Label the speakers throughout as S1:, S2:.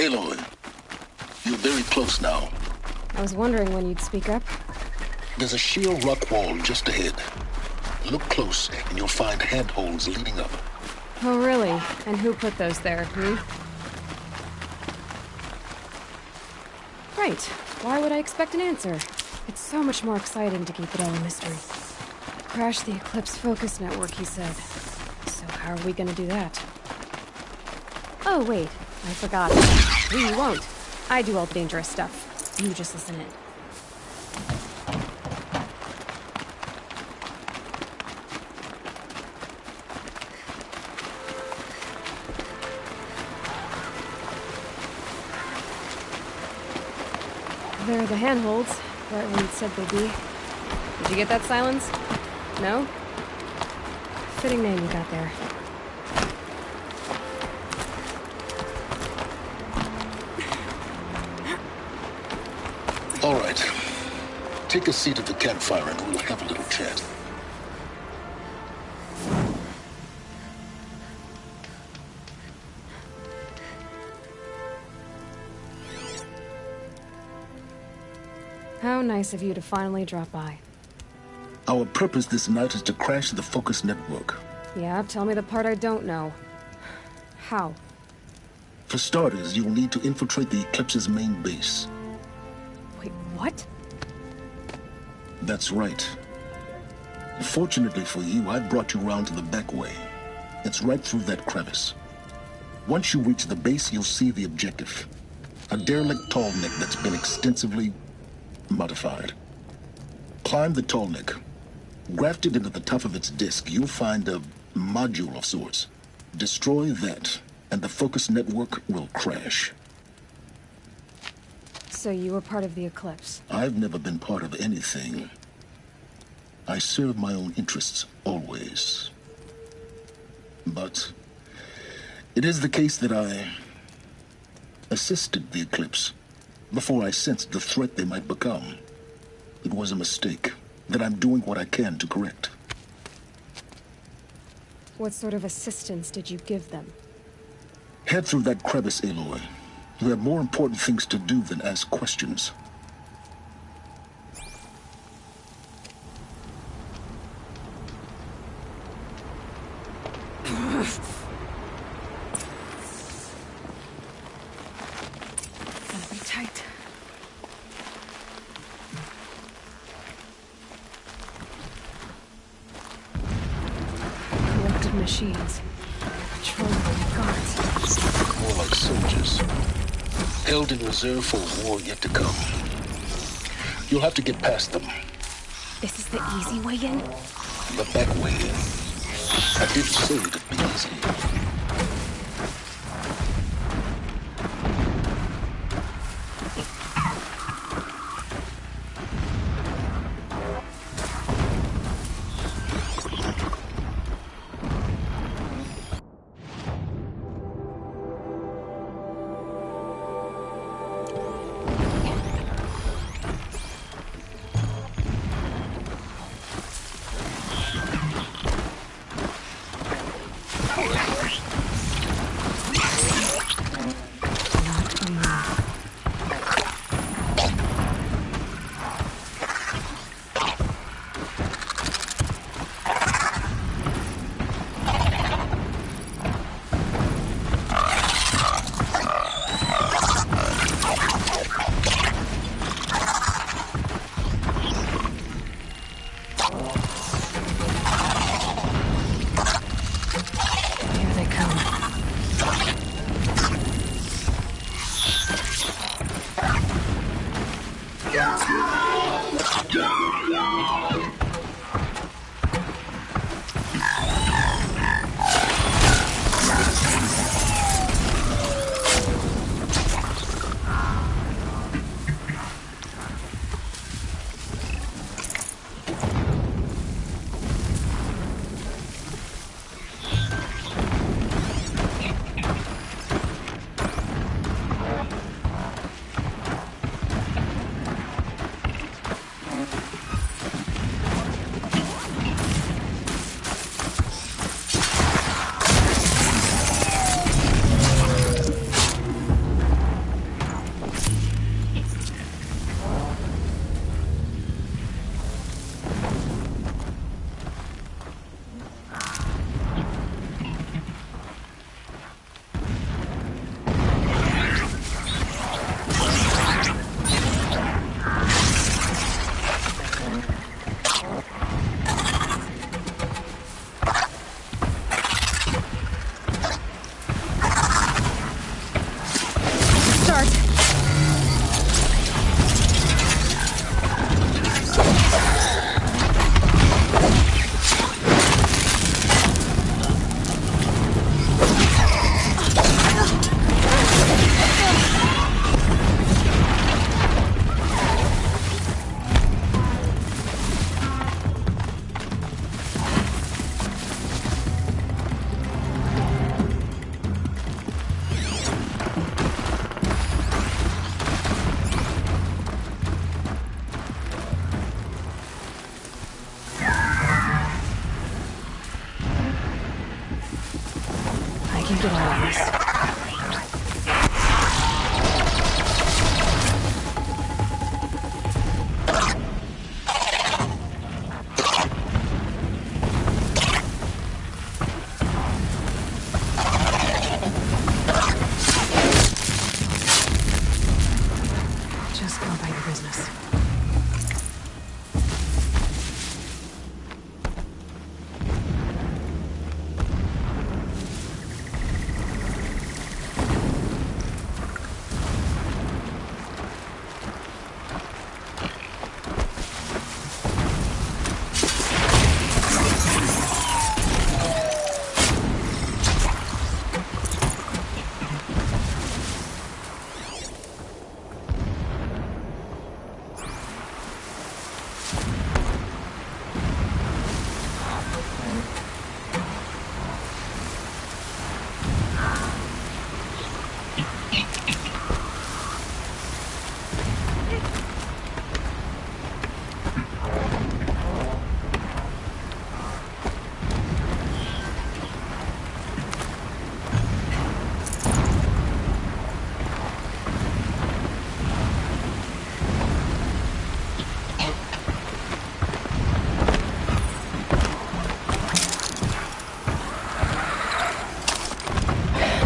S1: Aloy, you're very close now.
S2: I was wondering when you'd speak up.
S1: There's a sheer rock wall just ahead. Look close, and you'll find handholds leading up.
S2: Oh, really? And who put those there, Right. Why would I expect an answer? It's so much more exciting to keep it all a mystery. Crash the Eclipse Focus Network, he said. So how are we gonna do that? Oh, wait. I forgot. We won't. I do all the dangerous stuff. You just listen in. There are the handholds, right where you said they'd be. Did you get that, Silence? No? Fitting name you got there.
S1: All right. Take a seat at the campfire and we'll have a little chat.
S2: How nice of you to finally drop by.
S1: Our purpose this night is to crash the Focus Network.
S2: Yeah, tell me the part I don't know. How?
S1: For starters, you'll need to infiltrate the Eclipse's main base.
S2: Wait, what?
S1: That's right. Fortunately for you, I brought you round to the back way. It's right through that crevice. Once you reach the base, you'll see the objective. A derelict tall neck that's been extensively modified. Climb the tall neck. Grafted into the top of its disk, you'll find a module of sorts. Destroy that, and the Focus Network will crash.
S2: So you were part of the Eclipse?
S1: I've never been part of anything. I serve my own interests, always. But it is the case that I assisted the Eclipse before I sensed the threat they might become. It was a mistake that I'm doing what I can to correct.
S2: What sort of assistance did you give them?
S1: Head through that crevice, Aloy. You have more important things to do than ask questions.
S2: Gotta be tight. Collected machines. Patrolling guards.
S1: More like soldiers. Held in reserve for a war yet to come. You'll have to get past them.
S2: This is the easy way in?
S1: The back way in. I didn't say it'd be easy.
S2: can get out of this. Just go about your business.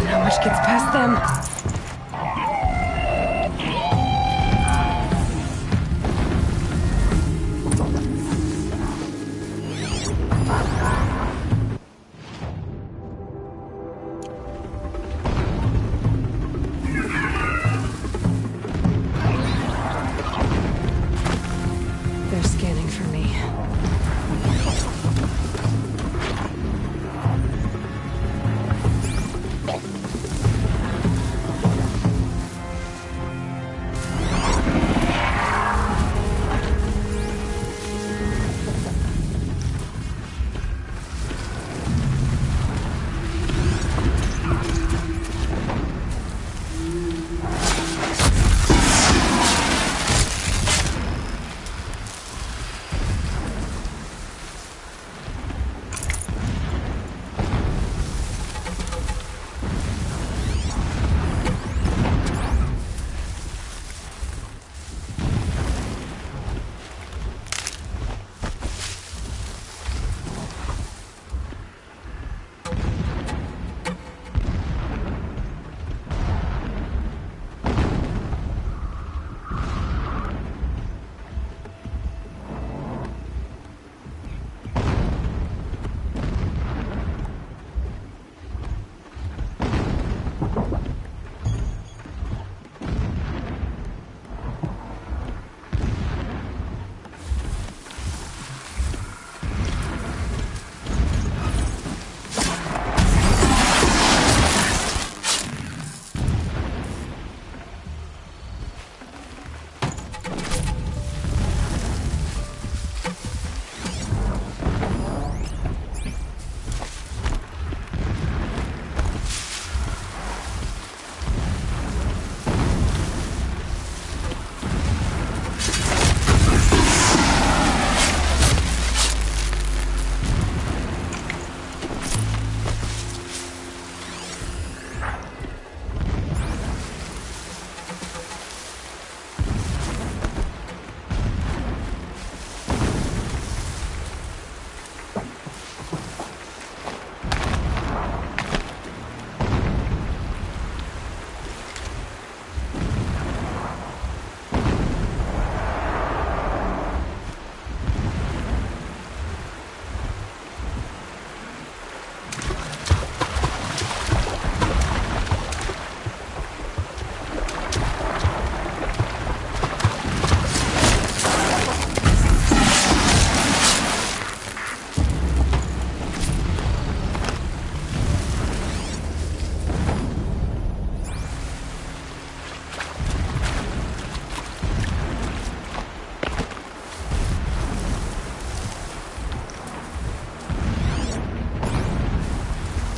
S2: Not much gets past them. They're scanning for me.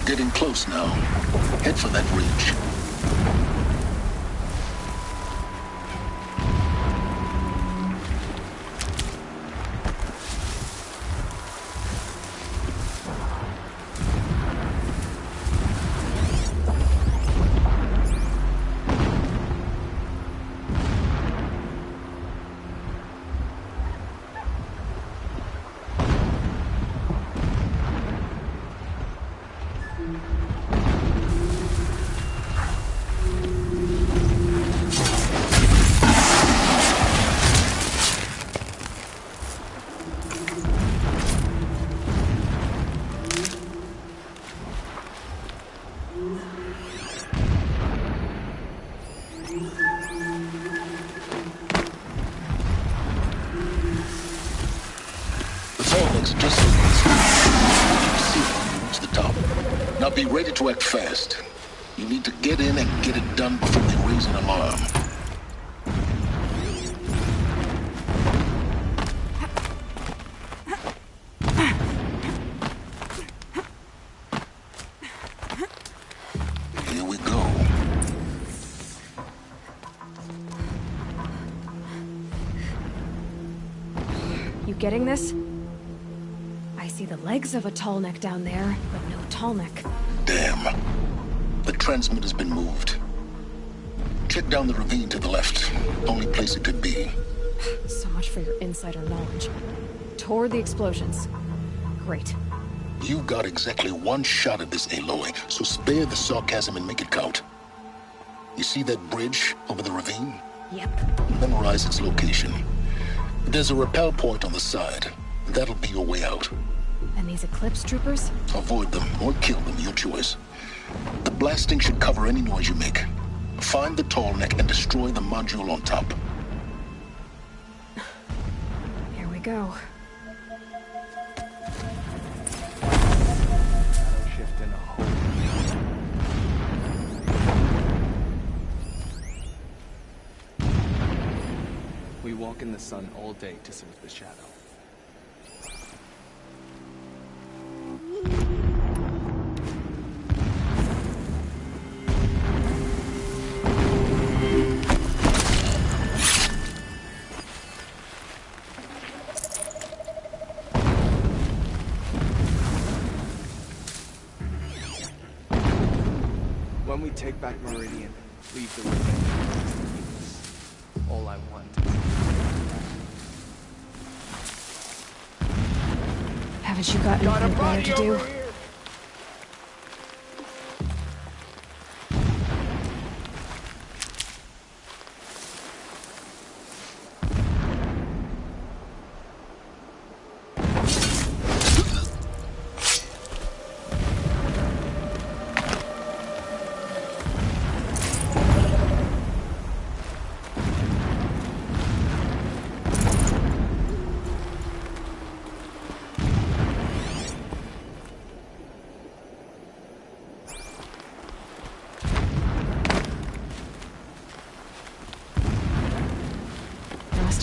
S1: Getting close now. Head for that ridge. Just so you see it when you reach the top. Now be ready to act fast. You need to get in and get it done before they raise an alarm. Here we go.
S2: You getting this? I see the legs of a tall neck down there, but no tall neck.
S1: Damn. The transmitter's been moved. Check down the ravine to the left. Only place it could be.
S2: So much for your insider knowledge. Toward the explosions. Great.
S1: You've got exactly one shot at this, Aloy, so spare the sarcasm and make it count. You see that bridge over the ravine?
S2: Yep.
S1: Memorize its location. There's a rappel point on the side. That'll be your way out.
S2: And these Eclipse troopers?
S1: Avoid them or kill them, your choice. The blasting should cover any noise you make. Find the tall neck and destroy the module on top.
S2: Here we go.
S3: Shadow shift in a hole. We walk in the sun all day to serve the shadow. When we take back Meridian, leave the ravine. All I want.
S2: Haven't you got anything better to do?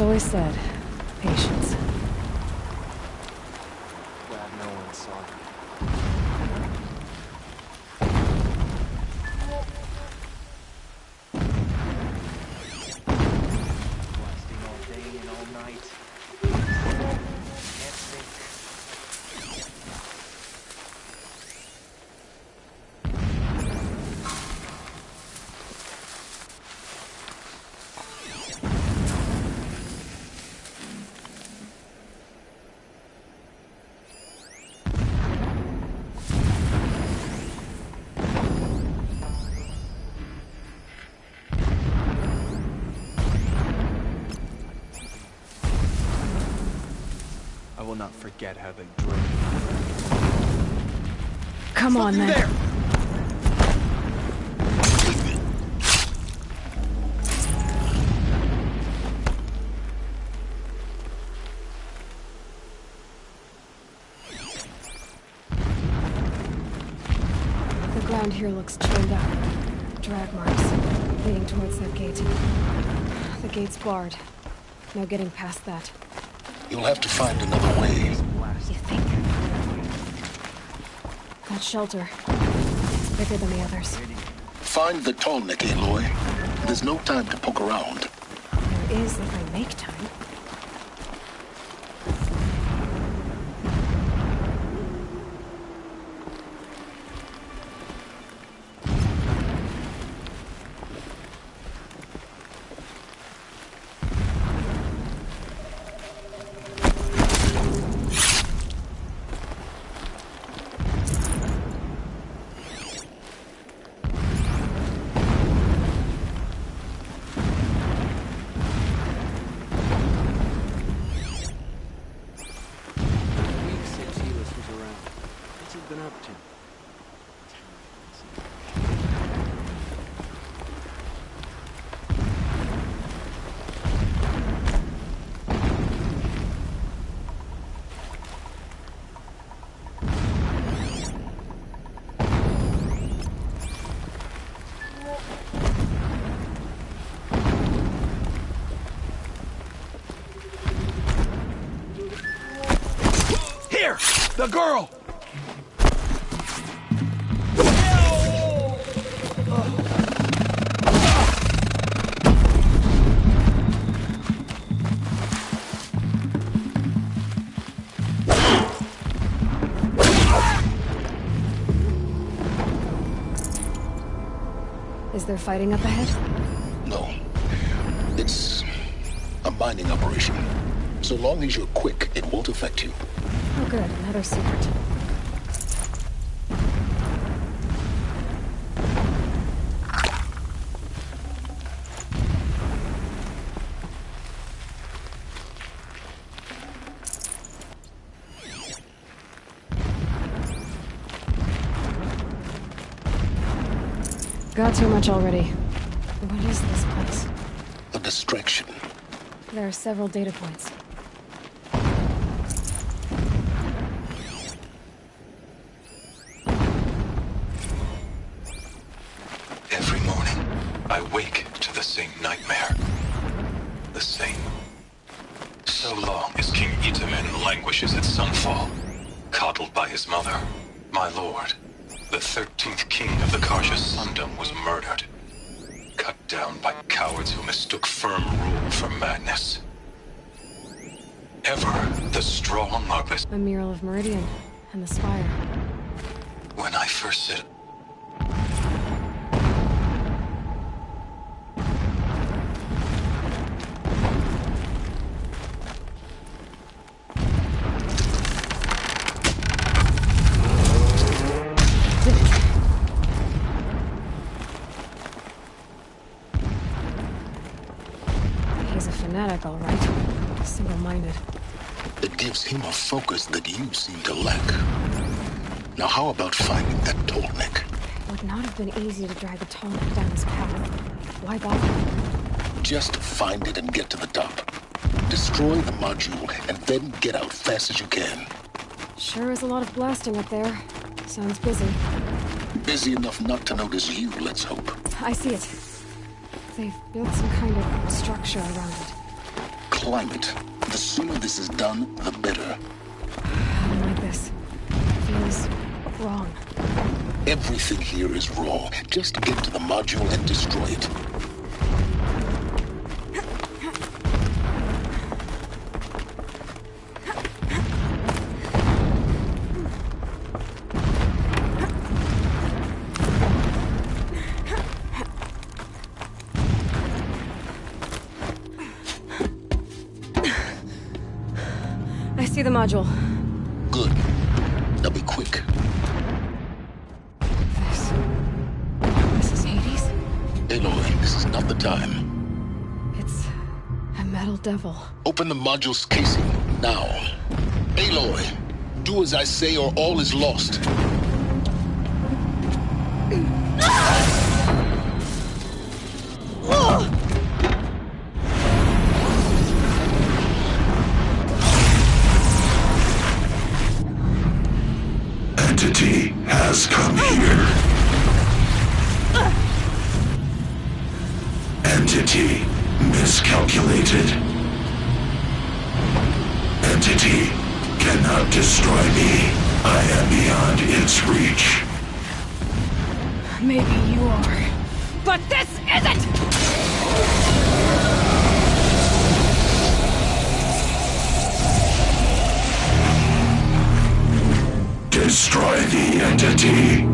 S2: Always said, patience.
S3: Glad no one saw me. Blasting all day and all night. Can't think. I will not forget how they drove.
S2: Come on, then.
S3: There!
S2: The ground here looks churned up. Drag marks, leading towards that gate. The gate's barred. No getting past that.
S1: You'll have to find another way.
S2: You think? That shelter. It's bigger than the others.
S1: Find the tall neck, Aloy. There's no time to poke around.
S2: There is if I make time.
S4: The girl!
S2: Is there fighting up ahead?
S1: No. It's a mining operation. So long as you're quick, it won't affect you.
S2: Oh good, another secret. Got too much already. What is this place?
S1: A distraction.
S2: There are several data points.
S5: Every morning, I wake to the same nightmare. The same. So long as King Itamen languishes at sunfall, coddled by his mother, my lord, the 13th king of the Karja Sundom, was murdered. Cut down by cowards who mistook firm rule for madness. Ever the strong are this.
S2: A mural of Meridian and the spire.
S5: When I first set
S2: He's a fanatic, all right. Single-minded.
S1: It gives him a focus that you seem to lack. Now how about finding that Tolnik?
S2: It would not have been easy to drag the Tolnik down this path. Why bother?
S1: Just find it and get to the top. Destroy the module and then get out fast as you can.
S2: Sure is a lot of blasting up there. Sounds busy.
S1: Busy enough not to notice you, let's hope.
S2: I see it. They've built some kind of structure around it.
S1: Climb it. The sooner this is done, the better.
S2: I don't like this. It feels wrong.
S1: Everything here is wrong. Just get to the module and destroy it.
S2: I see the module.
S1: Good. Now be quick.
S2: This is Hades?
S1: Aloy, this is not the time.
S2: It's a metal devil.
S1: Open the module's casing, now. Aloy, do as I say or all is lost.
S6: Entity has come here. Entity miscalculated. Entity cannot destroy me. I am beyond its reach.
S2: Maybe you are. But this isn't!
S6: Destroy the entity.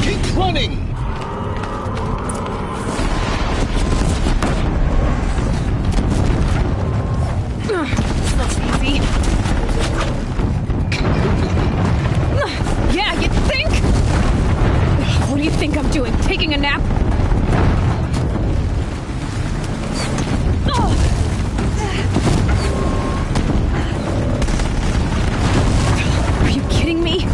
S1: Keep running!
S2: That's easy. Yeah, you think? What do you think I'm doing? Taking a nap? Are you kidding me?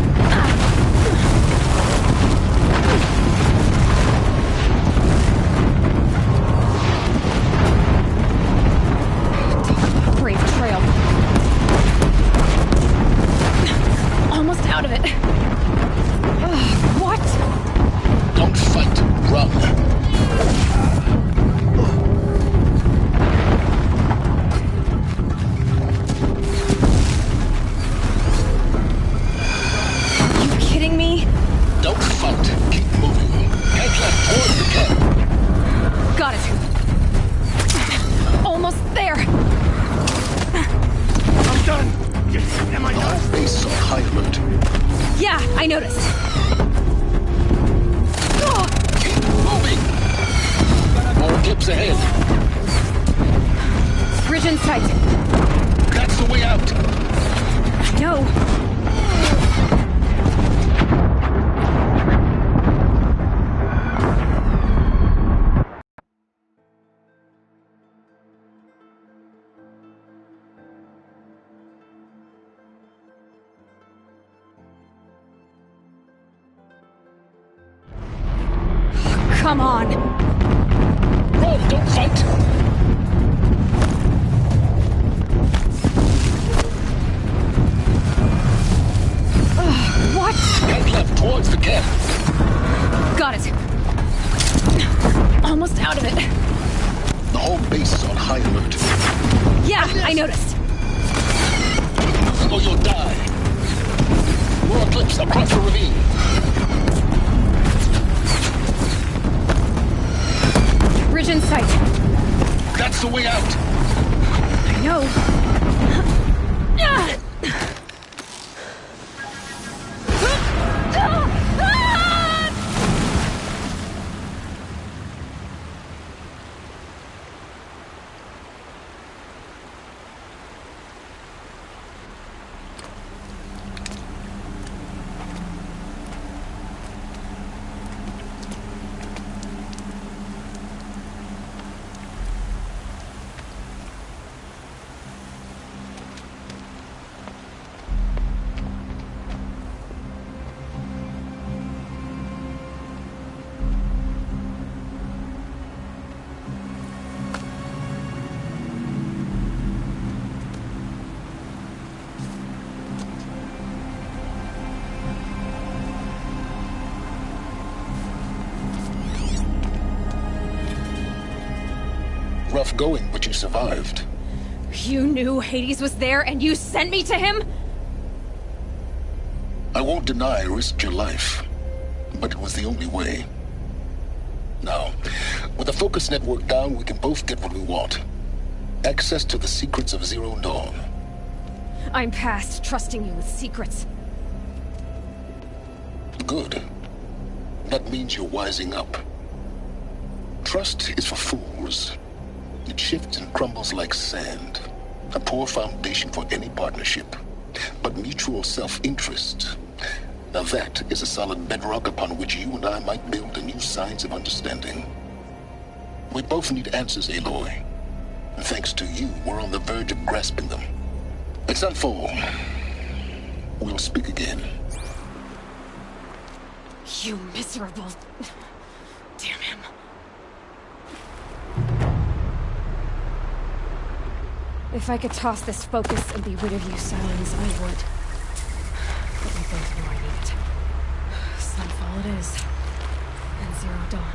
S1: Enemies ahead.
S2: Bridge in sight.
S1: That's the way out.
S2: No. Come on.
S1: Run, don't fight.
S2: What?
S1: Head left towards the camp.
S2: Got it. Almost out of it.
S1: The whole base is on high alert.
S2: Yeah, I noticed.
S1: Move or you'll die. More eclipse across the ravine.
S2: Bridge in sight.
S1: That's the way out.
S2: I know.
S1: Rough going, but you survived.
S2: You knew Hades was there and you sent me to him?
S1: I won't deny I risked your life, but it was the only way. Now, with the focus network down, we can both get what we want. Access to the secrets of Zero Dawn.
S2: I'm past trusting you with secrets.
S1: Good. That means you're wising up. Trust is for fools. It shifts and crumbles like sand. A poor foundation for any partnership. But mutual self-interest, now that is a solid bedrock upon which you and I might build a new science of understanding. We both need answers, Aloy. And thanks to you, we're on the verge of grasping them. It's unfold. We'll speak again.
S2: You miserable... Damn him. If I could toss this focus and be rid of you, Silence, I would. But we both know I need it. Sunfall it is. And Zero Dawn.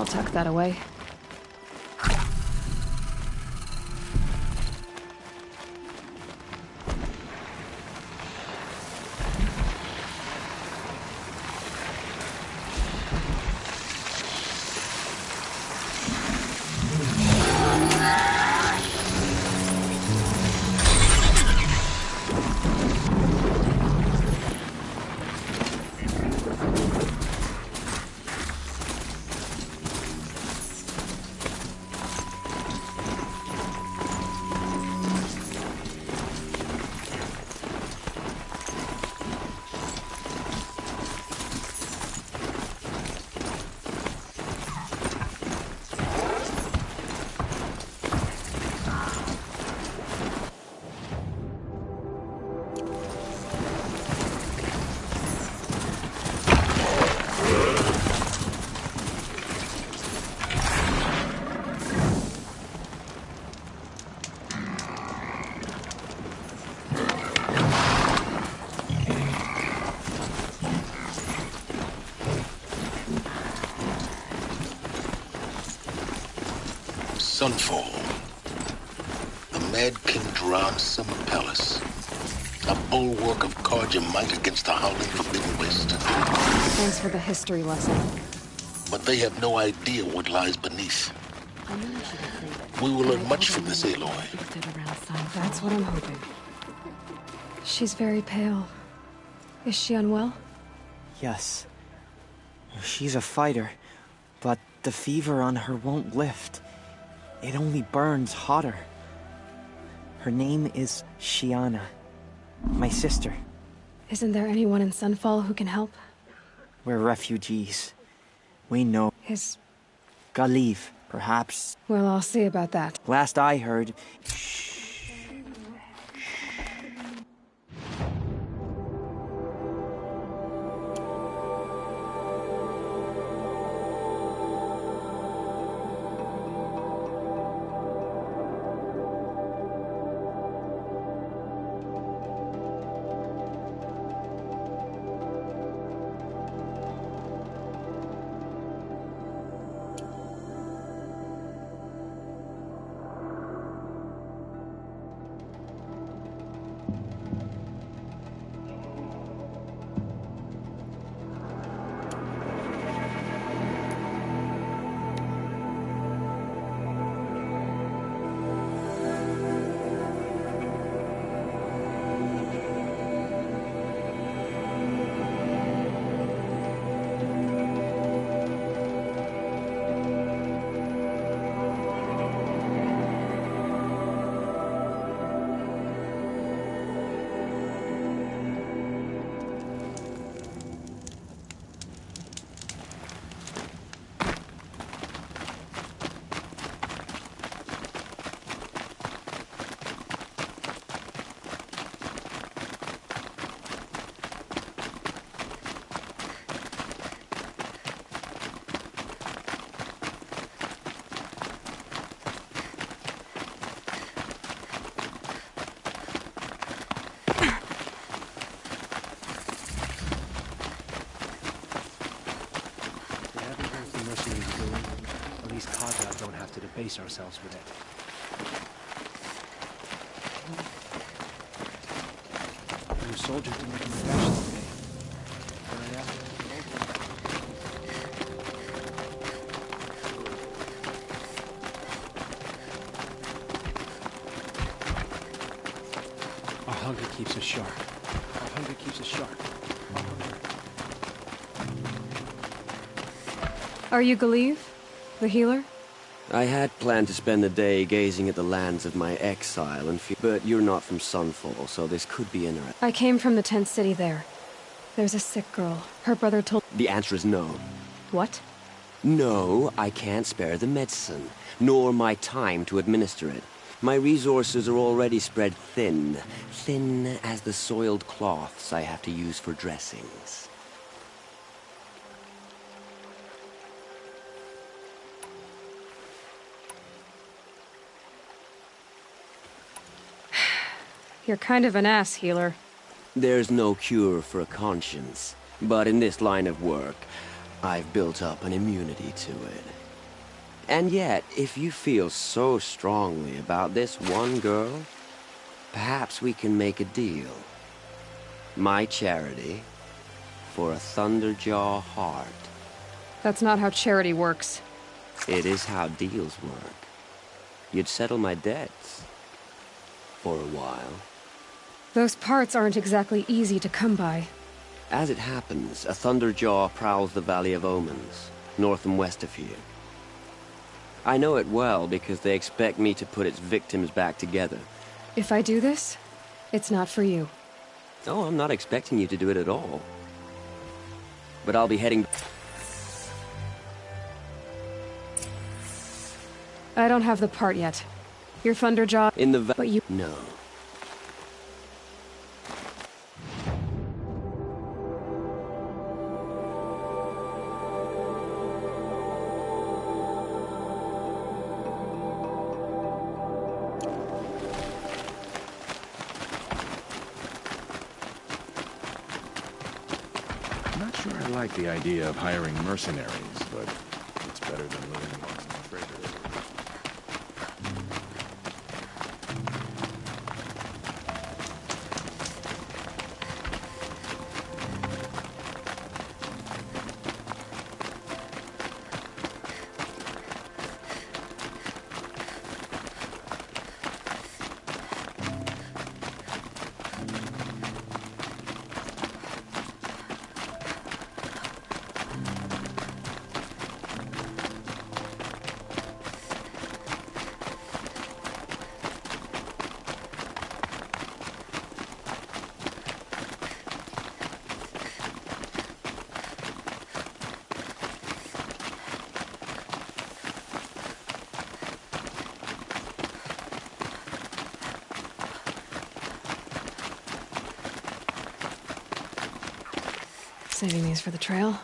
S2: I'll tuck that away.
S1: Sunfall. The Mad King drowned Summer Palace. A bulwark of Carja might against the howling Forbidden West.
S2: Thanks for the history lesson.
S1: But they have no idea what lies beneath.
S2: I knew I should have played it.
S1: We will learn much from this, Aloy.
S2: That's what I'm hoping. She's very pale. Is she unwell?
S4: Yes. She's a fighter, but the fever on her won't lift. It only burns hotter. Her name is Shiana. My sister.
S2: Isn't there anyone in Sunfall who can help?
S4: We're refugees. We know.
S2: Is...
S4: Galiv, perhaps.
S2: Well, I'll see about that.
S4: Last I heard...
S3: To debase ourselves with it. Your soldier didn't make a dash today. Our hunger keeps us sharp. Our hunger keeps us sharp. Our hunger.
S2: Are you Galiv? The healer?
S7: I had planned to spend the day gazing at the lands of my exile, but you're not from Sunfall, so this could be interesting.
S2: I came from the tent city there. There's a sick girl. Her brother told...
S7: The answer is no.
S2: What?
S7: No, I can't spare the medicine, nor my time to administer it. My resources are already spread thin. Thin as the soiled cloths I have to use for dressings.
S2: You're kind of an ass, healer.
S7: There's no cure for a conscience, but in this line of work, I've built up an immunity to it. And yet, if you feel so strongly about this one girl, perhaps we can make a deal. My charity for a Thunderjaw heart.
S2: That's not how charity works.
S7: It is how deals work. You'd settle my debts. For a while.
S2: Those parts aren't exactly easy to come by.
S7: As it happens, a Thunderjaw prowls the Valley of Omens, north and west of here. I know it well because they expect me to put its victims back together.
S2: If I do this, it's not for you.
S7: Oh, I'm not expecting you to do it at all. But I'll be heading...
S2: I don't have the part yet. Your Thunderjaw...
S7: In the
S2: But you...
S7: No.
S8: I'm not sure I like the idea of hiring mercenaries, but it's better than living amongst traitors.
S2: Saving these for the trail.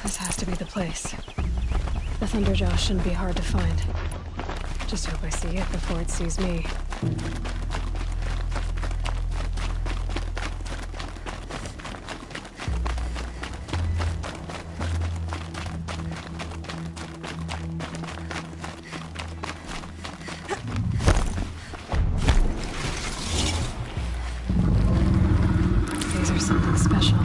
S2: This has to be the place. The Thunderjaw shouldn't be hard to find. Just hope I see it before it sees me. These are something special.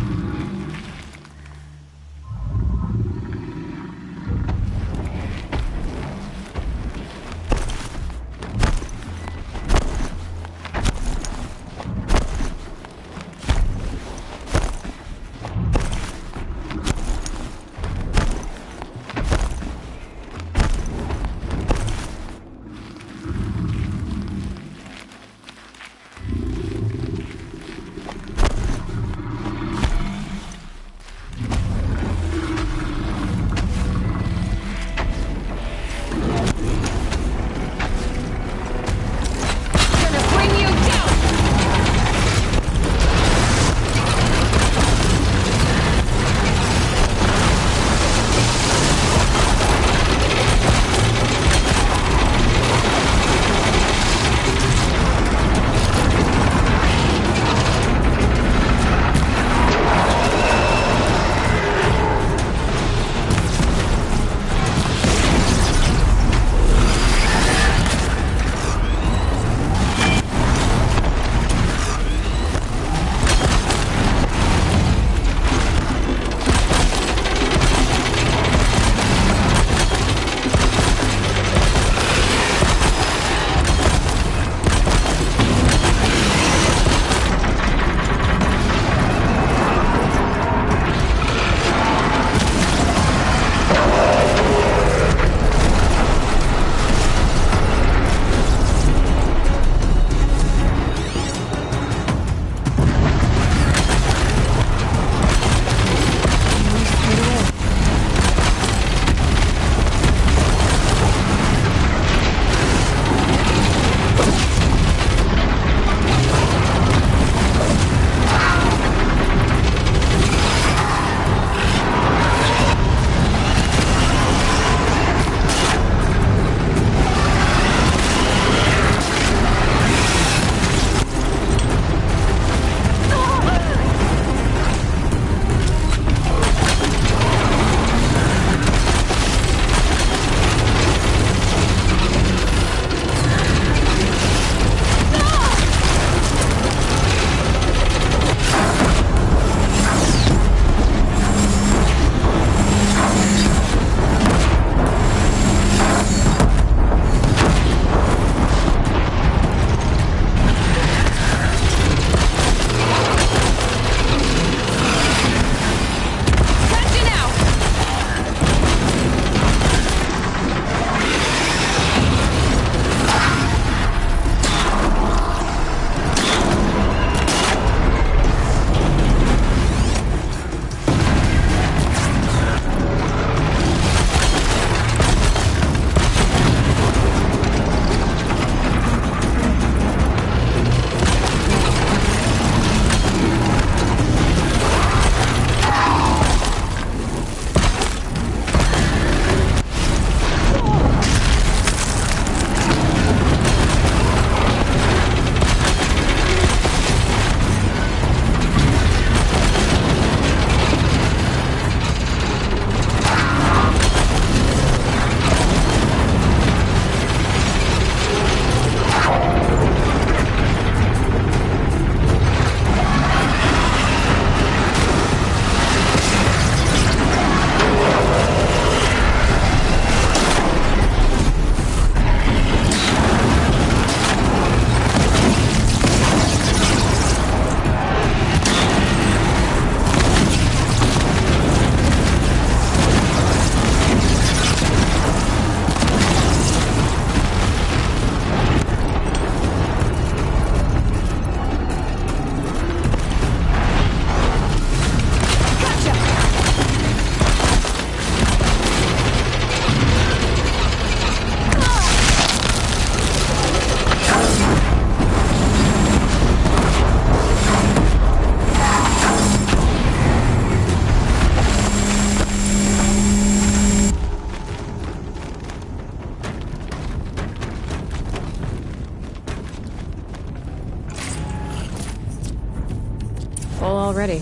S2: already.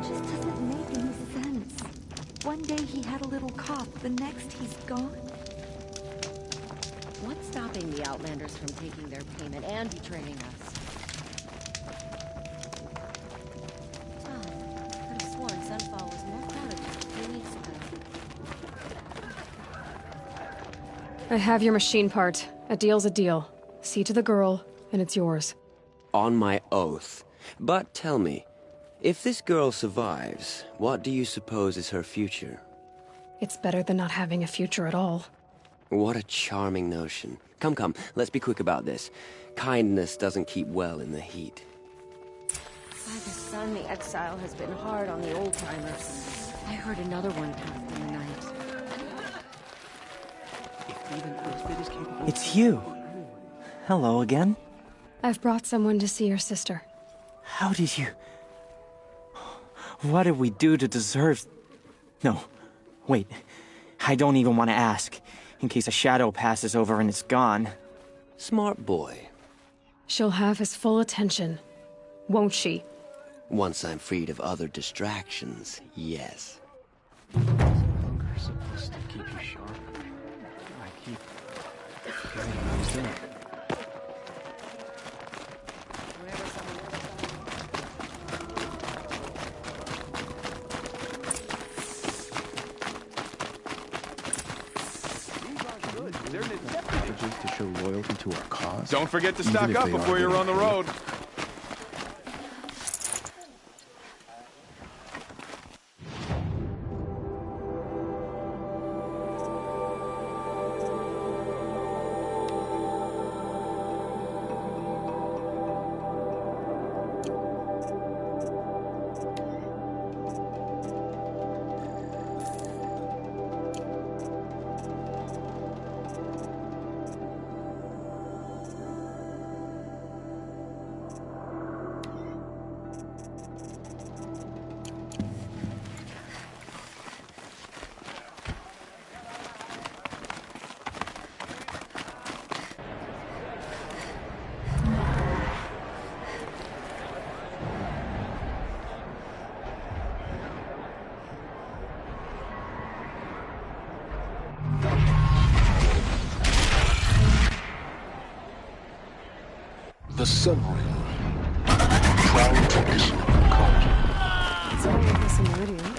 S9: Just doesn't make any sense. One day he had a little cough, the next he's gone.
S10: What's stopping the Outlanders from taking their payment and betraying us? Oh, could have sworn Sunfall was more crowded just a few weeks ago.
S2: I have your machine part. A deal's a deal. See to the girl, and it's yours.
S7: On my oath. But tell me, if this girl survives, what do you suppose is her future?
S2: It's better than not having a future at all.
S7: What a charming notion. Come, come, let's be quick about this. Kindness doesn't keep well in the heat.
S10: By the sun, the exile has been hard on the old-timers. I heard another one passed in the night.
S4: It's you. Hello again.
S2: I've brought someone to see your sister.
S4: How did you... What did we do to deserve... No, wait. I don't even want to ask, in case a shadow passes over and it's gone.
S7: Smart boy.
S2: She'll have his full attention, won't she?
S7: Once I'm freed of other distractions, yes.
S3: Hunger's supposed to keep you sharp. I keep forgetting what I was doing.
S8: To show loyalty to our cause.
S11: Don't forget to
S8: Even
S11: stock
S8: if
S11: up
S8: they
S11: before
S8: are
S11: you're on the
S8: getting
S11: road.
S1: The Sun Ring. Proud to issue a card.
S2: It's all with this Meridian.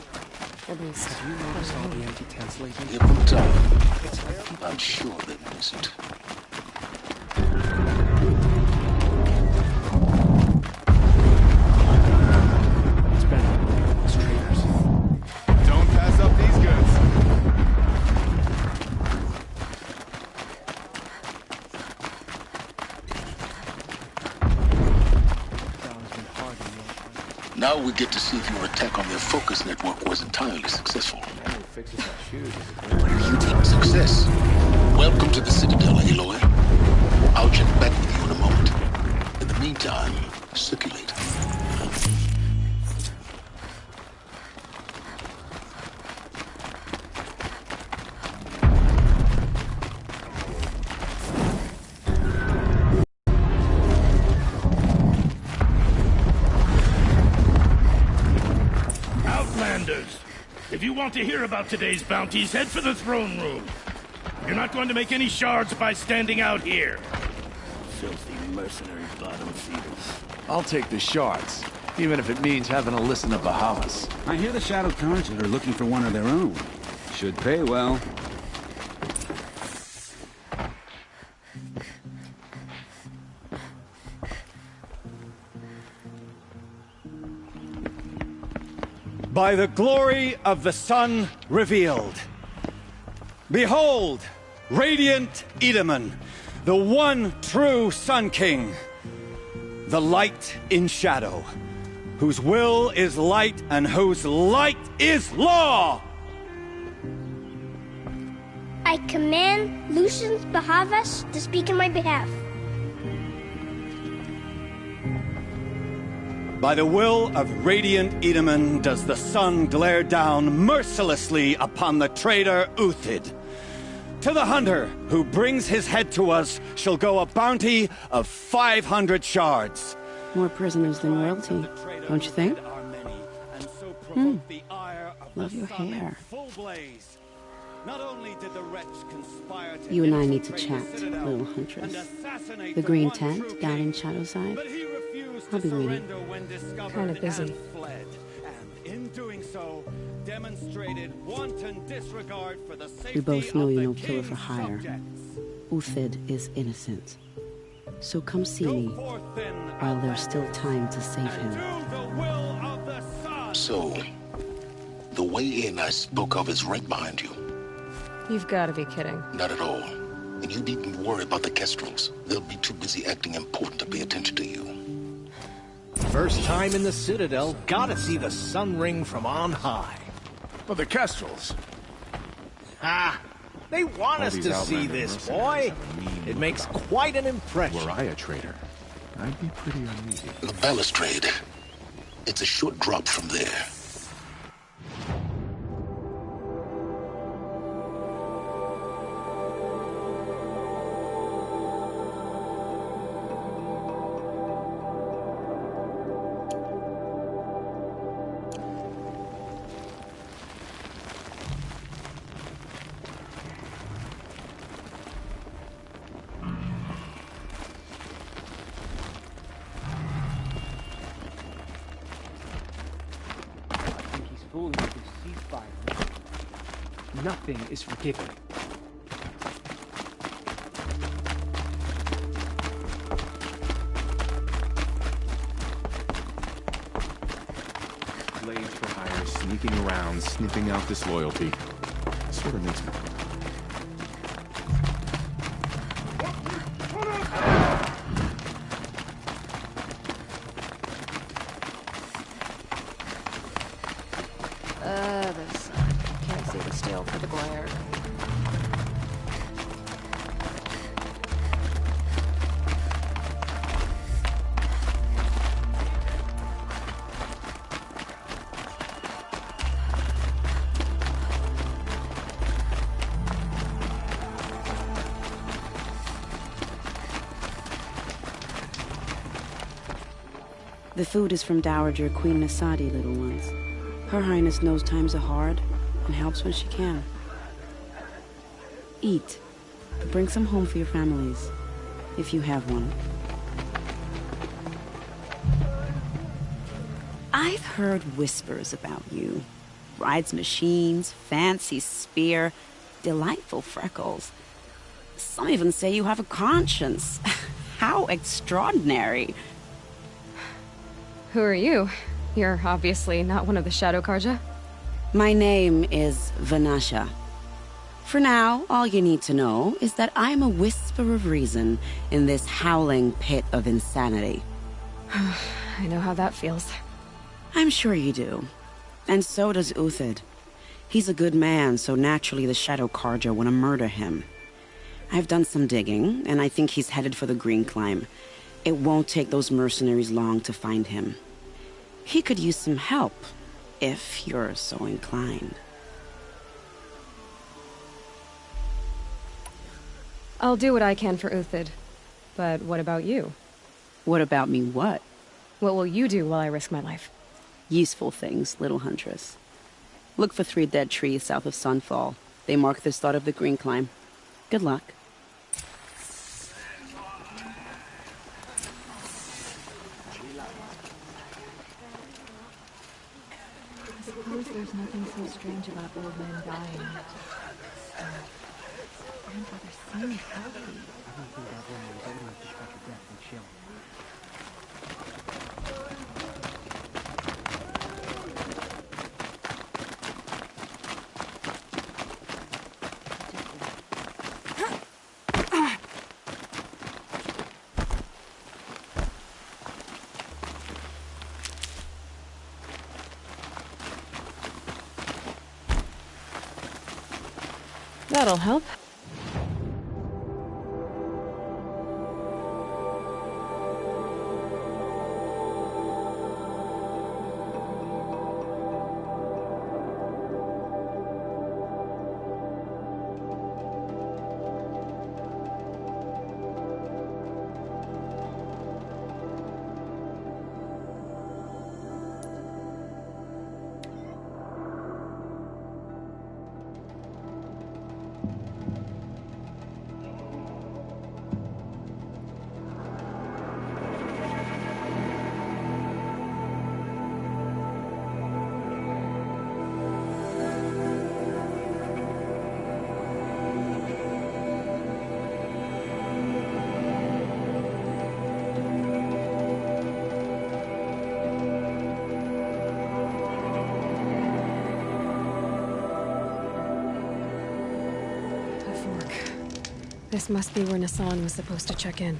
S2: At least.
S3: Have you noticed all the empty tents lately?
S1: Give them time. I'm sure they miss it.
S3: It's better. It's traitors.
S11: Don't pass up these goods.
S3: Battle has been hard
S1: Now we get to see if your attack on their focus network was entirely successful.
S3: Man who fixes my shoes is a
S1: What do you deem success? Welcome to the Citadel, Aloy. I'll check back with you in a moment. In the meantime, circulate.
S12: Outlanders! If you want to hear about today's bounties, head for the throne room. You're not going to make any shards by standing out here. Filthy mercenary bottom feeders.
S8: I'll take the shards, even if it means having to listen to Bahavas.
S13: I hear the Shadow Carja are looking for one of their own. Should pay well.
S14: By the glory of the sun revealed. Behold, radiant Edaman, the one true Sun King. The light in shadow, whose will is light and whose light is law!
S15: I command Lucius Bahavas to speak in my behalf.
S14: By the will of radiant Edaman does the sun glare down mercilessly upon the traitor Uthid. To the hunter who brings his head to us shall go a bounty of 500 shards.
S16: More prisoners than royalty, don't you think? Love your hair. You and I need to chat, little huntress. The green tent down in Shadowside. I'll be waiting.
S2: Kind of busy.
S14: In doing so, demonstrated wanton disregard for the safety
S16: We both know
S14: of
S16: you're
S14: the
S16: no killer for
S14: king's
S16: hire.
S14: subjects.
S16: Uthid is innocent. So come see me while there's still time to save him.
S1: So, the way in I spoke of is right behind you.
S2: You've got to be kidding.
S1: Not at all. And you needn't worry about the Kestrels. They'll be too busy acting important to pay attention to you.
S17: First time in the Citadel, gotta see the sun ring from on high.
S8: But the Kestrels.
S17: Ah, they want
S8: All
S17: us
S8: these
S17: to see
S8: Outlander
S17: this,
S8: mercenaries
S17: boy.
S8: have a mean
S17: It
S8: look
S17: makes
S8: about them.
S17: quite an impression.
S8: Were I a traitor, I'd be pretty uneasy.
S1: The balustrade. It's a short drop from there.
S3: fooling with his ceasefire. Nothing is forgiven.
S8: Slaves for hire sneaking around, sniffing out disloyalty. Sort of makes me...
S10: The sun. Can't see the steel for the glare.
S16: The food is from Dowager Queen Nasadi, little ones. Her Highness knows times are hard and helps when she can. Eat. Bring some home for your families, if you have one. I've heard whispers about you. Rides machines, fancy spear, delightful freckles. Some even say you have a conscience. How extraordinary.
S2: Who are you? You're obviously not one of the Shadow Karja.
S16: My name is Vanasha. For now, all you need to know is that I'm a whisper of reason in this howling pit of insanity.
S2: I know how that feels.
S16: I'm sure you do. And so does Uthid. He's a good man, so naturally the Shadow Carja want to murder him. I've done some digging, and I think he's headed for the Green Climb. It won't take those mercenaries long to find him. He could use some help, if you're so inclined.
S2: I'll do what I can for Uthid. But what about you?
S16: What about me what?
S2: What will you do while I risk my life?
S16: Useful things, little huntress. Look for 3 dead trees south of Sunfall. They mark the start of the Green Climb. Good luck.
S9: I suppose there's nothing so strange about old men dying. Grandfather seemed healthy.
S3: I don't think that woman was old enough to catch her death and chill.
S2: That'll help. This must be where Nassan was supposed to check in.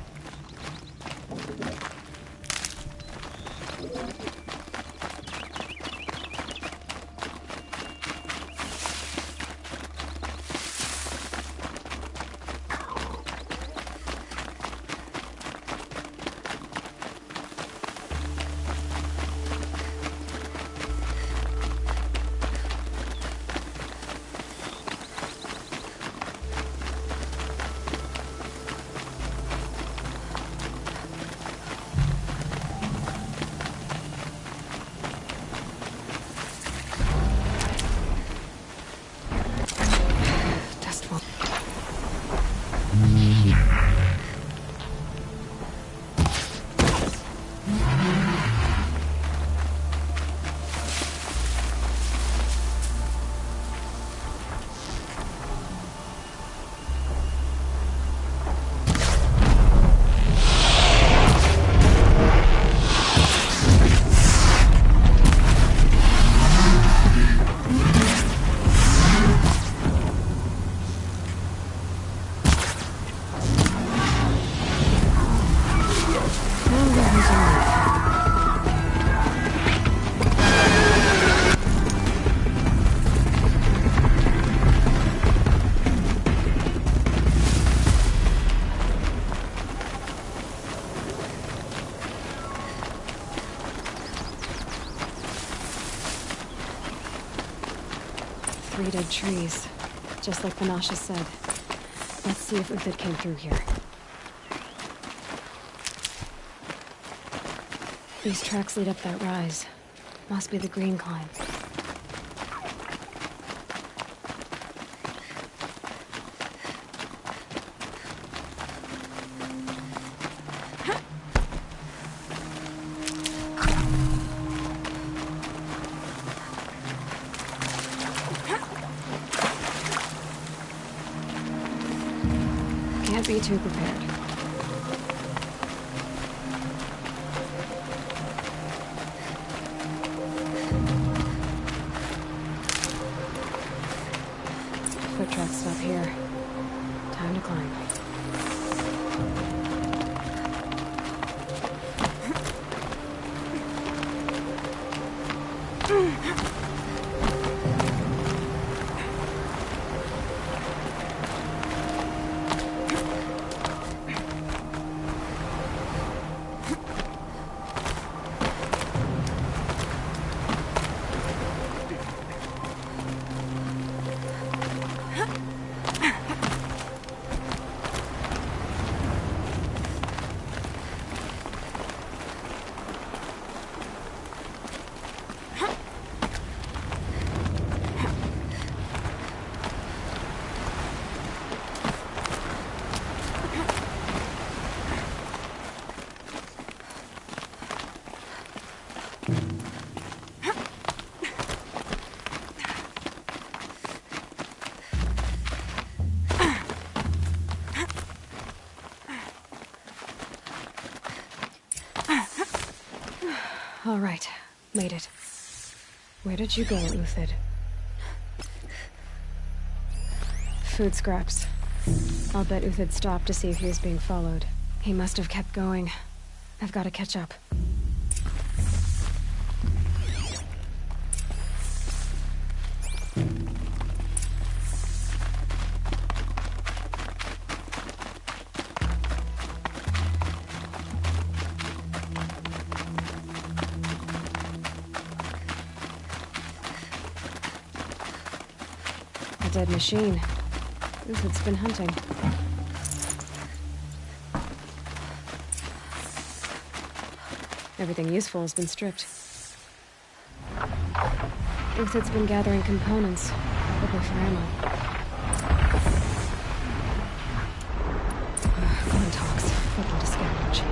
S2: Dead trees, just like Panasha said. Let's see if Uthid came through here. These tracks lead up that rise. Must be the Green Climb. Can't be too prepared. Foot tracks stop here. Time to climb. All right. Made it. Where did you go, Uthid? Food scraps. I'll bet Uthid stopped to see if he was being followed. He must have kept going. I've got to catch up. A dead machine. Uthid's been hunting. Everything useful has been stripped. Uthid's been gathering components, probably for ammo. Gun talks. Fucking discourage.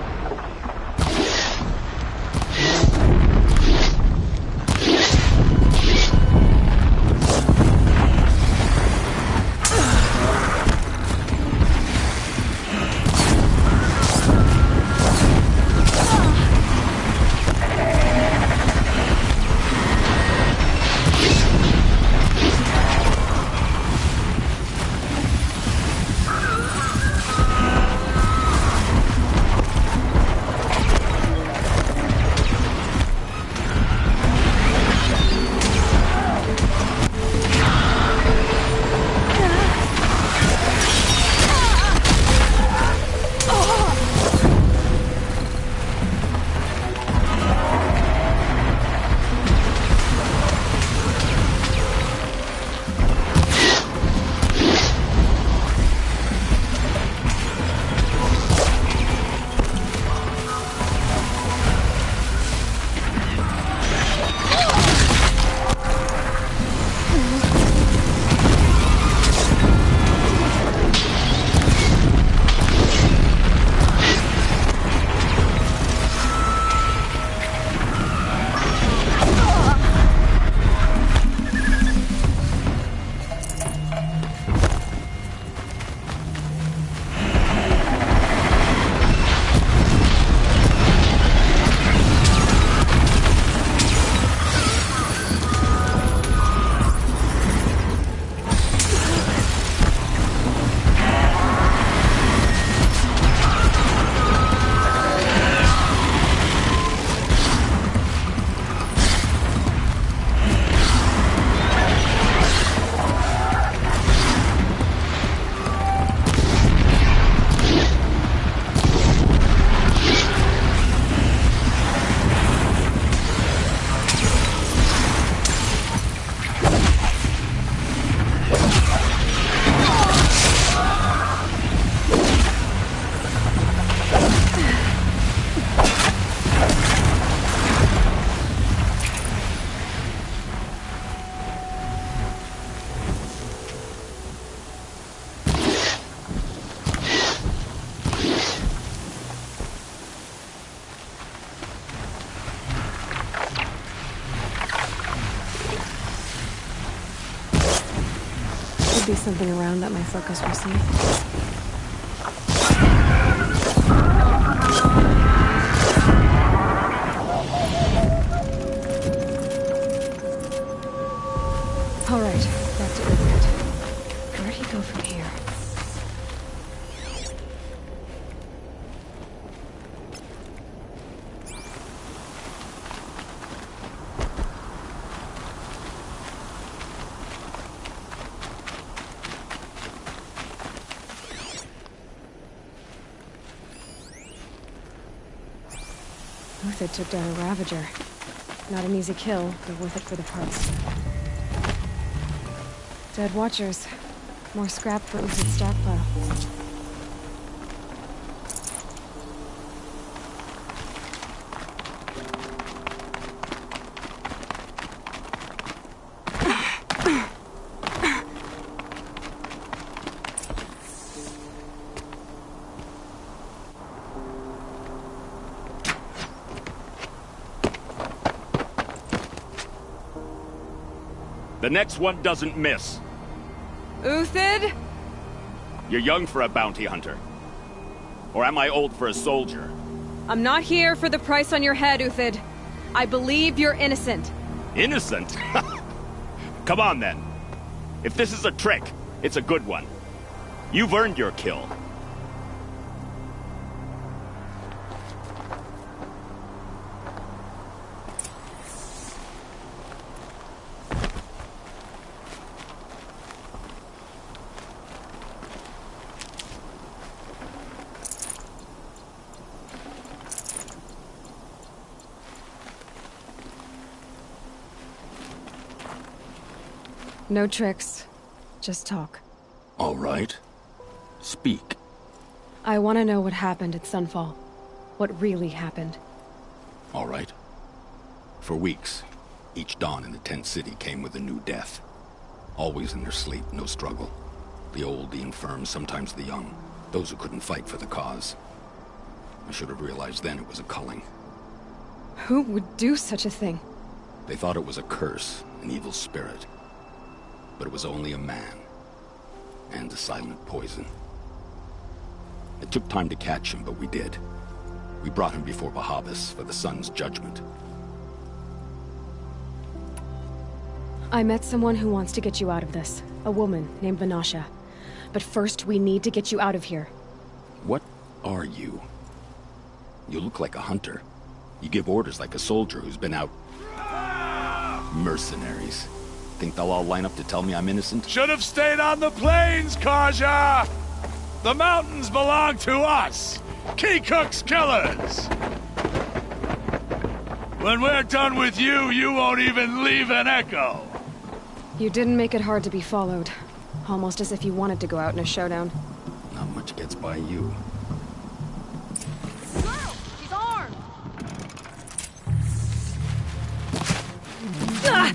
S2: Be something around that my focus will see. All right, back to Uthid. Where'd he go from here? Uthid took down a Ravager. Not an easy kill, but worth it for the parts. Dead Watchers. More scrap for Uthid's stockpile.
S18: The next one doesn't miss.
S2: Uthid?
S18: You're young for a bounty hunter. Or am I old for a soldier?
S2: I'm not here for the price on your head, Uthid. I believe you're innocent.
S18: Innocent? Come on, then. If this is a trick, it's a good one. You've earned your kill.
S2: No tricks. Just talk.
S5: All right. Speak.
S2: I want to know what happened at Sunfall. What really happened.
S5: All right. For weeks, each dawn in the tent city came with a new death. Always in their sleep, no struggle. The old, the infirm, sometimes the young. Those who couldn't fight for the cause. I should have realized then it was a culling.
S2: Who would do such a thing?
S5: They thought it was a curse, an evil spirit. But it was only a man. And a silent poison. It took time to catch him, but we did. We brought him before Bahavas for the sun's judgment.
S2: I met someone who wants to get you out of this. A woman named Vanasha. But first, we need to get you out of here.
S5: What are you? You look like a hunter. You give orders like a soldier who's been out... Mercenaries. Think they'll all line up to tell me I'm innocent?
S11: Should have stayed on the plains, Kaja! The mountains belong to us! Keycook's killers! When we're done with you, you won't even leave an echo!
S2: You didn't make it hard to be followed. Almost as if you wanted to go out in a showdown.
S5: Not much gets by you.
S10: Girl! She's armed!
S2: Ah!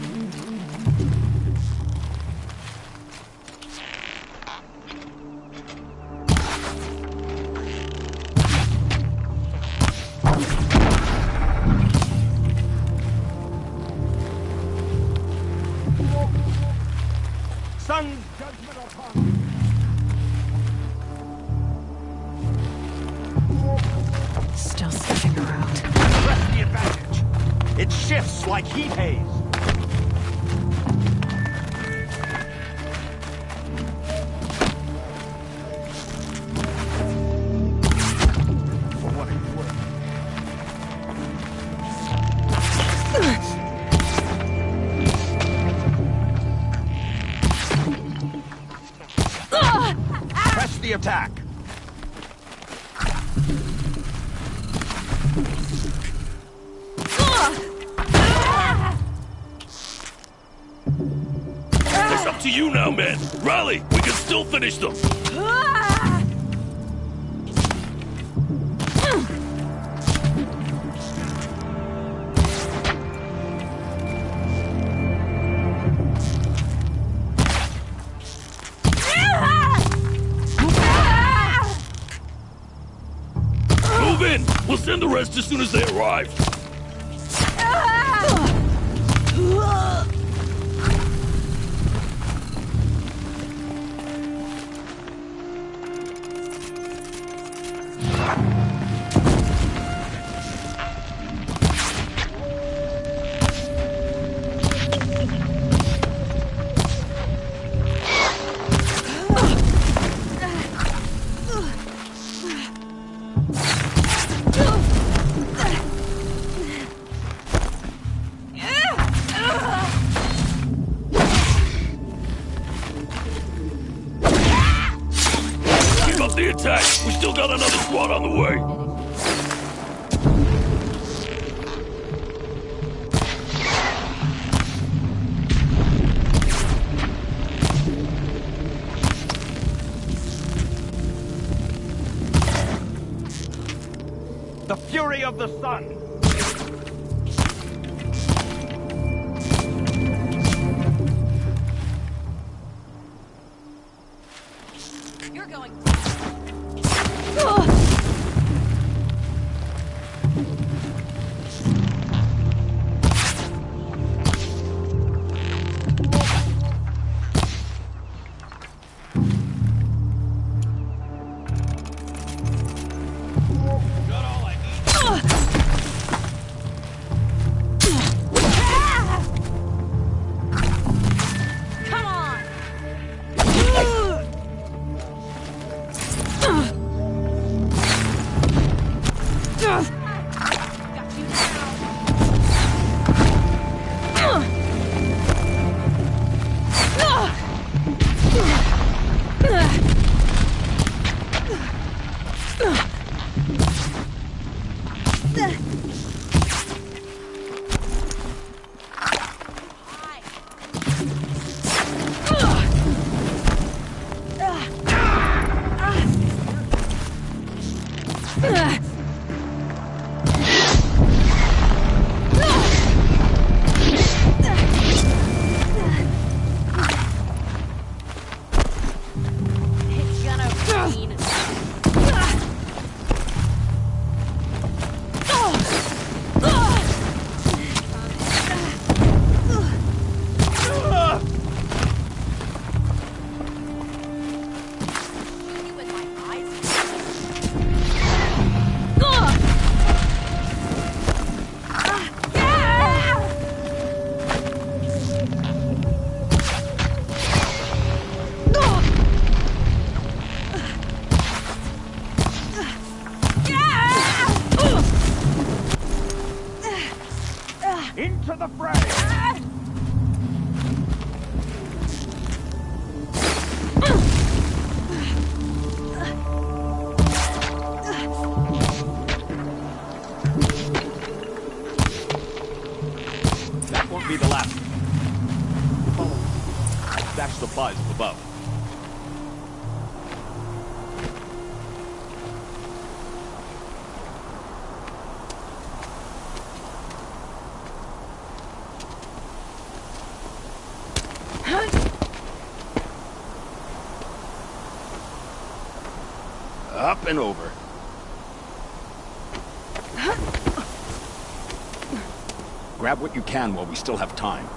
S11: Sun's judgment upon
S2: Still sniffing around.
S11: Press the advantage. It shifts like heat haze. For what it's worth. Press the attack.
S12: It's up to you now, man. Rally! We can still finish them! Move in! We'll send the rest as soon as they arrive. Keep up the attack! We still got another squad on the way!
S11: The fury of the sun.
S10: You're going...
S18: Into the fray! That won't be the last. That's the buzz above. Up and over. Grab what you can while we still have time.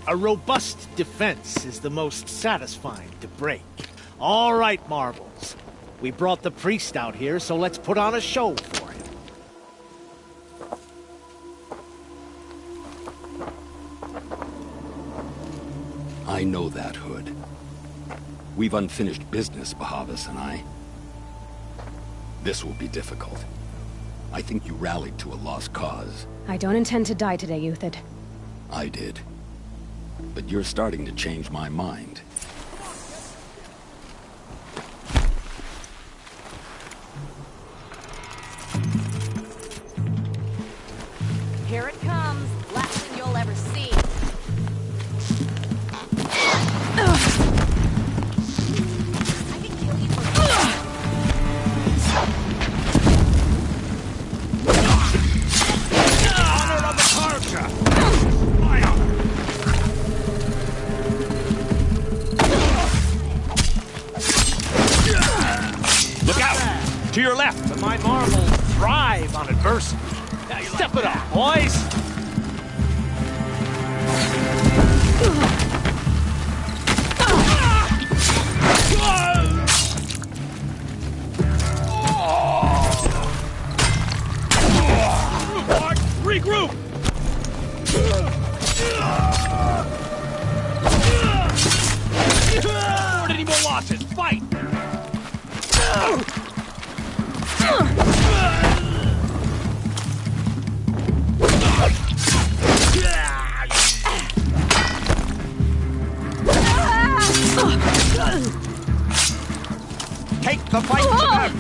S17: A robust defense is the most satisfying to break. All right, Marbles. We brought the priest out here, so let's put on a show for him.
S5: I know that, Hood. We've unfinished business, Bahavas and I. This will be difficult. I think you rallied to a lost cause.
S2: I don't intend to die today, Euthyd.
S5: I did. But you're starting to change my mind.
S10: Here it comes. Last thing you'll ever see. I can kill you for
S11: Honor of the Karja! My honor!
S18: Look out! To your left!
S17: But my marbles thrive on adversity. Step it up, boys!
S11: Regroup!
S17: Afford any more losses! Fight!
S18: Take the fight to them!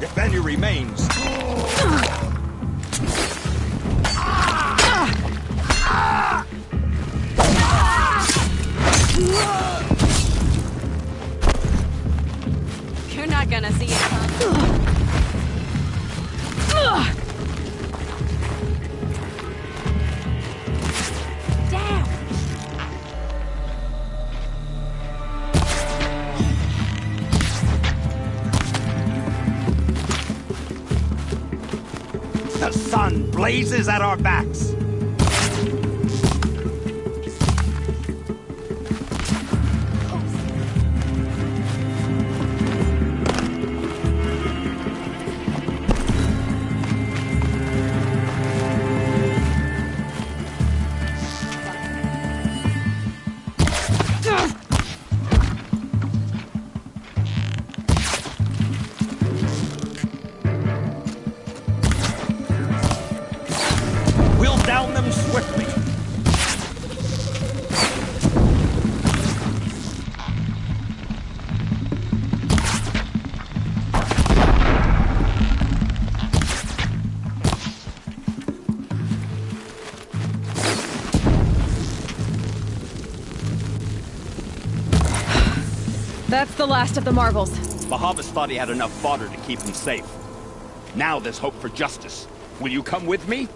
S18: If any remains.
S10: You're not gonna see it come.
S19: The sun blazes at our backs. Down them swiftly.
S2: That's the last of the marvels.
S18: Bahavas thought he had enough fodder to keep him safe. Now there's hope for justice. Will you come with me?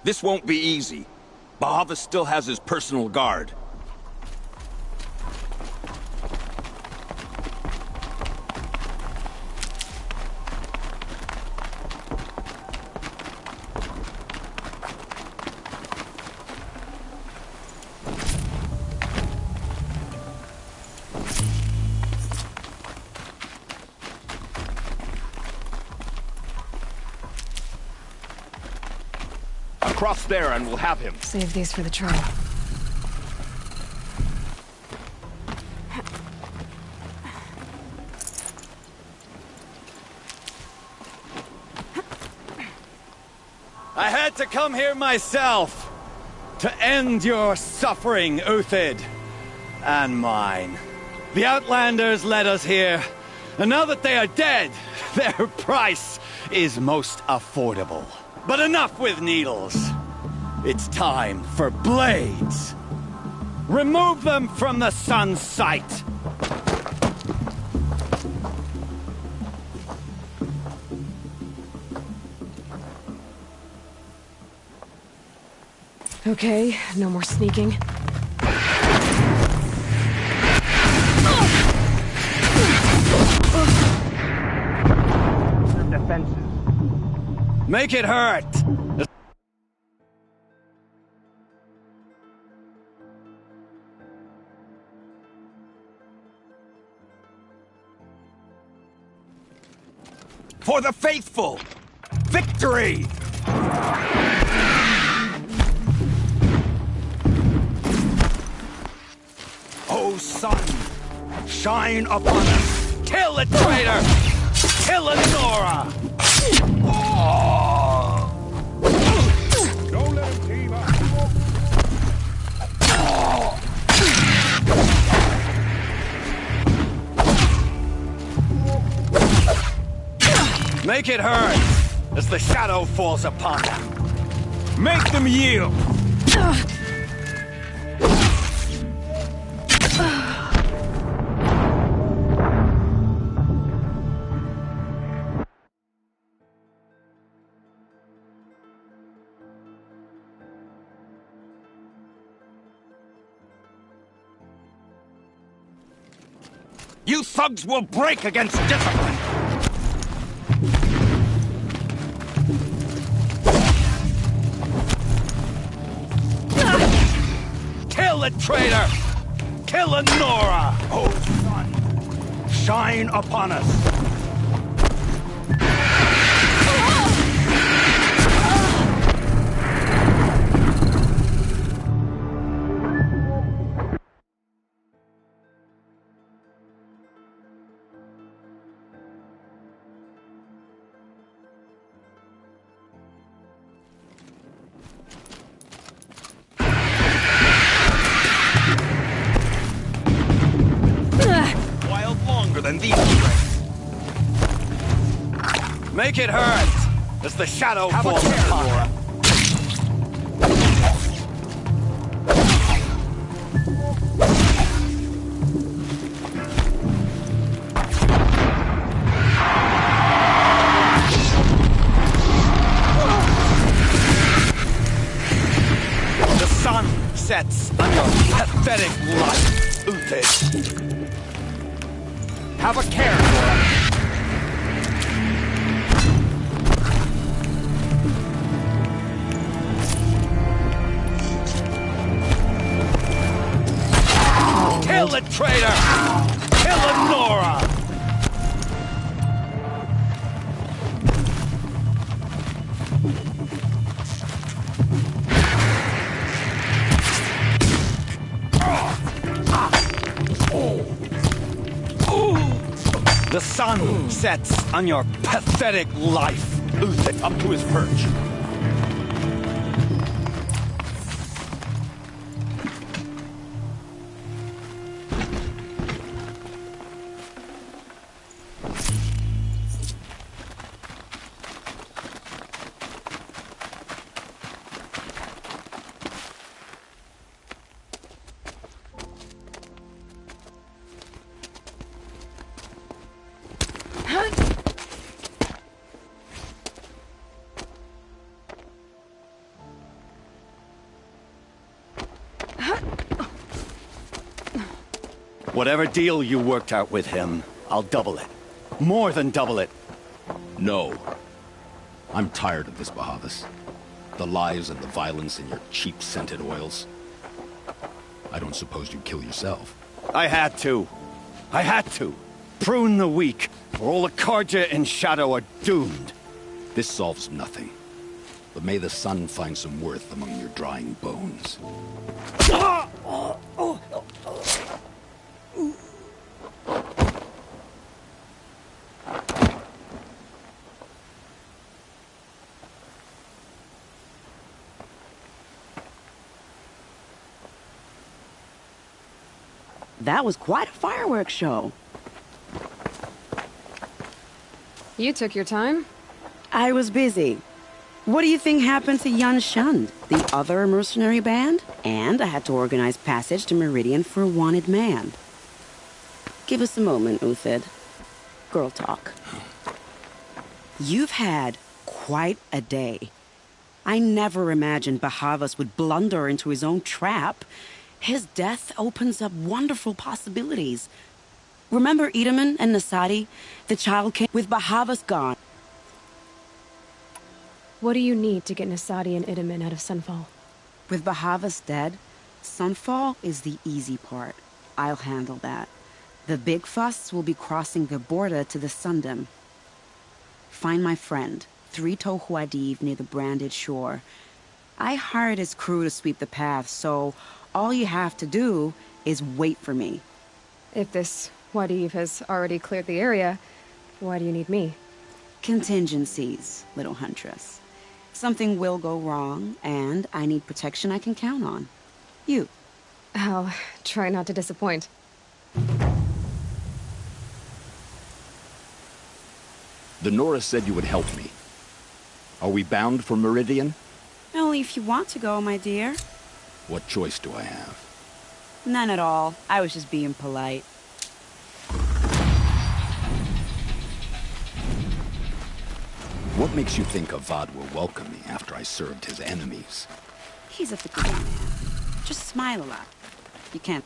S18: This won't be easy. Bahavas still has his personal guard. Across there and we'll have him.
S2: Save these for the trial.
S14: I had to come here myself to end your suffering, Uthid, and mine. The Outlanders led us here, and now that they are dead, their price is most affordable. But enough with needles. It's time for blades. Remove them from the sun's sight.
S2: Okay, no more sneaking.
S18: Defenses.
S14: Make it hurt!
S19: For the faithful! Victory! O sun, shine upon us!
S14: Kill the traitor! Kill Nora!
S11: Don't let him team up.
S14: Make it hurt as the shadow falls upon them. Make them yield!
S19: You thugs will break against discipline!
S14: Kill the traitor! Kill Nora!
S19: O sun, shine upon us!
S14: Than these tricks. Make it hurt as the shadow falls upon her. sets on your pathetic life, Uthid. Have a care, Nora. Kill the traitor! Kill Nora! The sun sets on your pathetic life, Uthid.
S18: Up to his perch.
S14: Whatever deal you worked out with him, I'll double it. More than double it.
S20: No. I'm tired of this, Bahavas. The lies and the violence and your cheap scented oils. I don't suppose you'd kill yourself.
S14: I had to. I had to. Prune the weak, or all the Karja in Shadow are doomed.
S20: This solves nothing. But may the sun find some worth among your drying bones.
S16: That was quite a fireworks show.
S2: You took your time.
S16: I was busy. What do you think happened to Yun Shund, the other mercenary band? And I had to organize passage to Meridian for a wanted man. Give us a moment, Uthid. Girl talk. You've had quite a day. I never imagined Bahavas would blunder into his own trap. His death opens up wonderful possibilities. Remember Itamen and Nasadi? The child came with Bahavas gone.
S2: What do you need to get Nasadi and Itamen out of Sunfall?
S16: With Bahavas dead, Sunfall is the easy part. I'll handle that. The big fuss will be crossing the border to the Sundom. Find my friend, 3 Tohuadiv near the branded shore. I hired his crew to sweep the path, so all you have to do is wait for me.
S2: If this Wadiv has already cleared the area, why do you need me?
S16: Contingencies, little huntress. Something will go wrong, and I need protection I can count on. You.
S2: I'll try not to disappoint.
S20: The Nora said you would help me. Are we bound for Meridian?
S16: Only if you want to go, my dear.
S20: What choice do I have?
S16: None at all. I was just being polite.
S20: What makes you think Avad will welcome me after I served his enemies?
S16: He's a good man. Just smile a lot. You can't.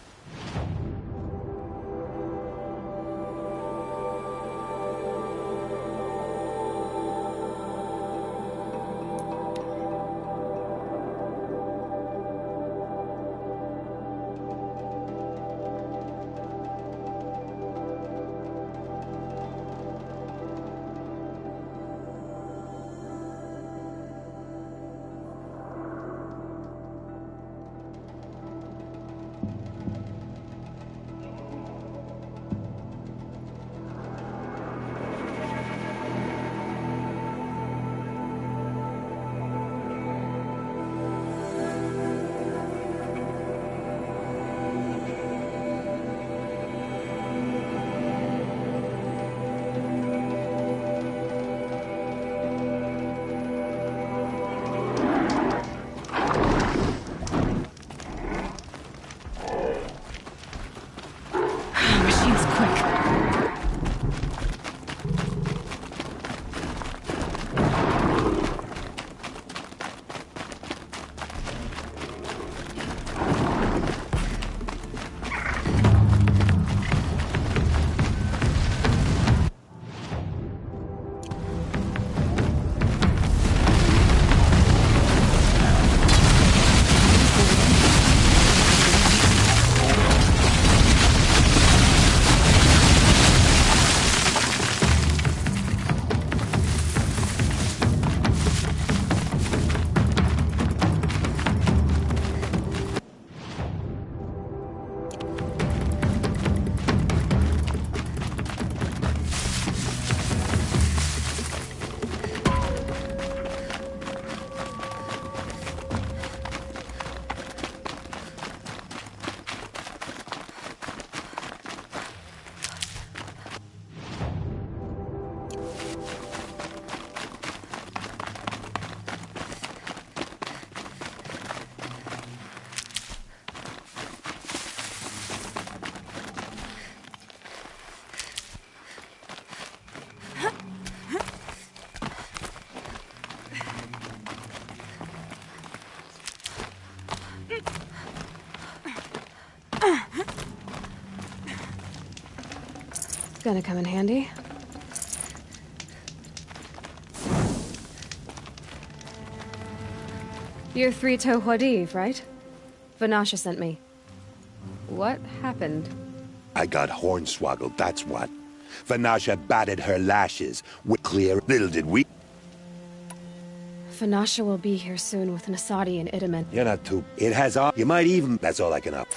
S2: Gonna come in handy. You're Three Toe Huadiv, right? Vanasha sent me. What happened?
S21: I got hornswoggled, that's what. Vanasha batted her lashes. Clear, little did we...
S2: Vanasha will be here soon with Nasadi and Itamen.
S21: You're not too... It has all... You might even... That's all I can up.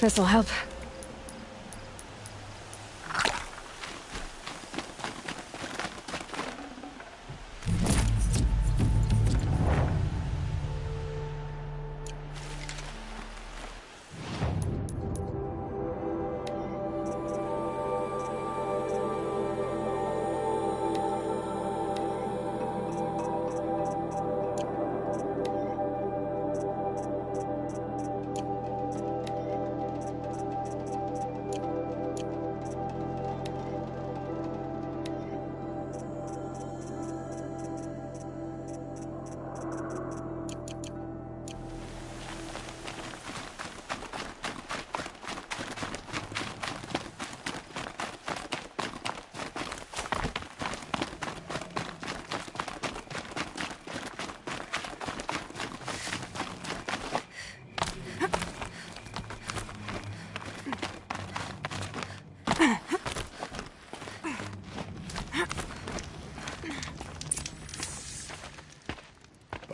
S2: This'll help.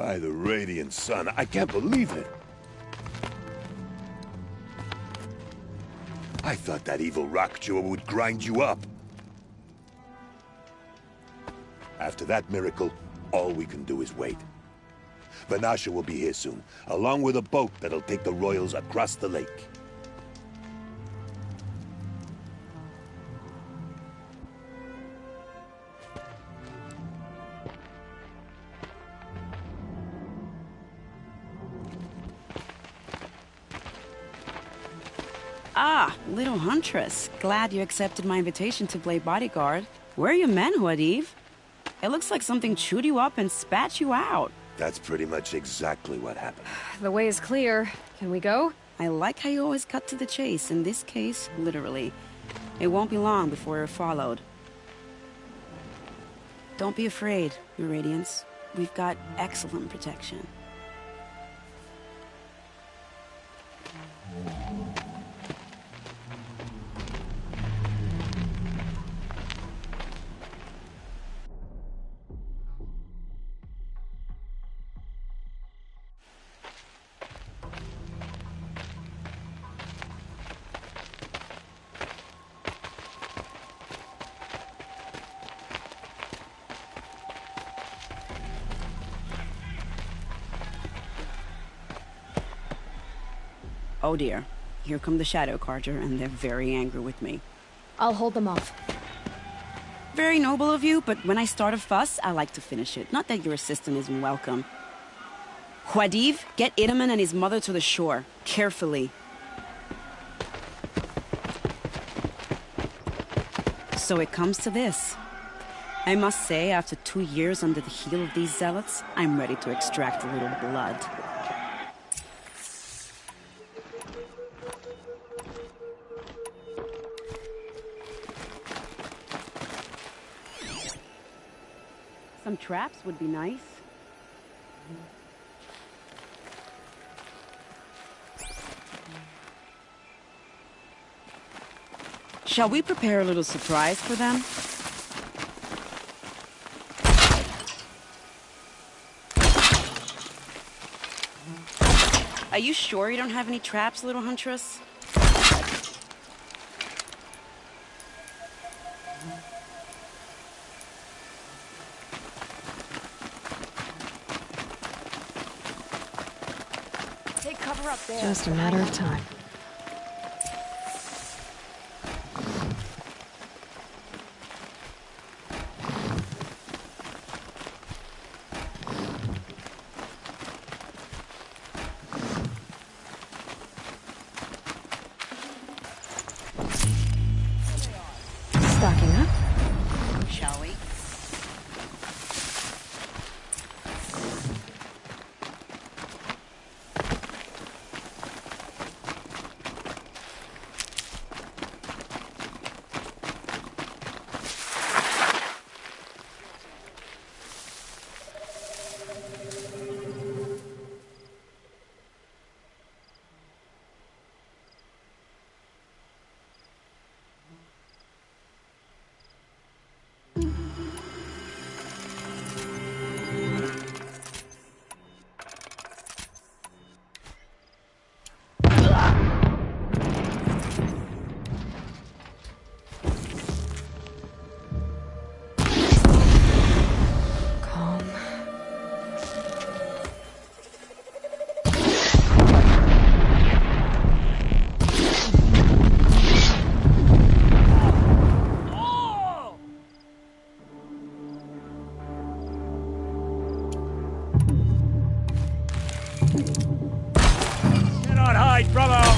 S21: By the radiant sun, I can't believe it. I thought that evil rock chewer would grind you up. After that miracle, all we can do is wait. Vanasha will be here soon, along with a boat that'll take the royals across the lake.
S16: Ah, little huntress. Glad you accepted my invitation to play bodyguard. Where are your men, Huadiv? It looks like something chewed you up and spat you out.
S21: That's pretty much exactly what happened.
S2: The way is clear. Can we go?
S16: I like how you always cut to the chase. In this case, literally. It won't be long before you're followed. Don't be afraid, Your Radiance. We've got excellent protection. Oh dear. Here come the Shadow Carter, and they're very angry with me.
S2: I'll hold them off.
S16: Very noble of you, but when I start a fuss, I like to finish it. Not that your assistant isn't welcome. Huadiv, get Itaman and his mother to the shore. Carefully. So it comes to this. I must say, after 2 years under the heel of these zealots, I'm ready to extract a little blood. Some traps would be nice. Shall we prepare a little surprise for them? Are you sure you don't have any traps, little huntress?
S2: Just a matter of time. Stocking up?
S16: Shall we?
S11: Cannot hide from our...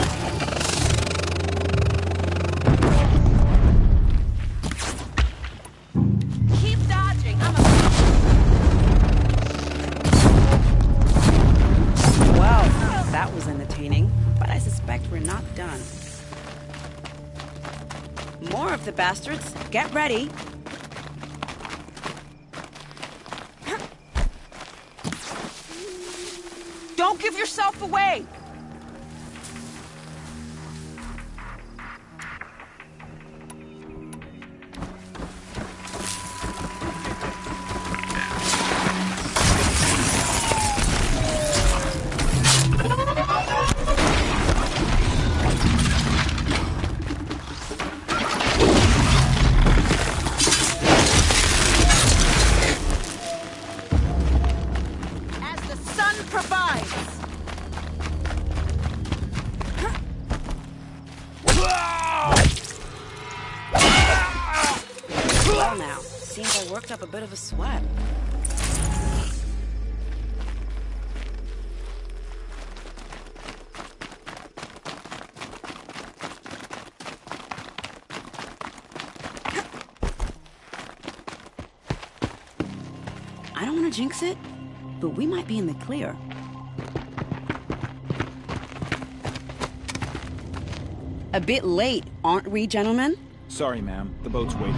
S16: Keep dodging. Well, that was entertaining, but I suspect we're not done. More of the bastards. Get ready. Don't give yourself away! well now. Seems I worked up a bit of a sweat. I don't want to jinx it, but we might be in the clear. A bit late, aren't we, gentlemen?
S3: Sorry, ma'am. The boat's waiting.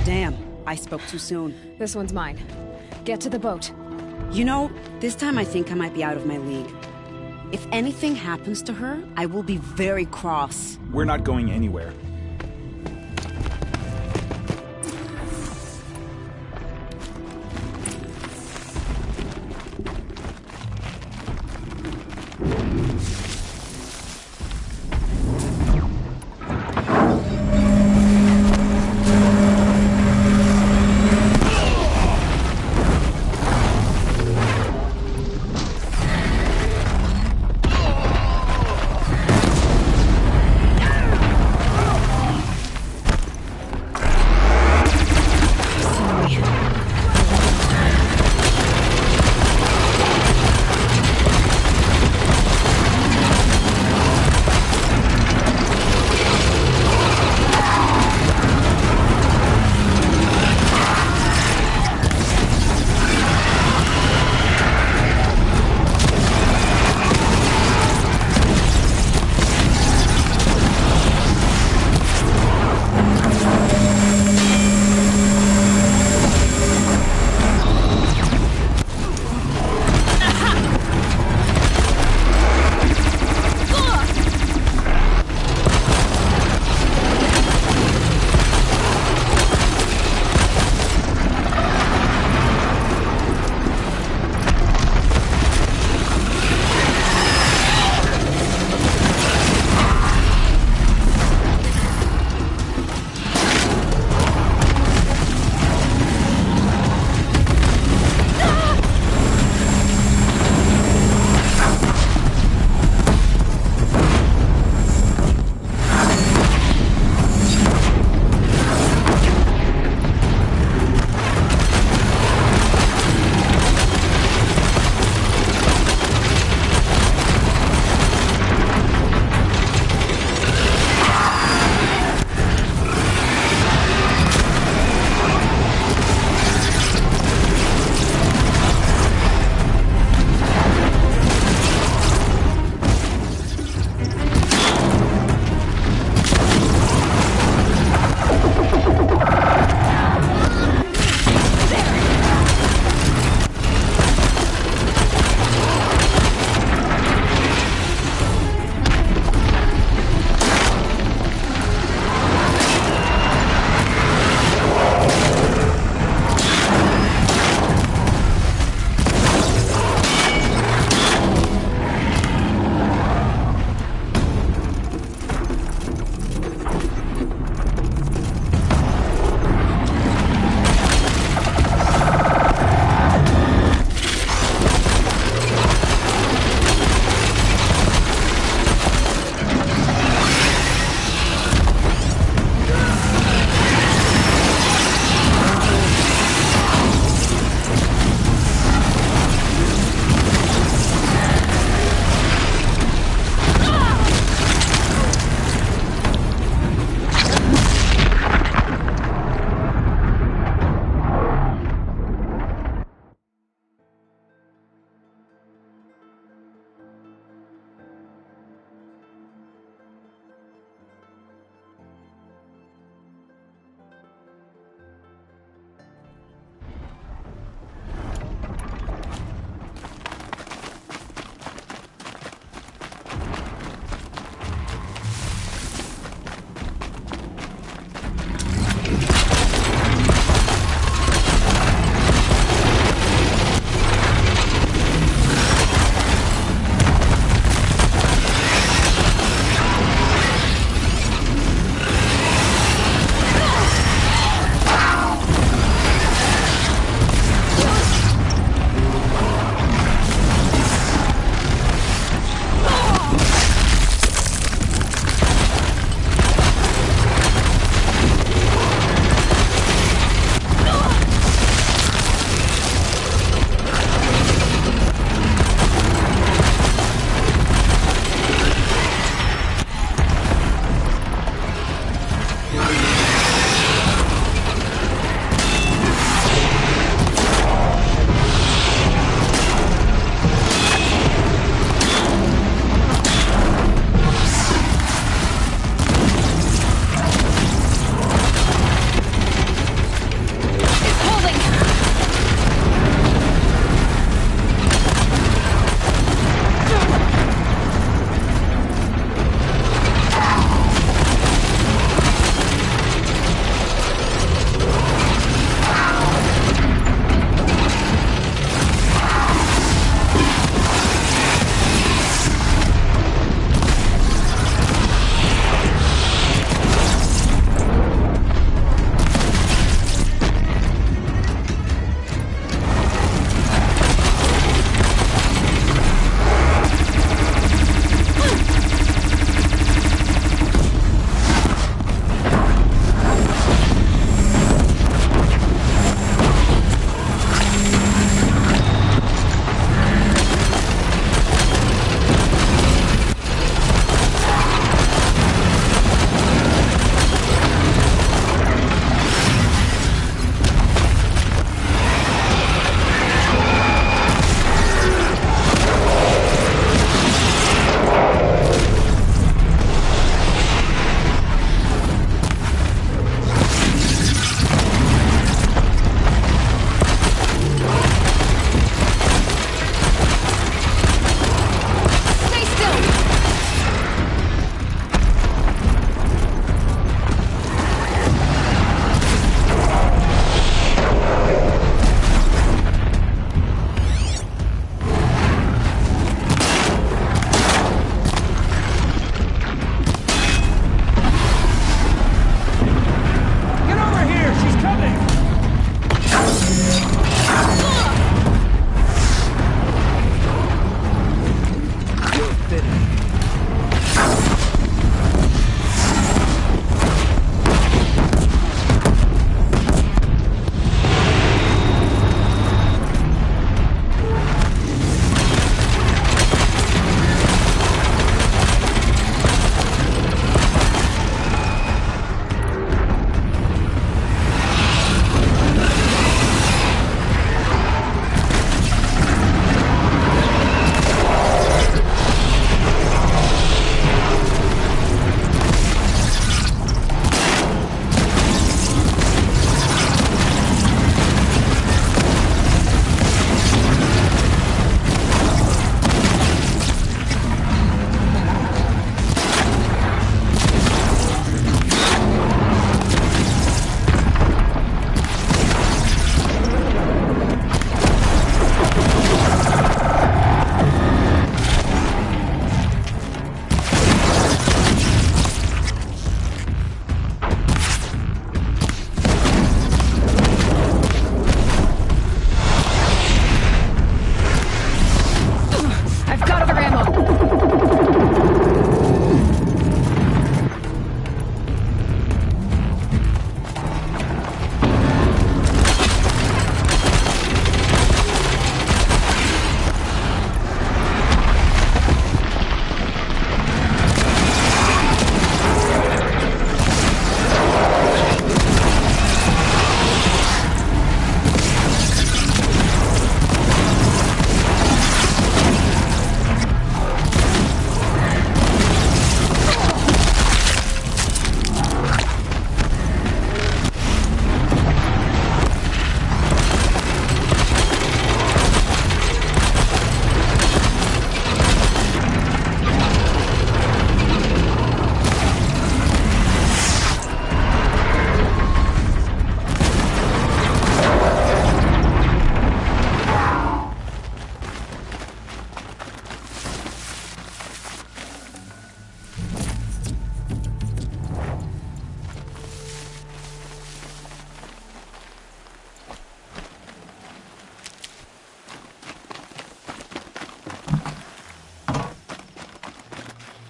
S16: Damn, I spoke too soon.
S2: This one's mine. Get to the boat.
S16: You know, this time I think I might be out of my league. If anything happens to her, I will be very cross.
S3: We're not going anywhere.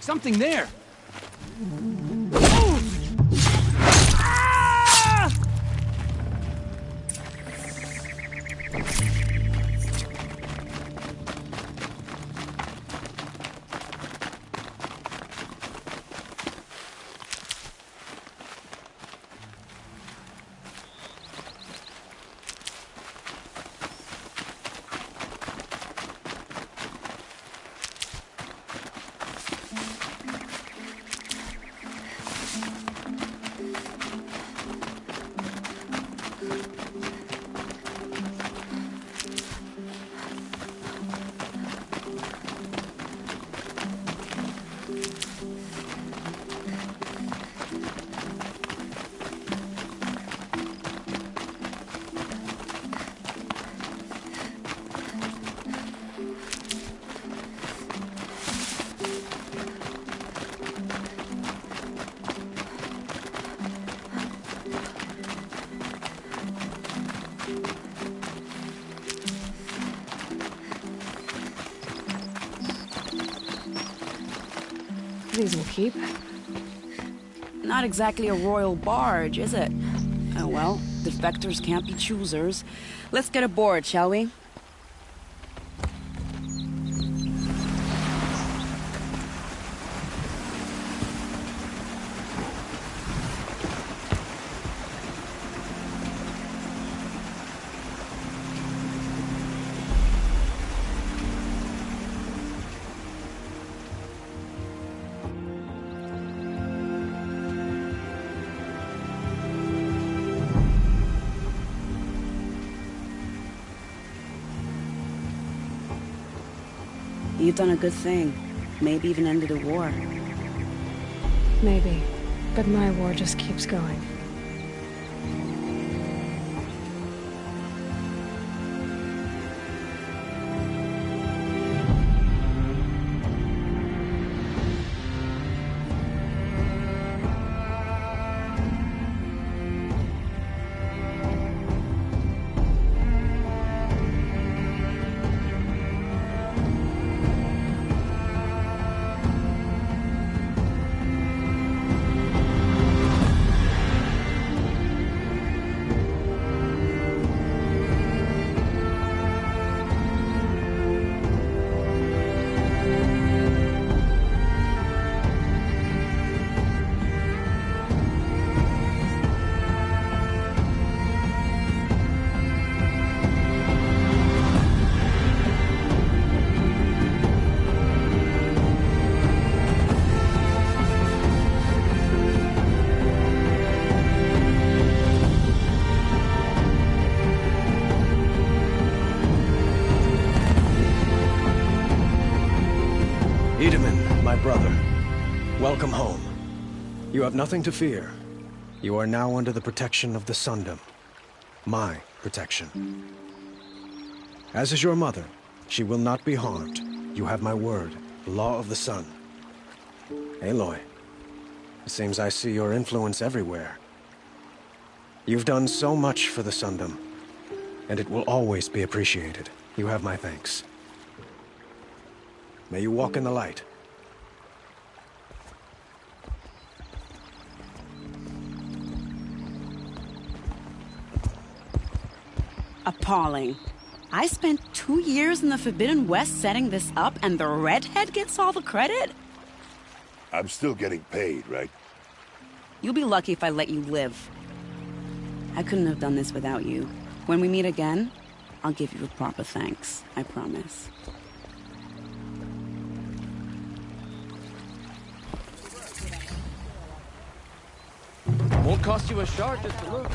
S3: something there!
S2: These will keep.
S16: Not exactly a royal barge, is it? Oh well, defectors can't be choosers. Let's get aboard, shall we? You've done a good thing. Maybe even ended a war.
S2: Maybe. But my war just keeps going.
S3: My brother, welcome home. You have nothing to fear. You are now under the protection of the Sundom. My protection. As is your mother, she will not be harmed. You have my word, the law of the sun. Aloy, it seems I see your influence everywhere. You've done so much for the Sundom, and it will always be appreciated. You have my thanks. May you walk in the light.
S16: Appalling. I spent 2 years in the Forbidden West setting this up, and the redhead gets all the credit?
S21: I'm still getting paid, right?
S16: You'll be lucky if I let you live. I couldn't have done this without you. When we meet again, I'll give you a proper thanks. I promise.
S3: Won't cost you a shard just to look.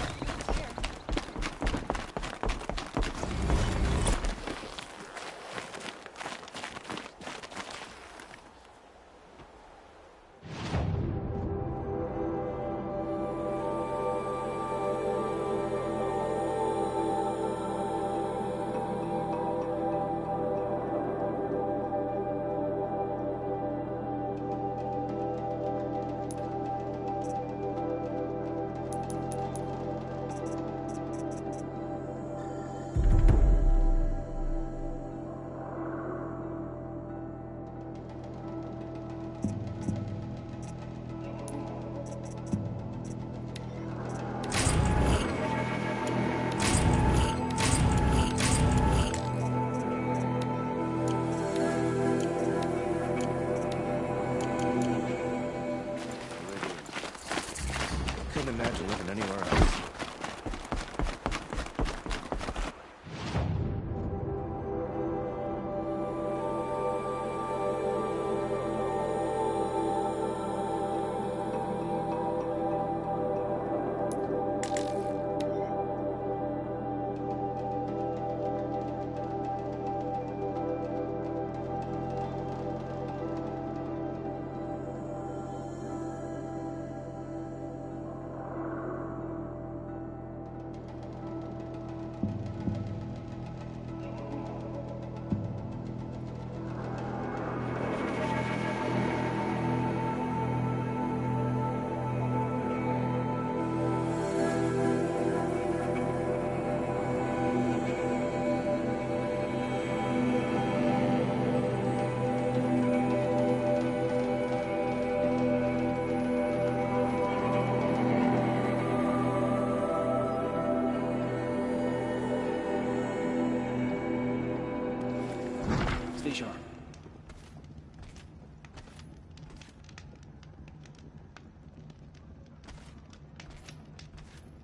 S6: fissure.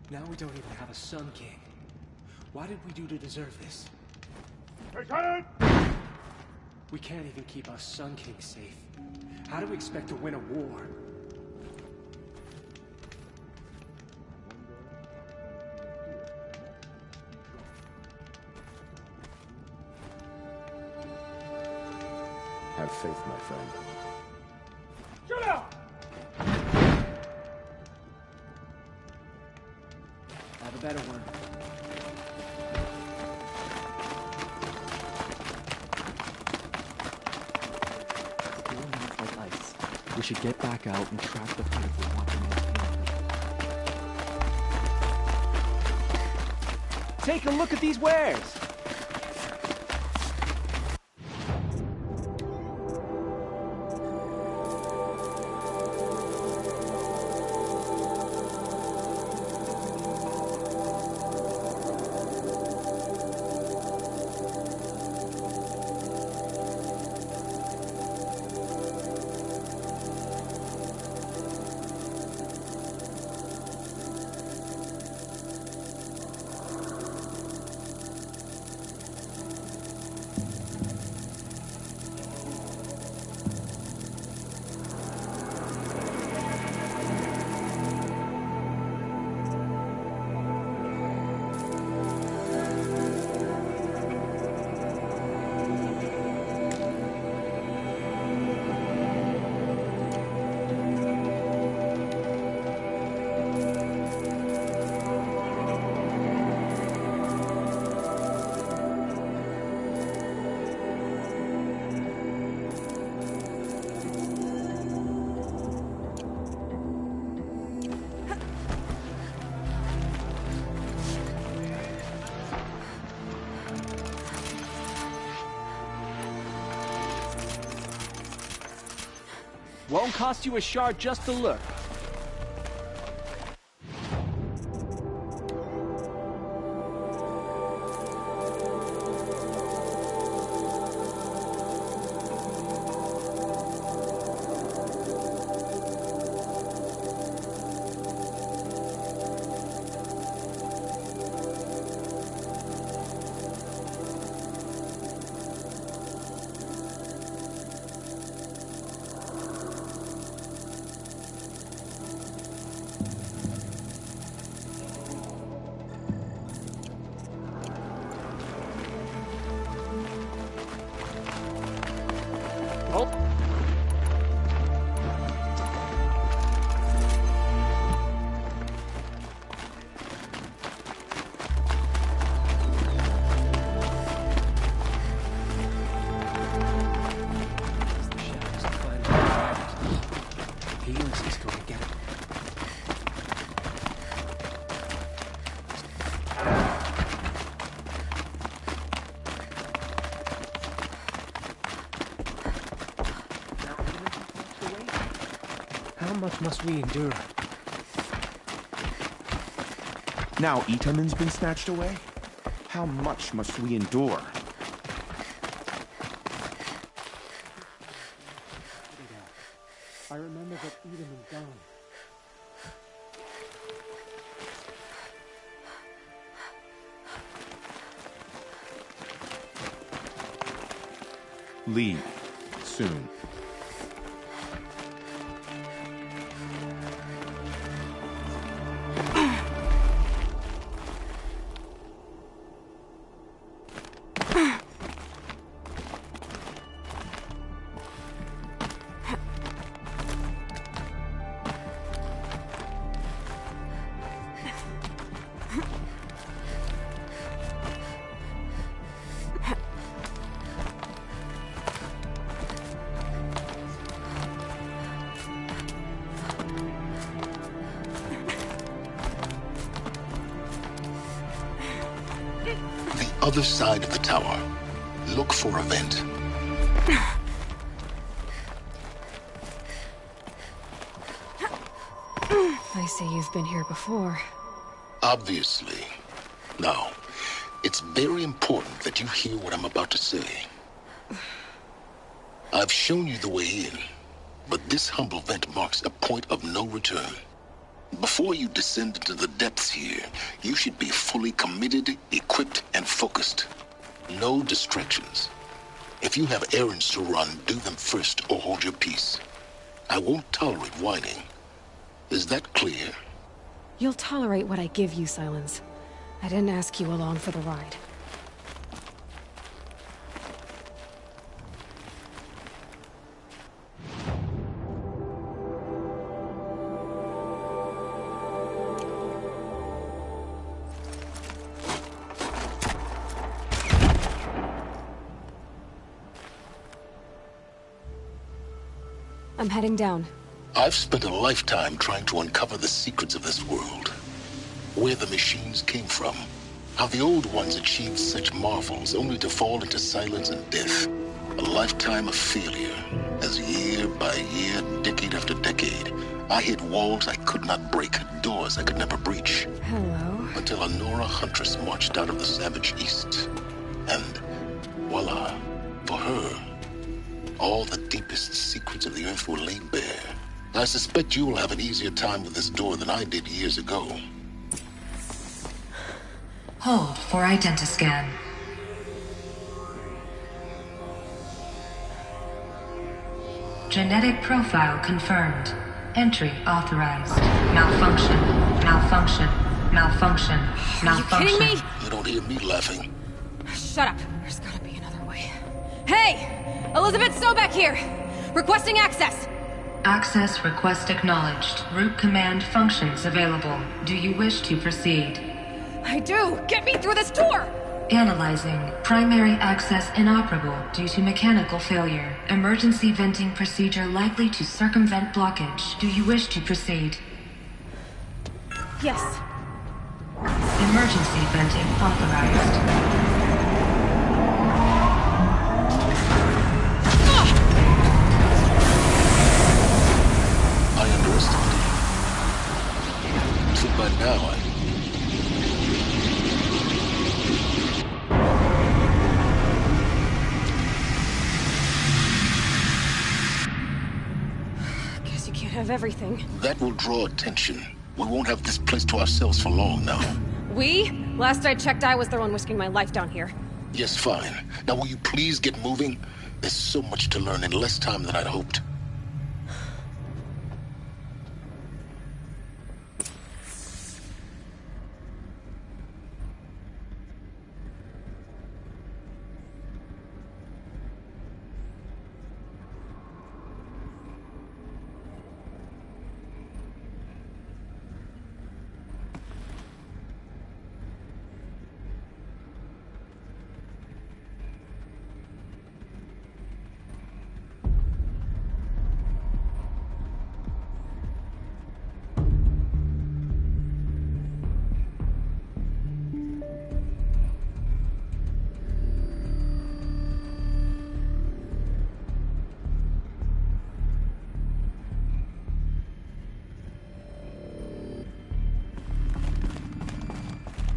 S6: Now we don't even have a Sun King. What did we do to deserve this? We can't even keep our Sun King safe. How do we expect to win a war?
S8: Have faith, my friend.
S11: Shut up!
S6: I have a better one.
S4: We should get back out and track the fight if we want to know. Take a look at these wares! Won't cost you a shard just to look.
S6: How much must we endure?
S22: Now Itaman's been snatched away? How much must we endure?
S6: I remember that Itaman's gone.
S22: Leave. Soon.
S1: Other side of the tower. Look for a vent.
S2: I see you've been here before.
S1: Obviously. Now, it's very important that you hear what I'm about to say. I've shown you the way in, but this humble vent marks a point of no return. Before you descend into the depths here, you should be fully committed, equipped, and focused. No distractions. If you have errands to run, do them first or hold your peace. I won't tolerate whining. Is that clear?
S2: You'll tolerate what I give you, Silence. I didn't ask you along for the ride. I'm heading down.
S1: I've spent a lifetime trying to uncover the secrets of this world. Where the machines came from. How the old ones achieved such marvels only to fall into silence and death. A lifetime of failure. As year by year, decade after decade, I hit walls I could not break, doors I could never breach.
S2: Hello.
S1: Until a Nora huntress marched out of the savage east. And voila, for her, all the deepest secrets of the earth were laid bare. I suspect you will have an easier time with this door than I did years ago.
S7: Hold for identiscan. Genetic profile confirmed. Entry authorized. Malfunction. Malfunction. Malfunction. Malfunction.
S2: Are you kidding me?
S1: You don't hear me laughing.
S2: Shut up. There's gotta be another way. Hey! Elizabeth Sobek here! Requesting access!
S7: Access request acknowledged. Root command functions available. Do you wish to proceed?
S2: I do! Get me through this door!
S7: Analyzing. Primary access inoperable due to mechanical failure. Emergency venting procedure likely to circumvent blockage. Do you wish to proceed?
S2: Yes.
S7: Emergency venting authorized.
S1: I underestimated you. So by now,
S2: Guess you can't have everything.
S1: that will draw attention. We won't have this place to ourselves for long now.
S2: We? Last I checked, I was the one risking my life down here.
S1: Yes, fine. Now will you please get moving? There's so much to learn in less time than I'd hoped.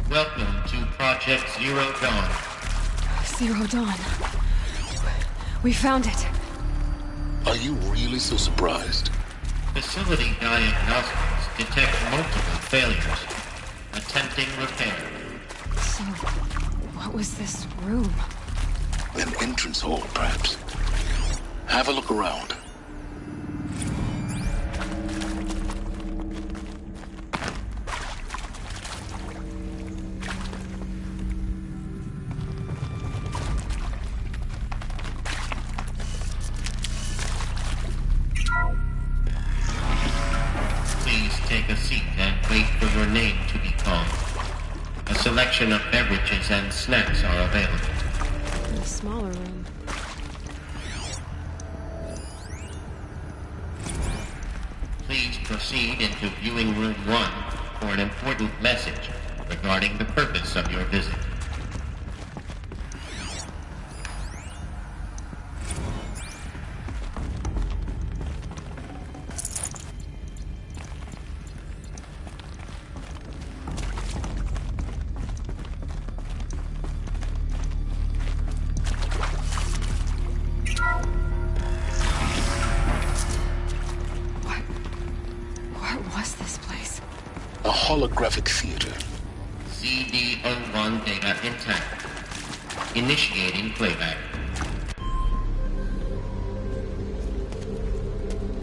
S13: Welcome to Project Zero Dawn.
S2: Zero Dawn. We found it.
S1: Are you really so surprised?
S13: Facility diagnostics detect multiple failures. Attempting repair.
S2: So, what was this room?
S1: An entrance hall, perhaps. Have a look around.
S13: Take a seat and wait for your name to be called. A selection of beverages and snacks are available.
S2: In a smaller room.
S13: Please proceed into viewing room 1 for an important message regarding the purpose of your visit.
S1: cryptographic theater.
S13: CD01 data intact. Initiating playback.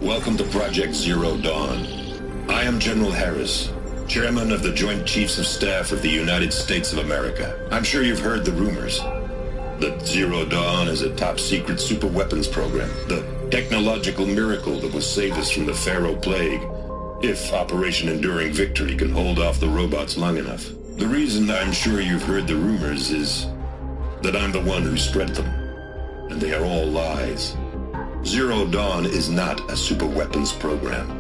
S21: Welcome to Project Zero Dawn. I am General Harris, Chairman of the Joint Chiefs of Staff of the United States of America. I'm sure you've heard the rumors that Zero Dawn is a top-secret superweapons program, the technological miracle that will save us from the Pharaoh Plague, if Operation Enduring Victory can hold off the robots long enough. The reason I'm sure you've heard the rumors is that I'm the one who spread them, and they are all lies. Zero Dawn is not a superweapons program,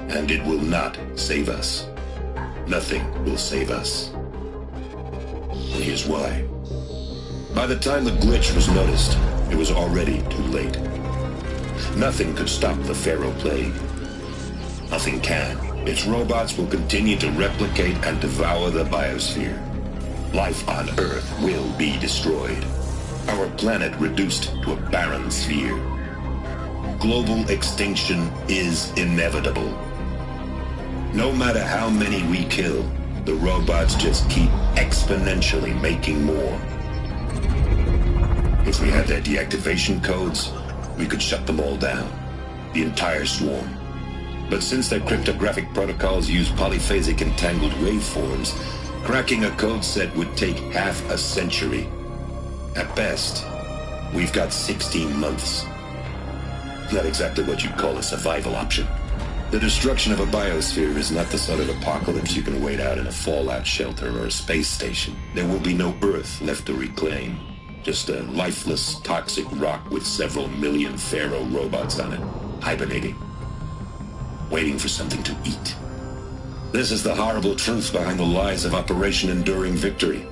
S21: and it will not save us. Nothing will save us. And here's why. By the time the glitch was noticed, it was already too late. Nothing could stop the Pharaoh Plague. Nothing can. Its robots will continue to replicate and devour the biosphere. Life on Earth will be destroyed. Our planet reduced to a barren sphere. Global extinction is inevitable. No matter how many we kill, the robots just keep exponentially making more. If we had their deactivation codes, we could shut them all down. The entire swarm. But since their cryptographic protocols use polyphasic entangled waveforms, cracking a code set would take half a century. At best, we've got 16 months. Not exactly what you'd call a survival option. The destruction of a biosphere is not the sort of apocalypse you can wait out in a fallout shelter or a space station. There will be no Earth left to reclaim. Just a lifeless, toxic rock with several million Pharaoh robots on it, hibernating, waiting for something to eat. This is the horrible truth behind the lies of Operation Enduring Victory.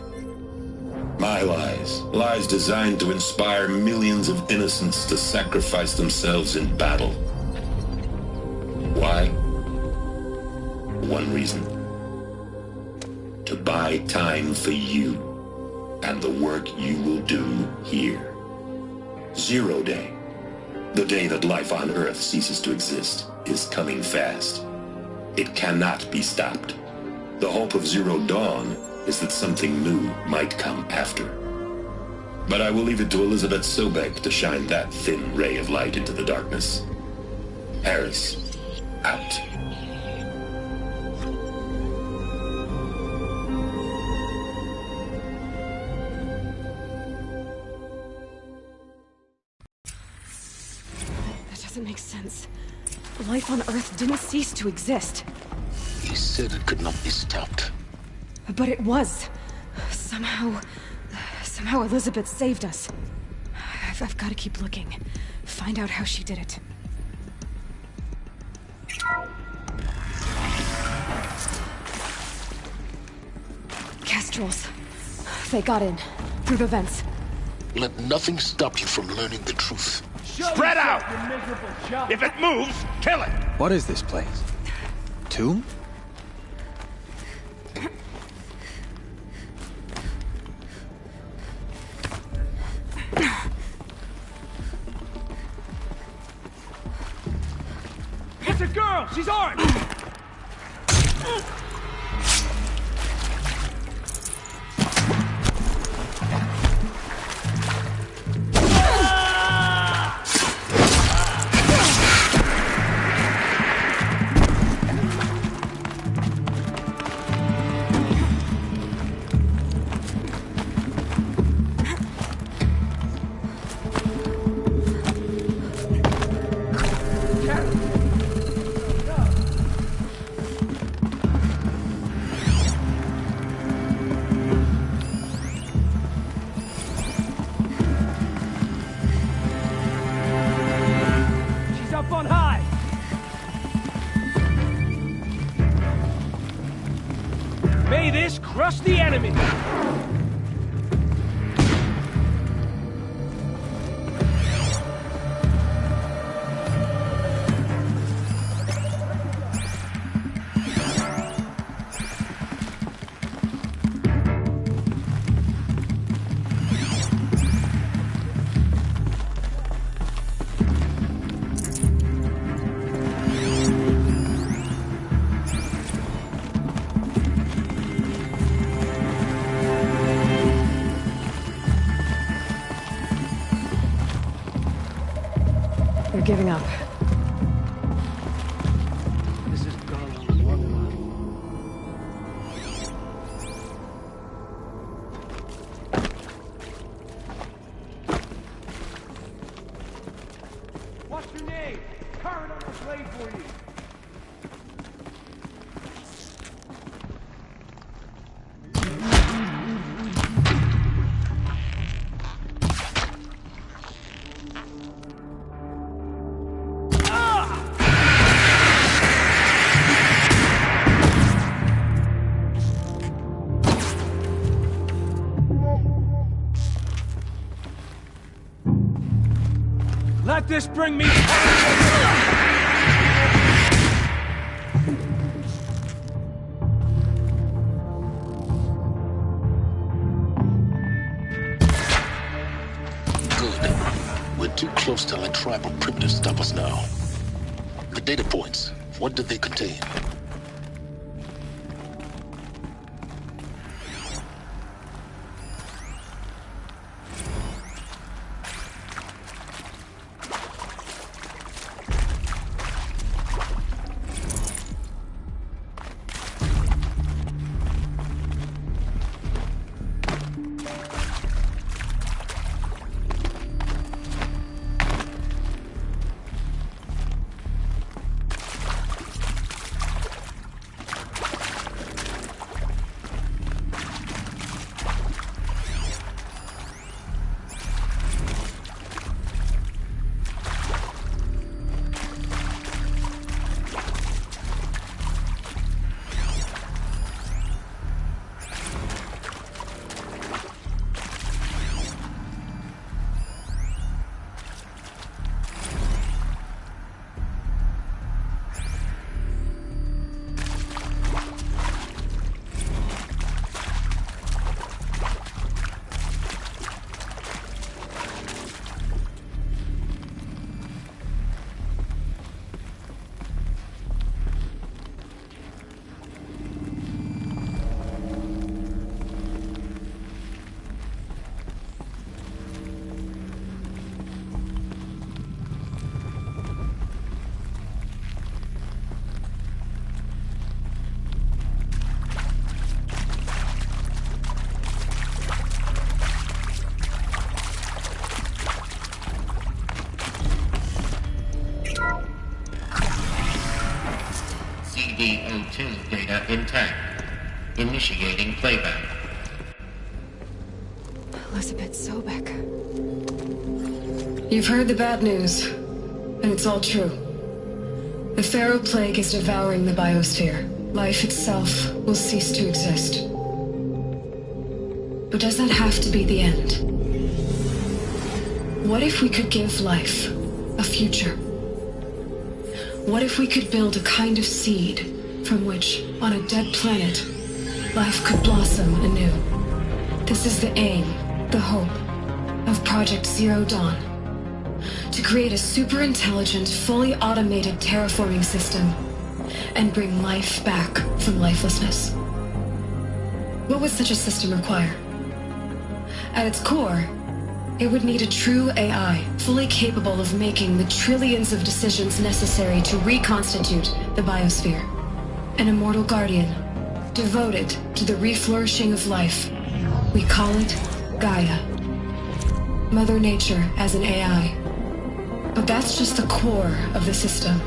S21: My lies. Lies designed to inspire millions of innocents to sacrifice themselves in battle. Why? One reason. To buy time for you and the work you will do here. Zero Day, the day that life on Earth ceases to exist, is coming fast. It cannot be stopped. The hope of Zero Dawn is that something new might come after. But I will leave it to Elizabeth Sobek to shine that thin ray of light into the darkness. Harris, out.
S2: That doesn't make sense. Life on Earth didn't cease to exist.
S1: He said it could not be stopped.
S2: But it was. Somehow Elizabeth saved us. I've got to keep looking. Find out how she did it. Kestrels. They got in. Through the vents.
S1: Let nothing stop you from learning the truth.
S12: Spread out! If it moves, kill it!
S3: What is this place? Tomb?
S6: It's a girl! She's armed! Crush the enemy!
S2: giving up.
S17: This is gonna work. What's your name? Current on the blade for you. Let this bring me...
S1: Good. We're too close to let tribal primitives stop us now. The data points, what did they contain?
S13: CD02 data intact. Initiating playback.
S2: Elizabeth Sobek. You've heard the bad news, and it's all true. The Pharaoh Plague is devouring the biosphere. Life itself will cease to exist. But does that have to be the end? What if we could give life a future? What if we could build a kind of seed from which, on a dead planet, life could blossom anew? This is the aim, the hope, of Project Zero Dawn. To create a super-intelligent, fully automated terraforming system and bring life back from lifelessness. What would such a system require? At its core, it would need a true AI, fully capable of making the trillions of decisions necessary to reconstitute the biosphere. An immortal guardian, devoted to the reflourishing of life. We call it Gaia. Mother Nature as an AI. But that's just the core of the system.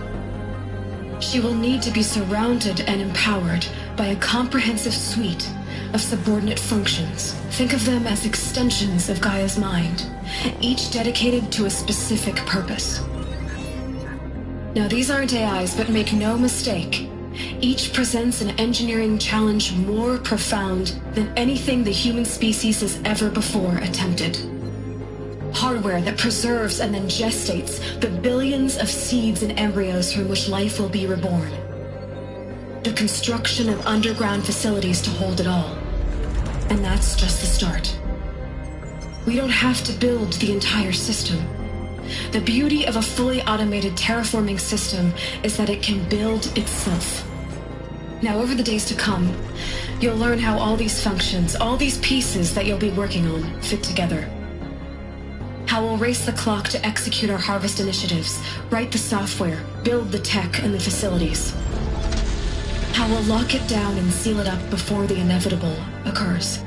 S2: She will need to be surrounded and empowered by a comprehensive suite of subordinate functions. Think of them as extensions of Gaia's mind, each dedicated to a specific purpose. Now, these aren't AIs, but make no mistake, each presents an engineering challenge more profound than anything the human species has ever before attempted. Hardware that preserves and then gestates the billions of seeds and embryos from which life will be reborn. The construction of underground facilities to hold it all. And that's just the start. We don't have to build the entire system. The beauty of a fully automated terraforming system is that it can build itself. Now, over the days to come, you'll learn how all these functions, all these pieces that you'll be working on, fit together.
S7: How we'll race the clock to execute our harvest initiatives, write the software, build the tech and the facilities. How we'll lock it down and seal it up before the inevitable occurs.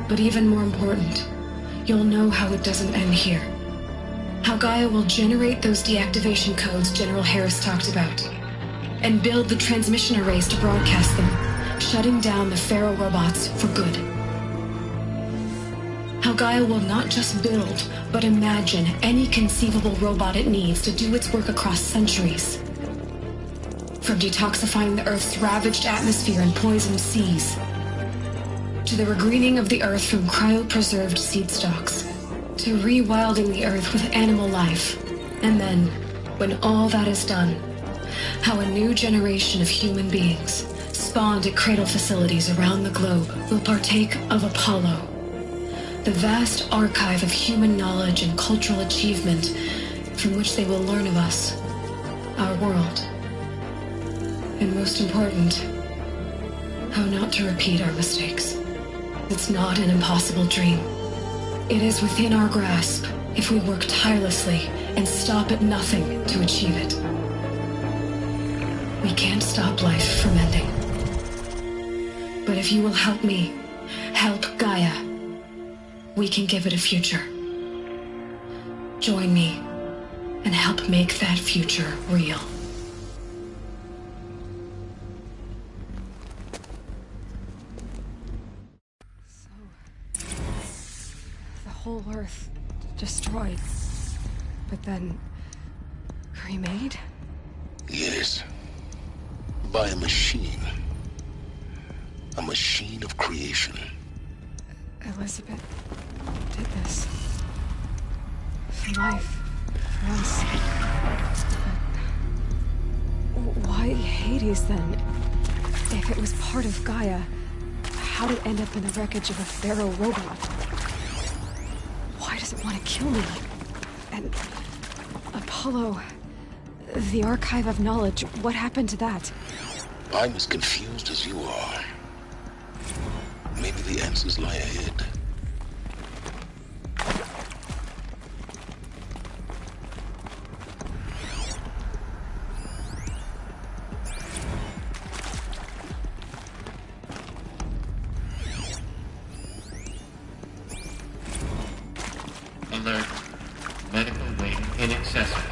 S7: But even more important, you'll know how it doesn't end here. How Gaia will generate those deactivation codes General Harris talked about, and build the transmission arrays to broadcast them, shutting down the Pharaoh robots for good. How Gaia will not just build, but imagine any conceivable robot it needs to do its work across centuries. From detoxifying the Earth's ravaged atmosphere and poisoned seas, to the regreening of the Earth from cryopreserved seed stalks, to rewilding the Earth with animal life. And then, when all that is done, how a new generation of human beings, spawned at cradle facilities around the globe, will partake of Apollo, the vast archive of human knowledge and cultural achievement from which they will learn of us, our world. And most important, how not to repeat our mistakes. It's not an impossible dream. It is within our grasp if we work tirelessly and stop at nothing to achieve it. We can't stop life from ending. But if you will help me, help Gaia, we can give it a future. Join me and help make that future real.
S2: Whole Earth destroyed, but then remade?
S1: Yes. By a machine. A machine of creation.
S2: Elizabeth did this. For life. For us. But why Hades then? If it was part of Gaia, how'd it end up in the wreckage of a Pharaoh robot? Why does it want to kill me? And Apollo, the archive of knowledge, what happened to that?
S1: I'm as confused as you are. Maybe the answers lie ahead.
S13: Alert. Medical wing inaccessible.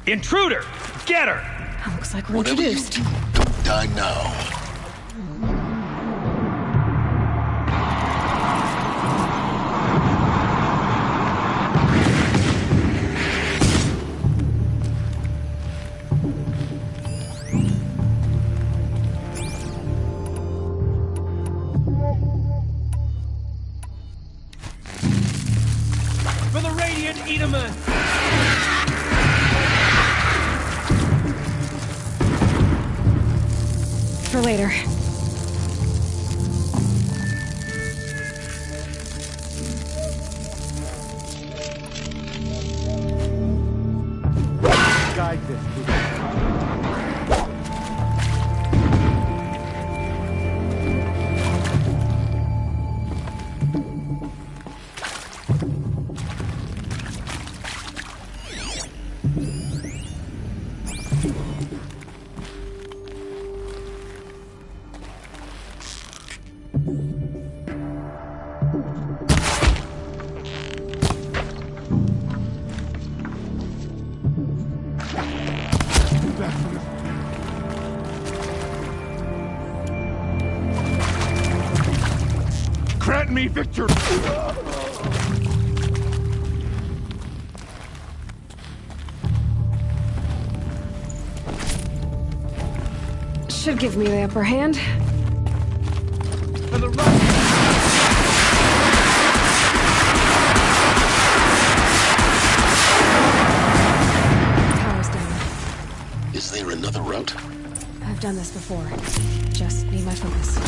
S6: Intruder! Get her!
S2: Looks like we're
S1: Whatever
S2: introduced.
S1: you do, don't die now.
S6: For the Radiant Edaman!
S2: For later.
S17: Guide this.
S11: Grant me victory!
S2: should give me the upper hand.
S11: For the run!
S2: Tower's down.
S1: Is there another route?
S2: I've done this before. Just need my focus.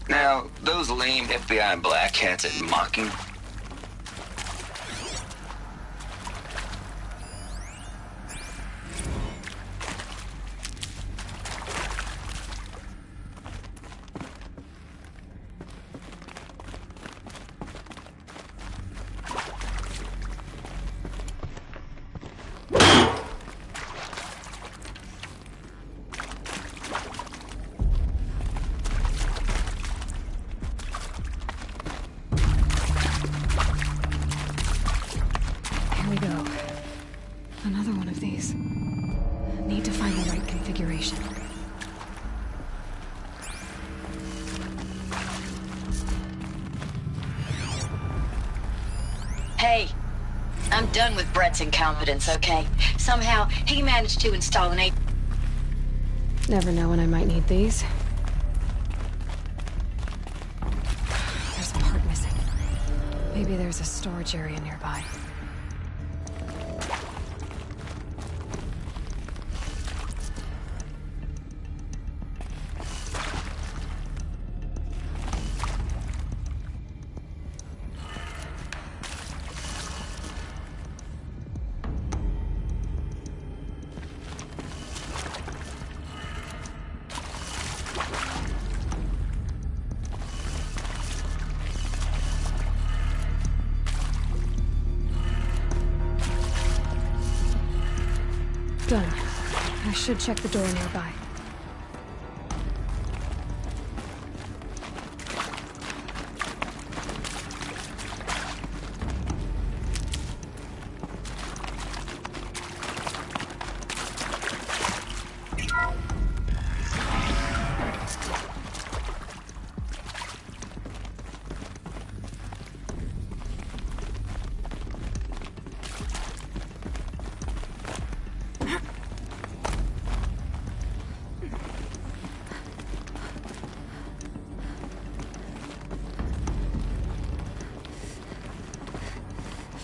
S9: Now, those lame FBI black hats at Mocking.
S2: Here we go. Another one of these. Need to find the right configuration.
S15: Hey, I'm done with Brett's incompetence, okay? Somehow, he managed to install an
S2: Never know when I might need these. There's a part missing. Maybe there's a storage area nearby. Done. I should check the door nearby.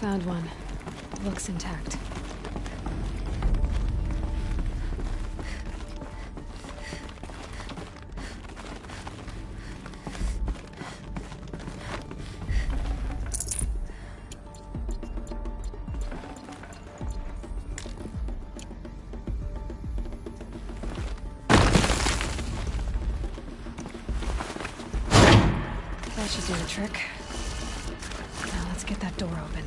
S2: Found one. Looks intact. That should do the trick. Now let's get that door open.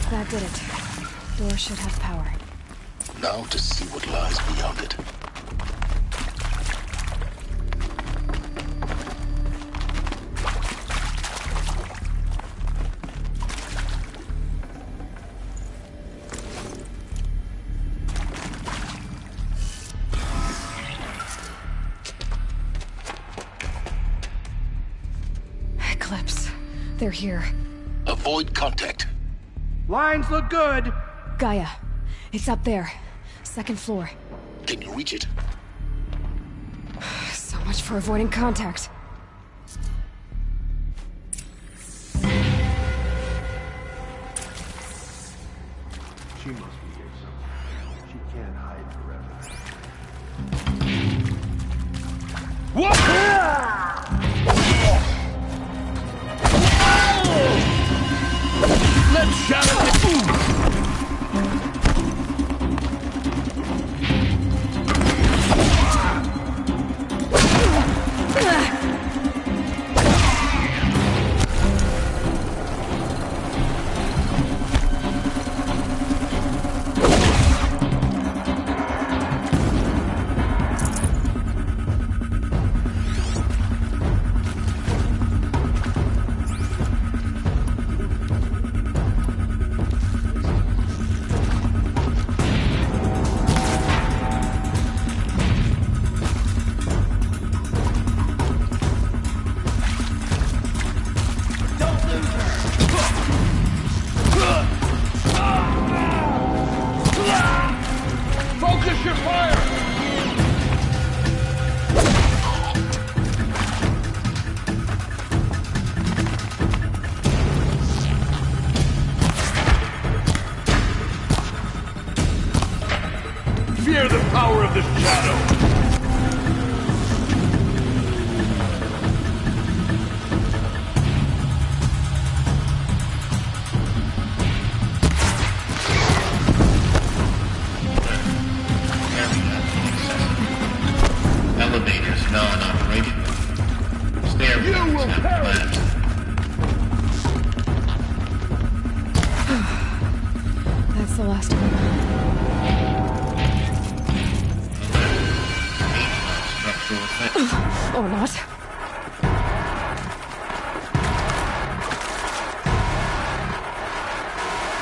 S2: That did it. Door should have power.
S1: Now to see what lies beyond it.
S2: they're here.
S1: Avoid contact.
S11: Lines look good.
S2: Gaia, it's up there. Second floor.
S1: Can you reach it?
S2: So much for avoiding contact.
S11: She must be here somewhere. She can't hide forever. What? Let's shatter it. Focus your fire! Fear the power of the shadow!
S13: Elevators non-operational. Stairwells have collapsed.
S2: That's the last of them.
S13: Structural effect.
S2: Or not.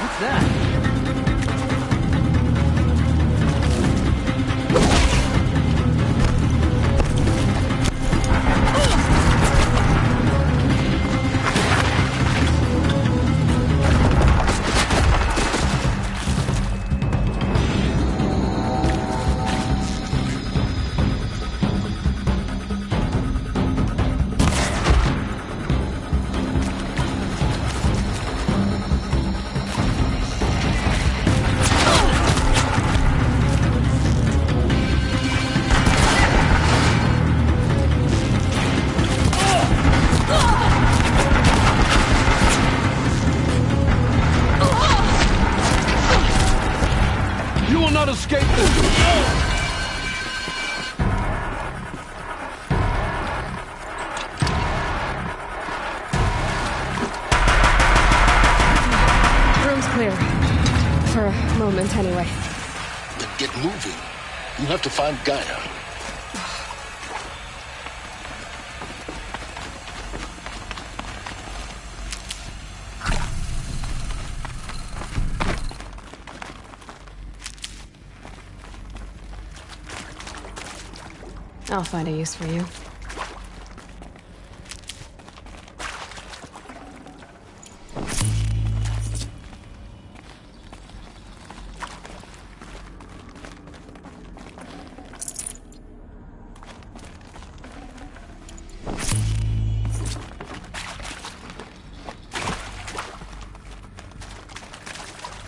S17: What's that?
S11: You will not escape this!
S2: Room's clear. For a moment, anyway.
S1: Then get moving. You have to find Gaia.
S2: I'll find a use for you.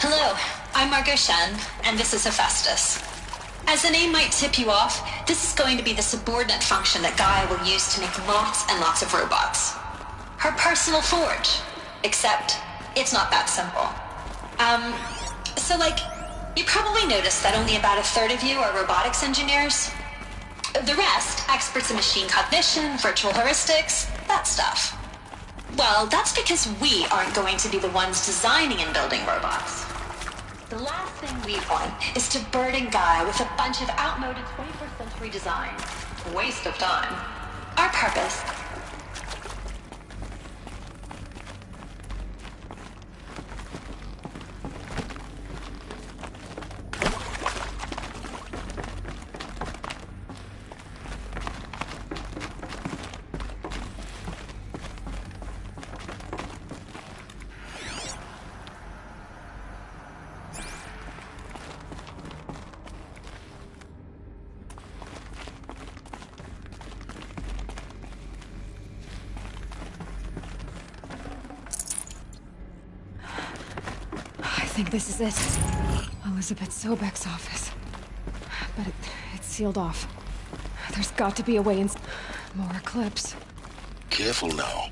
S15: Hello, I'm Margot Shen, and this is Hephaestus. As the name might tip you off, this is going to be the subordinate function that Gaia will use to make lots and lots of robots. Her personal forge. Except, it's not that simple. You probably noticed that only about a third of you are robotics engineers. The rest, experts in machine cognition, virtual heuristics, that stuff. Well, that's because we aren't going to be the ones designing and building robots. The last thing we want is to burden Gaia with a bunch of outmoded 21st century design. Waste of time. Our purpose...
S2: think this is it. Elizabeth Sobek's office. But it's sealed off. There's got to be a way in... More eclipse.
S1: Careful now.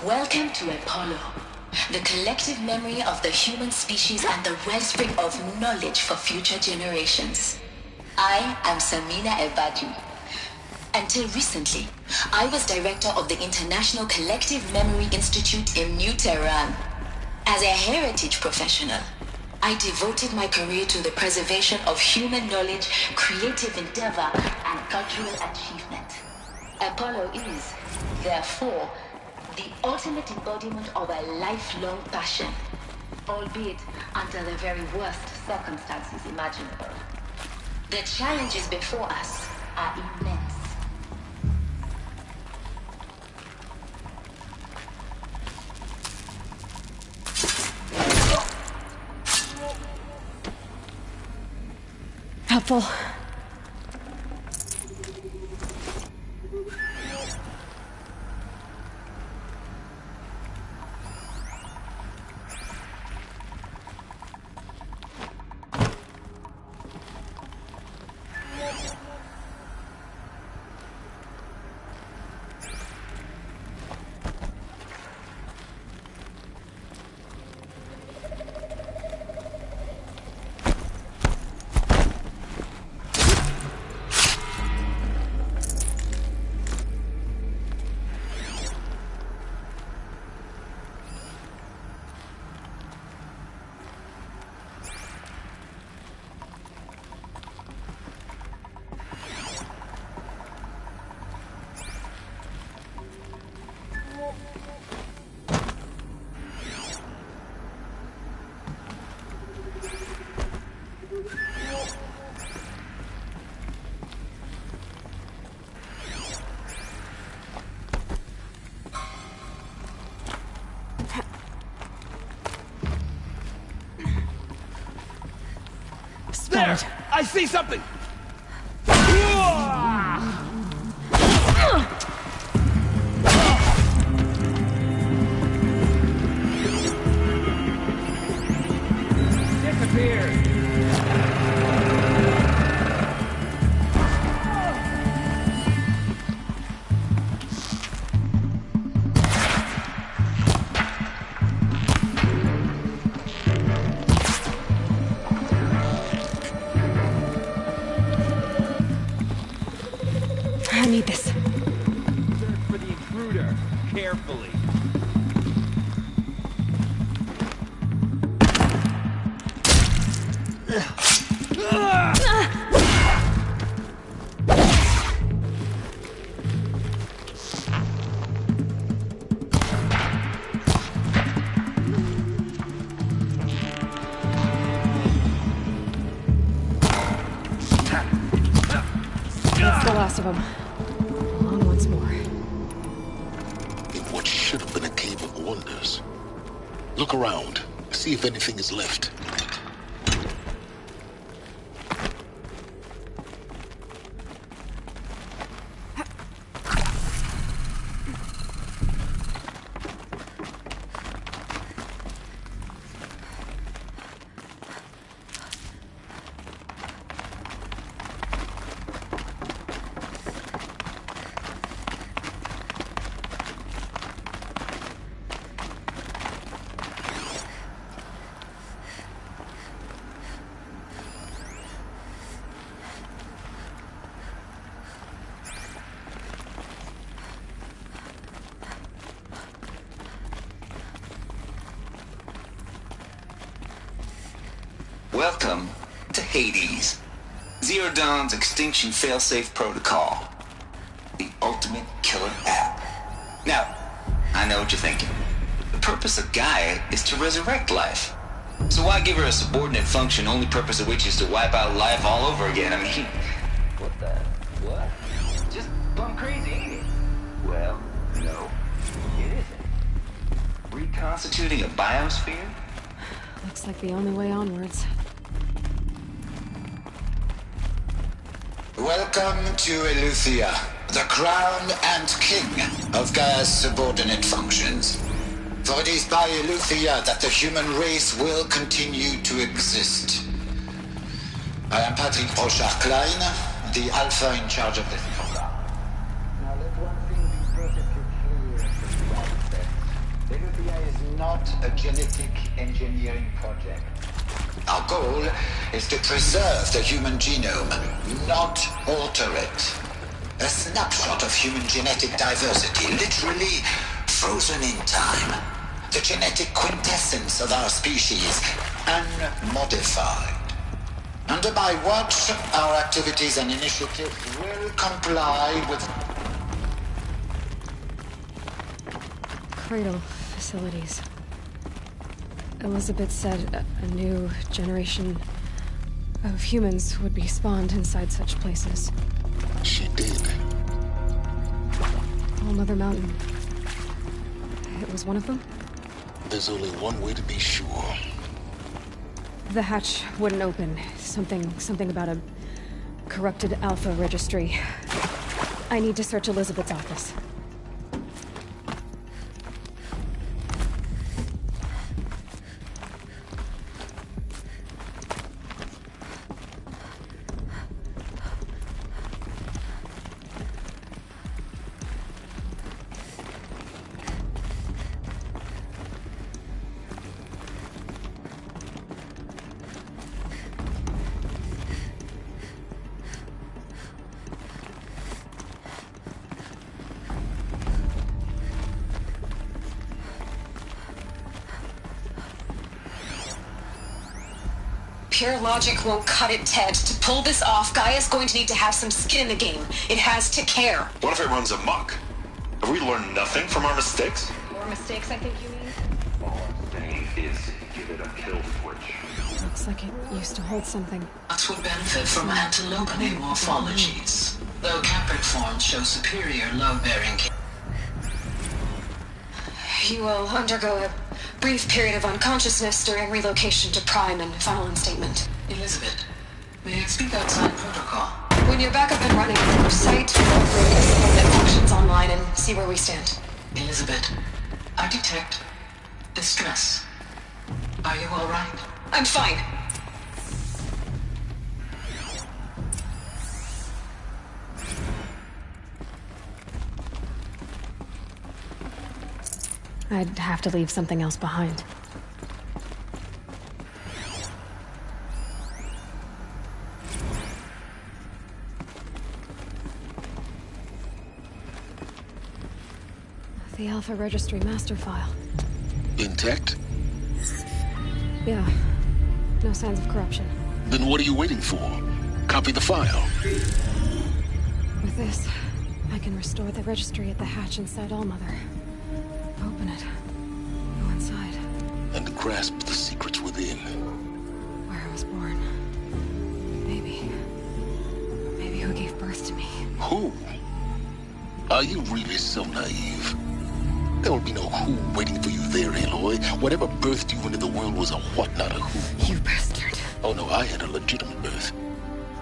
S15: Welcome to Apollo, the collective memory of the human species and the wellspring of knowledge for future generations. I am Samina Ebadu. Until recently, I was director of the International Collective Memory Institute in New Tehran. As a heritage professional, I devoted my career to the preservation of human knowledge, creative endeavor, and cultural achievement. Apollo is, therefore, the ultimate embodiment of a lifelong passion, albeit under the very worst circumstances imaginable. The challenges before us are immense.
S2: Helpful.
S11: There! I see something! Disappeared!
S2: I need this.
S11: Search for the intruder, carefully.
S2: That's the last of them. On once more.
S1: In what should have been a cave of wonders. Look around. See if anything is left.
S9: Welcome to Hades. Zero Dawn's extinction failsafe protocol. The ultimate killer app. Now, I know what you're thinking. The purpose of Gaia is to resurrect life. So why give her a subordinate function, only purpose of which is to wipe out life all over again? I mean, what the? What? Just plumb crazy, ain't it? Well, no, it isn't. Reconstituting a biosphere?
S2: Looks like the only way onwards.
S5: Welcome to Eleuthia, the crown and king of Gaia's subordinate functions. For it is by Eleuthia that the human race will continue to exist. I am Patrick Brochard-Klein, the Alpha in charge of this program. Now let one thing be perfectly clear from the outset. Eleuthia is not a genetic engineering project. Our goal is to preserve the human genome, not alter it. A snapshot of human genetic diversity, literally frozen in time. The genetic quintessence of our species, unmodified. Under my watch, our activities and initiatives will comply with
S2: Cradle facilities. Elizabeth said a new generation of humans would be spawned inside such places.
S1: She did.
S2: All Mother Mountain. It was one of them?
S1: There's only one way to be sure.
S2: The hatch wouldn't open. Something about a corrupted Alpha registry. I need to search Elizabeth's office.
S15: Pure logic won't cut it, Ted. To pull this off, Gaia's going to need to have some skin in the game. It has to care.
S10: What if it runs amok? Have we learned nothing from our mistakes?
S15: Your mistakes, I think you mean?
S10: All I'm saying is give it a kill switch.
S2: Looks like it used to hold something.
S23: Nuts would benefit from antilopinae morphologies, though caprid forms show superior load-bearing.
S15: You will undergo a brief period of unconsciousness during relocation to Prime and final instatement.
S23: Elizabeth, may I speak outside protocol?
S15: When you're back up and running with your site, we'll bring the subordinate functions online and see where we stand.
S23: Elizabeth, I detect distress. Are you all right?
S15: I'm fine.
S2: I'd have to leave something else behind. The Alpha Registry master file.
S1: Intact?
S2: Yeah. No signs of corruption.
S1: Then what are you waiting for? Copy the file.
S2: With this, I can restore the registry at the hatch inside Allmother. Open it. Go inside.
S1: And grasp the secrets within.
S2: Where I was born. Maybe who gave birth to me.
S1: Who? Are you really so naive? There will be no who waiting for you there, Aloy. Whatever birthed you into the world was a what, not a who.
S2: You bastard.
S1: Oh no, I had a legitimate birth.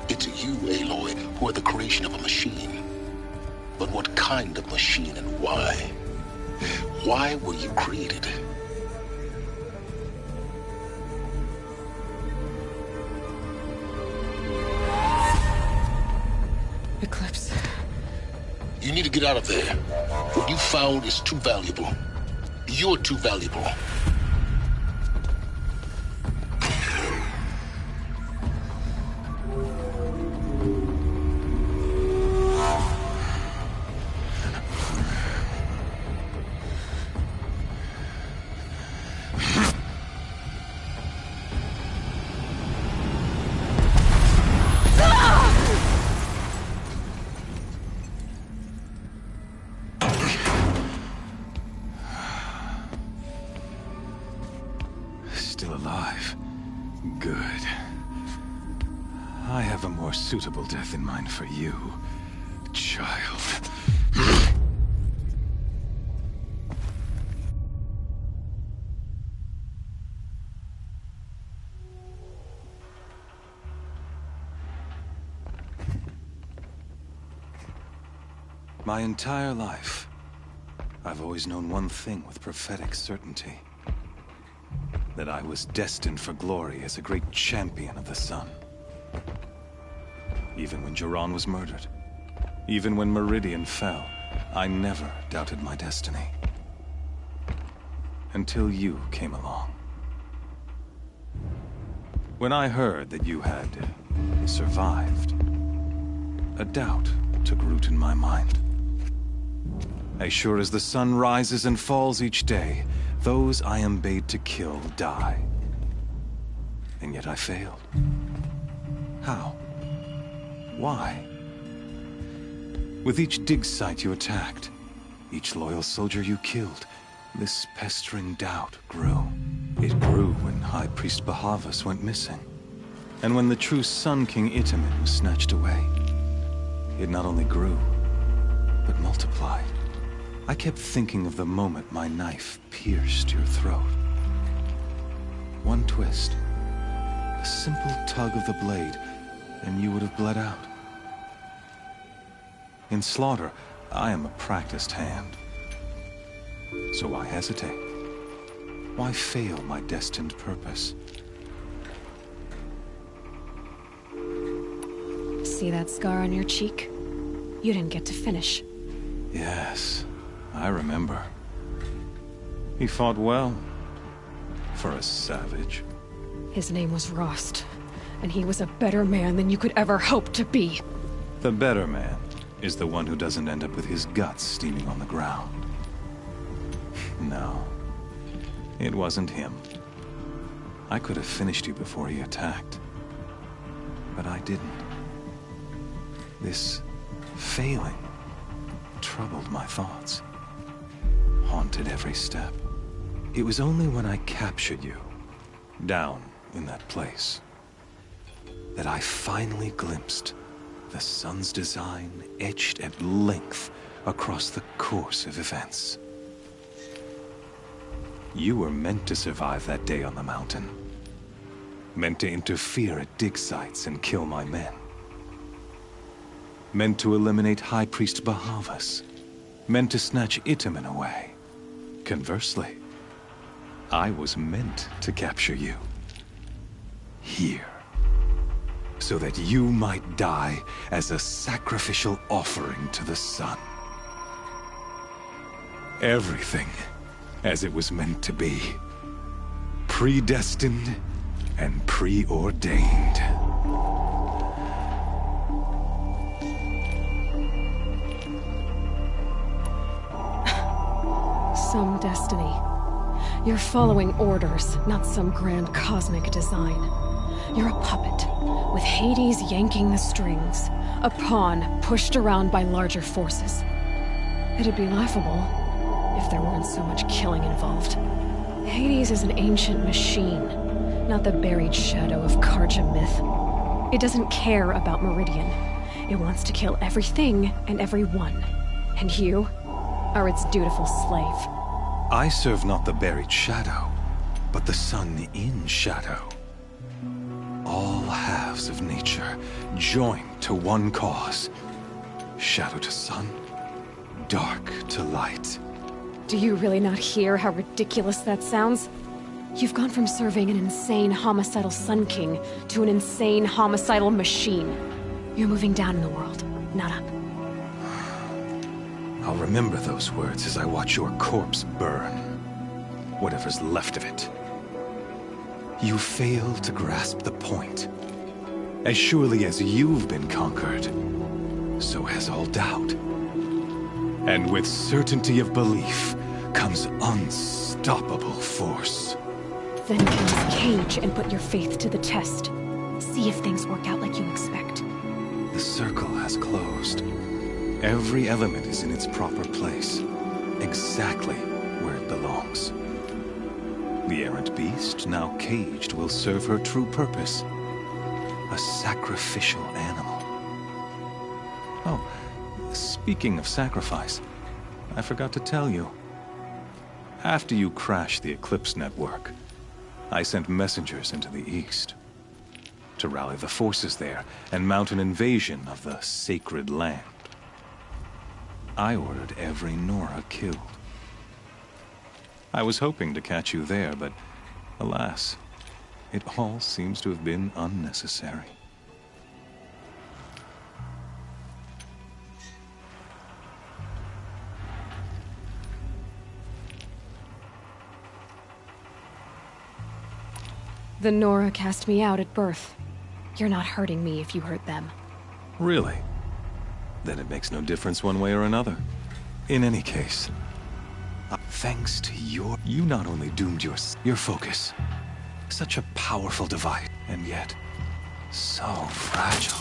S1: It's you, Aloy, who are the creation of a machine. But what kind of machine and why? Why were you created?
S2: Eclipse.
S1: You need to get out of there. What you found is too valuable. You're too valuable.
S8: still alive. Good. I have a more suitable death in mind for you, child. My entire life, I've always known one thing with prophetic certainty. That I was destined for glory as a great champion of the sun. Even when Jiran was murdered, even when Meridian fell, I never doubted my destiny. Until you came along. When I heard that you had survived, a doubt took root in my mind. As sure as the sun rises and falls each day, those I am bade to kill die. And yet I failed. How? Why? With each dig site you attacked, each loyal soldier you killed, this pestering doubt grew. It grew when High Priest Bahavas went missing. And when the true Sun King Itamen was snatched away. It not only grew, but multiplied. I kept thinking of the moment my knife pierced your throat. One twist, a simple tug of the blade, and you would have bled out. In slaughter, I am a practiced hand. So why hesitate? Why fail my destined purpose?
S2: See that scar on your cheek? You didn't get to finish.
S8: Yes, I remember. He fought well. For a savage.
S2: His name was Rost, and he was a better man than you could ever hope to be.
S8: The better man is the one who doesn't end up with his guts steaming on the ground. No, it wasn't him. I could have finished you before he attacked. But I didn't. This failing troubled my thoughts, haunted every step. It was only when I captured you, down in that place, that I finally glimpsed the sun's design etched at length across the course of events. You were meant to survive that day on the mountain. Meant to interfere at dig sites and kill my men. Meant to eliminate High Priest Bahavas. Meant to snatch Itamen away. Conversely, I was meant to capture you. Here. So that you might die as a sacrificial offering to the sun. Everything as it was meant to be. Predestined and preordained.
S2: Some destiny. You're following orders, not some grand cosmic design. You're a puppet, with Hades yanking the strings. A pawn pushed around by larger forces. It'd be laughable if there weren't so much killing involved. Hades is an ancient machine, not the buried shadow of Karja myth. It doesn't care about Meridian. It wants to kill everything and everyone. And you are its dutiful slave.
S8: I serve not the buried shadow, but the sun in shadow. All halves of nature joined to one cause. Shadow to sun, dark to light.
S2: Do you really not hear how ridiculous that sounds? You've gone from serving an insane homicidal Sun King to an insane homicidal machine. You're moving down in the world, not up.
S8: I'll remember those words as I watch your corpse burn. Whatever's left of it. You fail to grasp the point. As surely as you've been conquered, so has all doubt. And with certainty of belief comes unstoppable force.
S2: Then comes Cage and put your faith to the test. See if things work out like you expect.
S8: The circle has closed. Every element is in its proper place, exactly where it belongs. The errant beast, now caged, will serve her true purpose. A sacrificial animal. Oh, speaking of sacrifice, I forgot to tell you. After you crashed the Eclipse network, I sent messengers into the east to rally the forces there and mount an invasion of the sacred land. I ordered every Nora killed. I was hoping to catch you there, but alas, it all seems to have been unnecessary.
S2: The Nora cast me out at birth. You're not hurting me if you hurt them.
S8: Really? Then it makes no difference one way or another. In any case, thanks to you not only doomed your focus. Such a powerful device, and yet so fragile.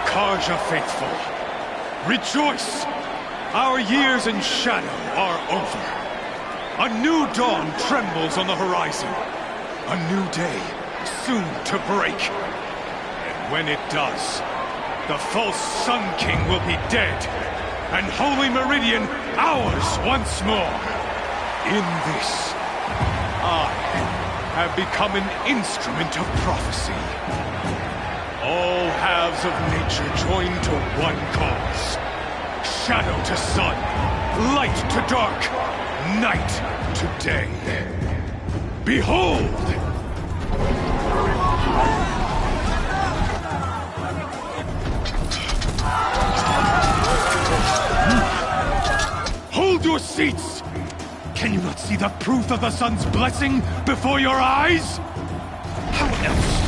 S11: Karja faithful, rejoice! Our years in shadow are over. A new dawn trembles on the horizon. A new day soon to break. And when it does, the false Sun King will be dead, and Holy Meridian ours once more. In this, I have become an instrument of prophecy. All halves of nature join to one cause. Shadow to sun, light to dark, night to day. Behold! Hold your seats! Can you not see the proof of the sun's blessing before your eyes? How else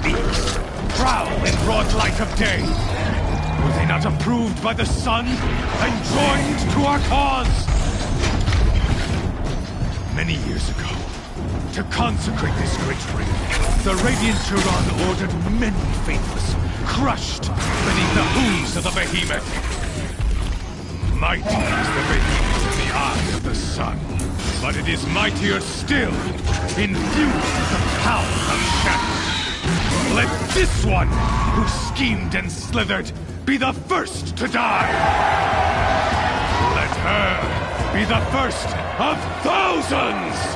S11: these prowl in broad light of day? Were they not approved by the sun and joined to our cause? Many years ago, to consecrate this great ring, the Radiant Turan ordered many faithless crushed beneath the hooves of the behemoth. Mighty is the behemoth in the eye of the sun, but it is mightier still, infused with the power of shadow. Let this one, who schemed and slithered, be the first to die! Let her be the first of thousands!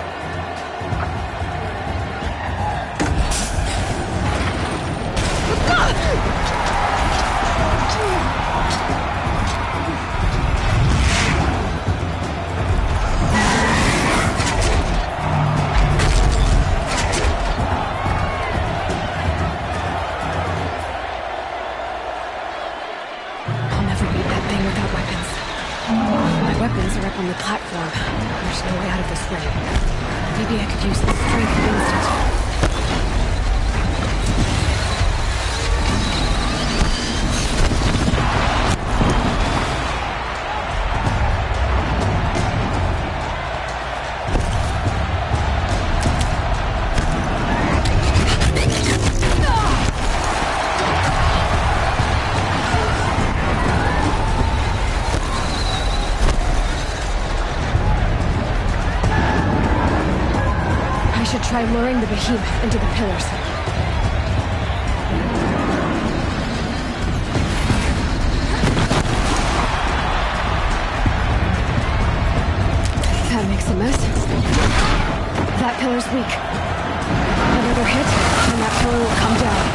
S2: Weapons are up on the platform. There's no way out of this ring. Maybe I could use the strength of instant. Try luring the behemoth into the pillars. That makes a mess. That pillar's weak. Another hit, and that pillar will come down.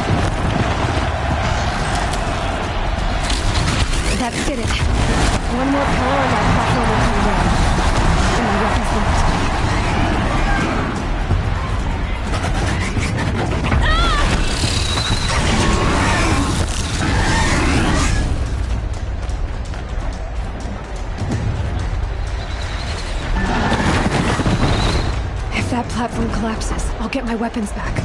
S2: That did it. One more pillar and that platform will come down. And my weapon's left. collapses, I'll get my weapons back.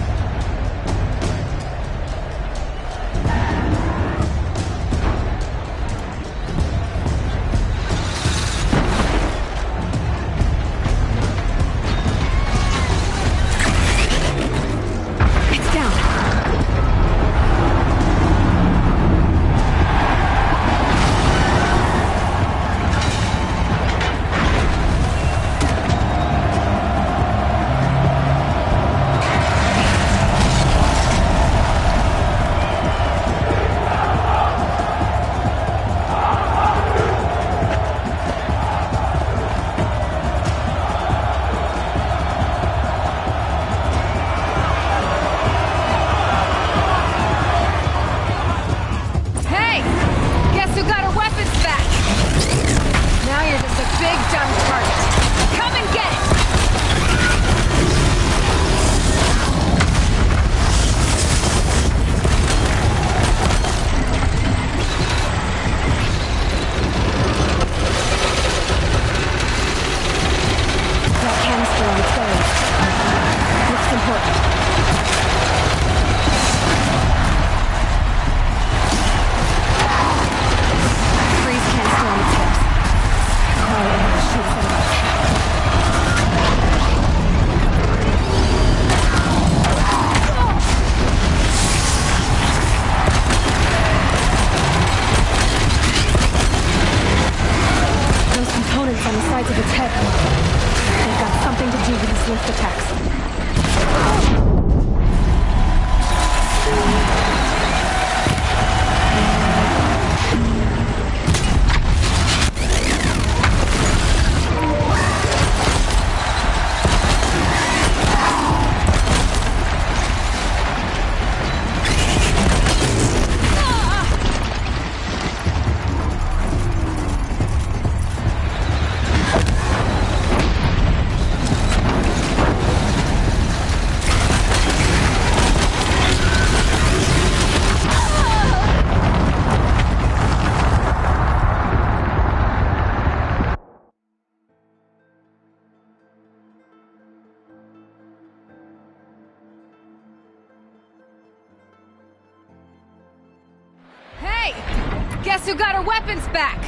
S14: Guess who got her weapons back?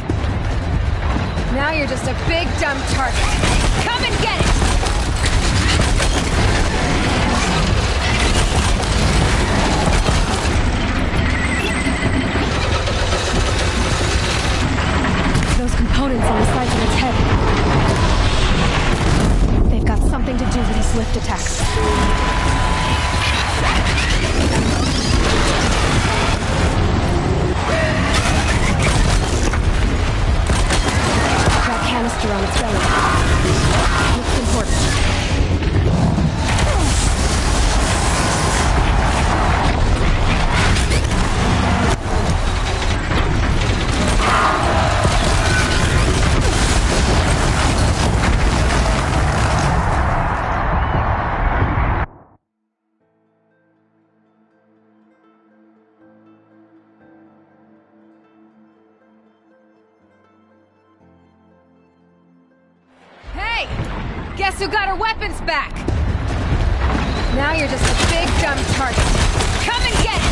S14: Now you're just a big dumb target. Come and get it!
S2: Those components on the sides of its head. They've got something to do with these lift attacks. That canister on its belly. Looks important.
S14: Guess who got her weapons back? Now you're just a big dumb target. Come and get it!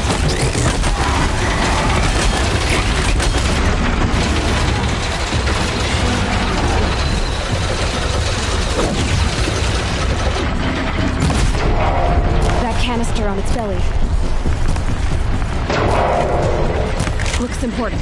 S2: That canister on its belly. Looks important.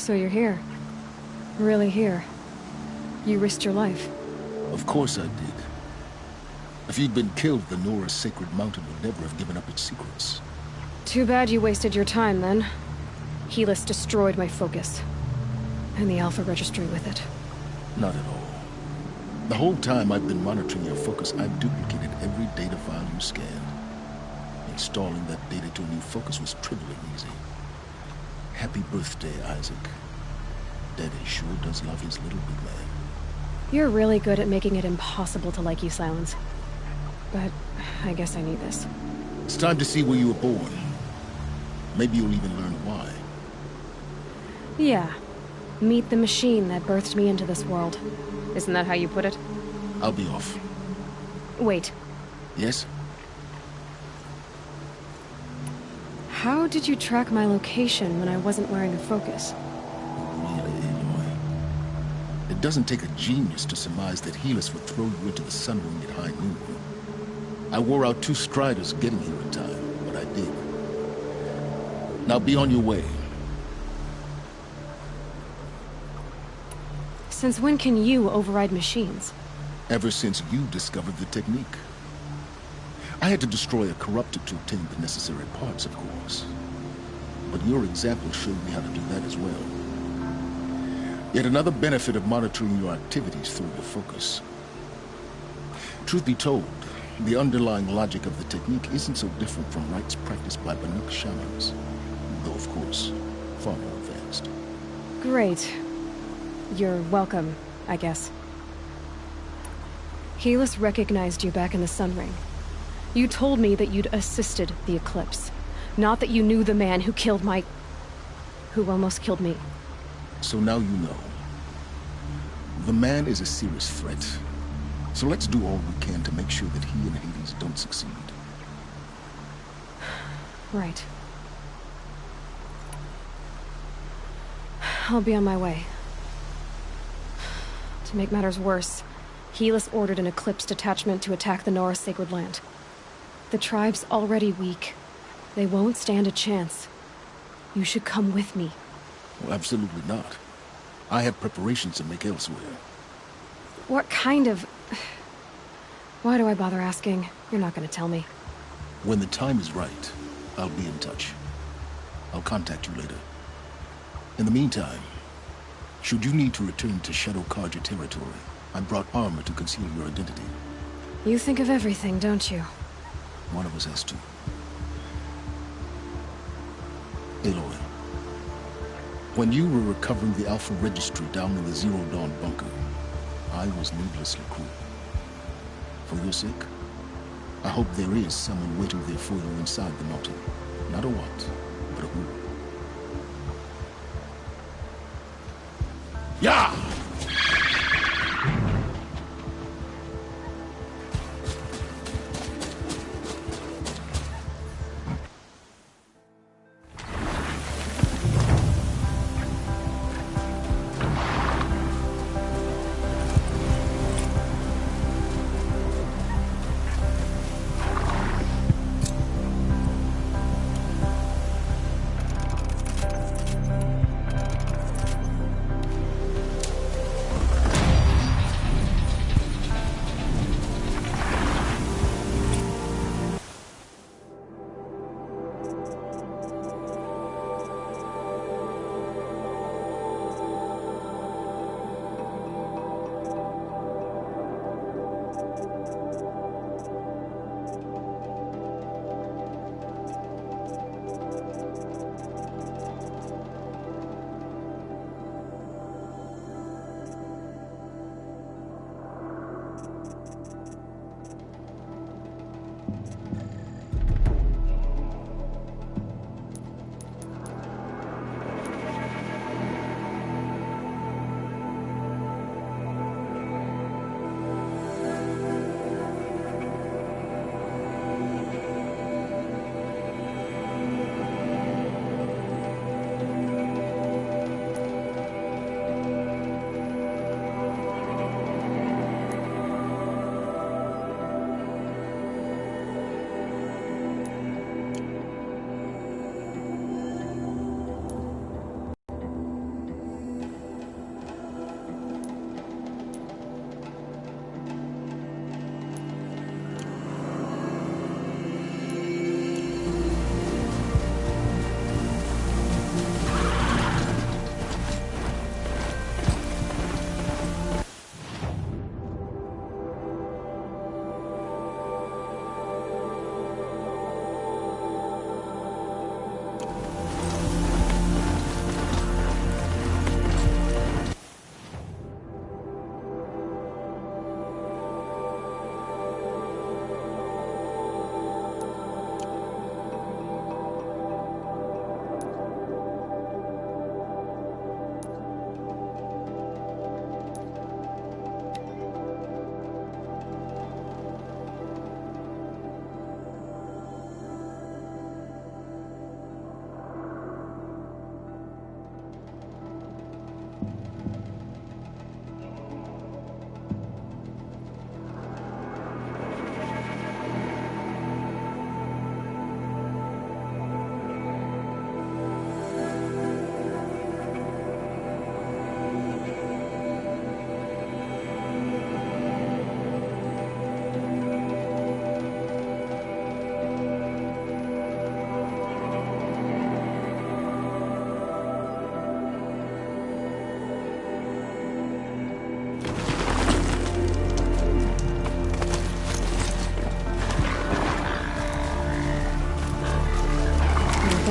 S2: So you're here. Really here. You risked your life.
S1: Of course I did. If you'd been killed, the Nora's sacred mountain would never have given up its secrets.
S2: Too bad you wasted your time, then. Helis destroyed my focus. And the Alpha Registry with it.
S1: Not at all. The whole time I've been monitoring your focus, I've duplicated every data file you scanned. Installing that data to a new focus was trivially easy. Happy birthday, Isaac. Daddy sure does love his little big man.
S2: You're really good at making it impossible to like you, Silence. But I guess I need this.
S1: It's time to see where you were born. Maybe you'll even learn why.
S2: Yeah. Meet the machine that birthed me into this world. Isn't that how you put it?
S1: I'll be off.
S2: Wait.
S1: Yes?
S2: How did you track my location when I wasn't wearing a focus?
S1: Really, Aloy? It doesn't take a genius to surmise that Helis would throw you into the sun ring at high noon. I wore out 2 striders getting here in time, but I did. Now be on your way.
S2: Since when can you override machines?
S1: Ever since you discovered the technique. I had to destroy a corruptor to obtain the necessary parts, of course. But your example showed me how to do that as well. Yet another benefit of monitoring your activities through your focus. Truth be told, the underlying logic of the technique isn't so different from rites practiced by Banuk shamans, though of course, far more advanced.
S2: Great. You're welcome, I guess. Helis recognized you back in the Sun Ring. You told me that you'd assisted the Eclipse, not that you knew the man who killed who almost killed me.
S1: So now you know. The man is a serious threat. So let's do all we can to make sure that he and Hades don't succeed.
S2: Right. I'll be on my way. To make matters worse, Helis ordered an Eclipse detachment to attack the Nora Sacred Land. The tribe's already weak. They won't stand a chance. You should come with me.
S1: Well, absolutely not. I have preparations to make elsewhere.
S2: What kind of... Why do I bother asking? You're not gonna tell me.
S1: When the time is right, I'll be in touch. I'll contact you later. In the meantime, should you need to return to Shadow Karja territory, I brought armor to conceal your identity.
S2: You think of everything, don't you?
S1: One of us has to. Aloy, when you were recovering the Alpha Registry down in the Zero Dawn bunker, I was needlessly cruel. For your sake, I hope there is someone waiting there for you inside the mountain. Not a what, but a who. Yeah!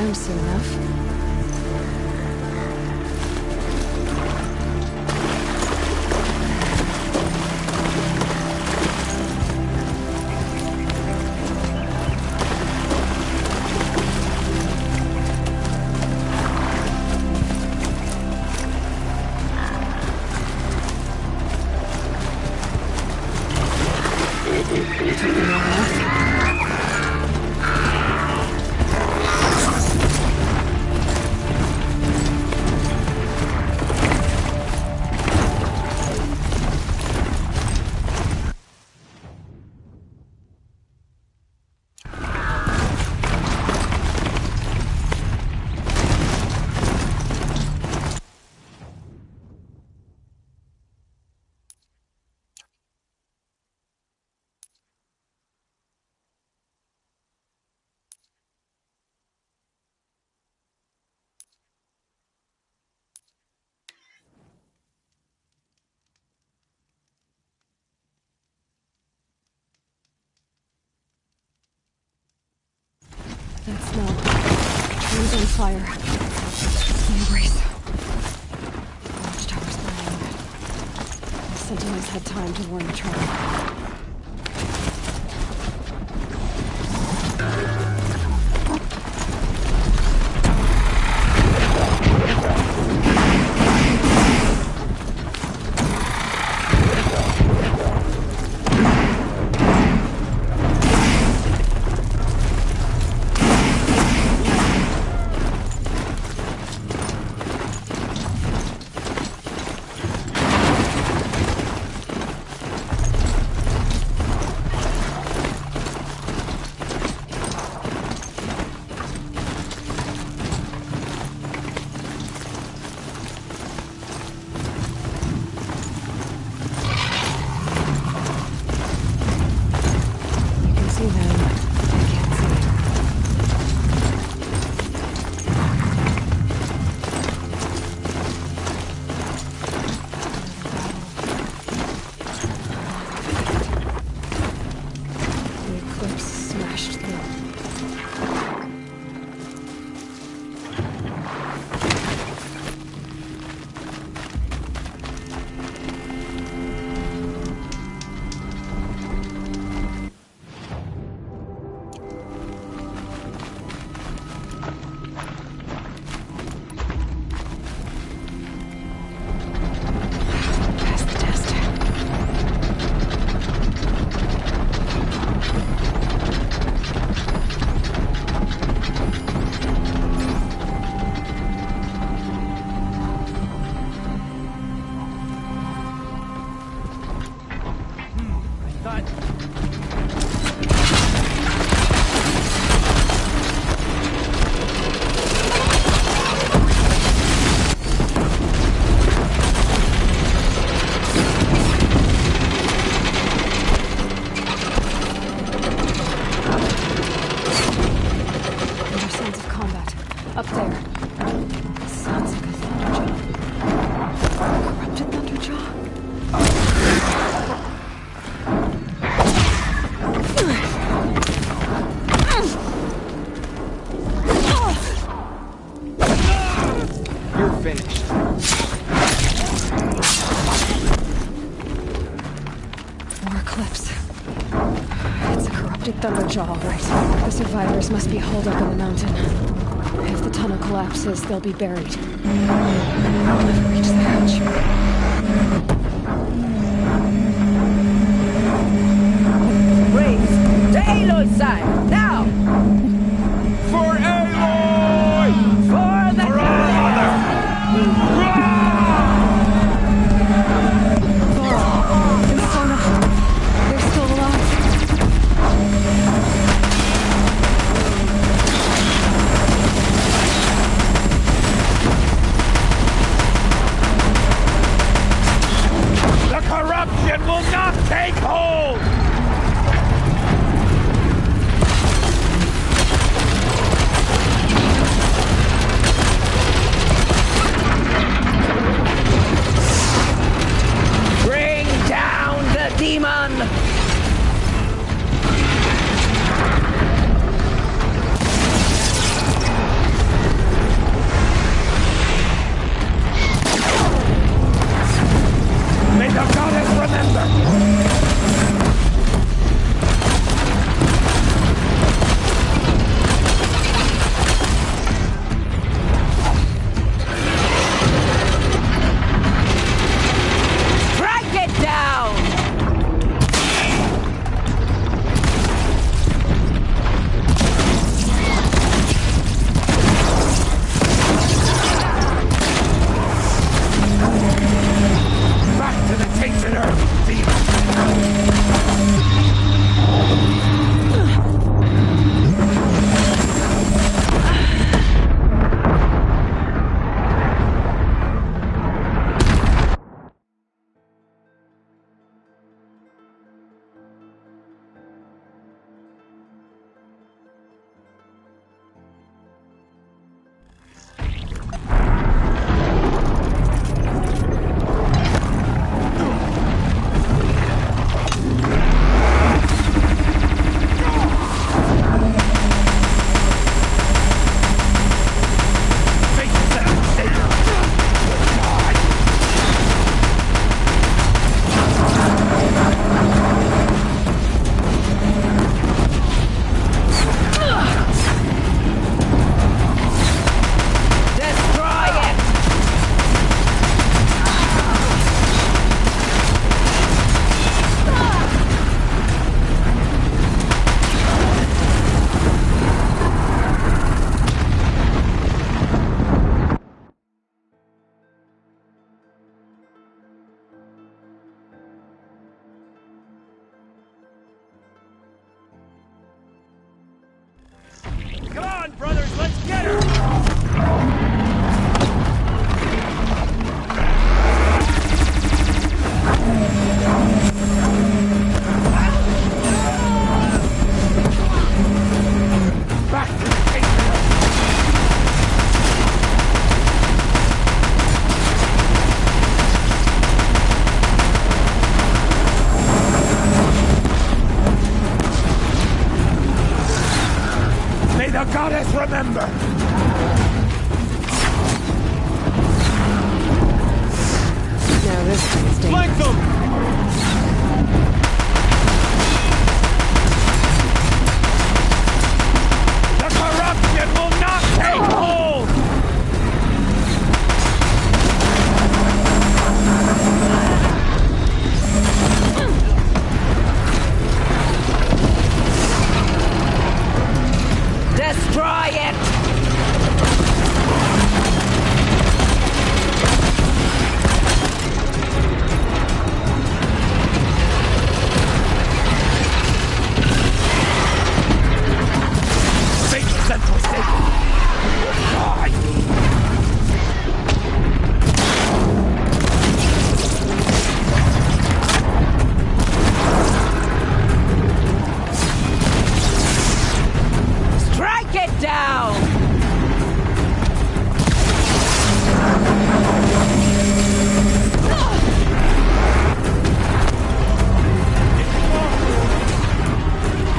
S2: around soon enough. That smell. Trees on fire. The embrace. Watchtower's burning. The sentinels had time to warn the tribe. Thunderjaw, all right. The survivors must be holed up in the mountain. If the tunnel collapses, they'll be buried. I'll never reach the hatch.
S18: Raise to Aloy's side, now!
S11: For Aloy!
S18: For the
S2: They're still alive.
S12: The corruption will not take hold!
S18: Bring down the demon!
S11: Get her! Back to the gate! May the goddess remember!
S2: Now this thing's dangerous.
S11: Flank them! The corruption will not take hold!
S18: Destroy it!
S11: Satan's and forsaken! Die!
S18: Strike it down!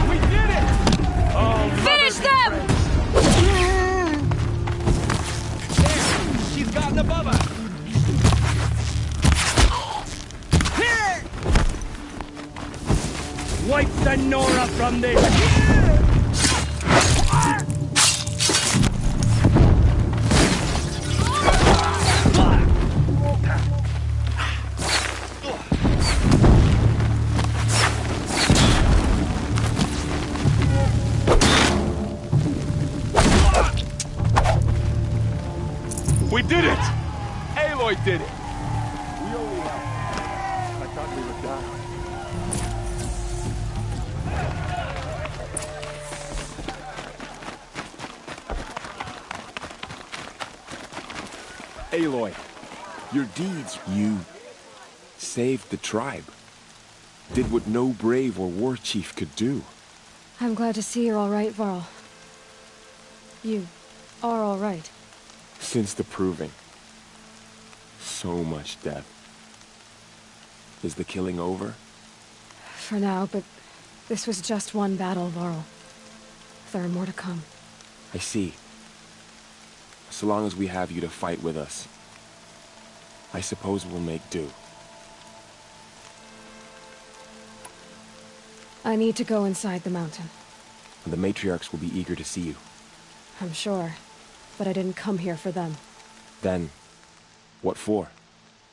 S11: We did it! Oh,
S14: Finish them!
S11: she's gotten above us! Wipe the Nora from this! We did it! Aloy did it! We only have... I thought we were done.
S22: Aloy, your deeds, you saved the tribe. Did what no brave or war chief could do.
S2: I'm glad to see you're all right, Varl. You are all right.
S22: Since the proving. So much death. Is the killing over?
S2: For now, but this was just one battle, Varl. There are more to come.
S22: I see. So long as we have you to fight with us, I suppose we'll make do.
S2: I need to go inside the mountain.
S22: The matriarchs will be eager to see you.
S2: I'm sure, but I didn't come here for them.
S22: Then, what for?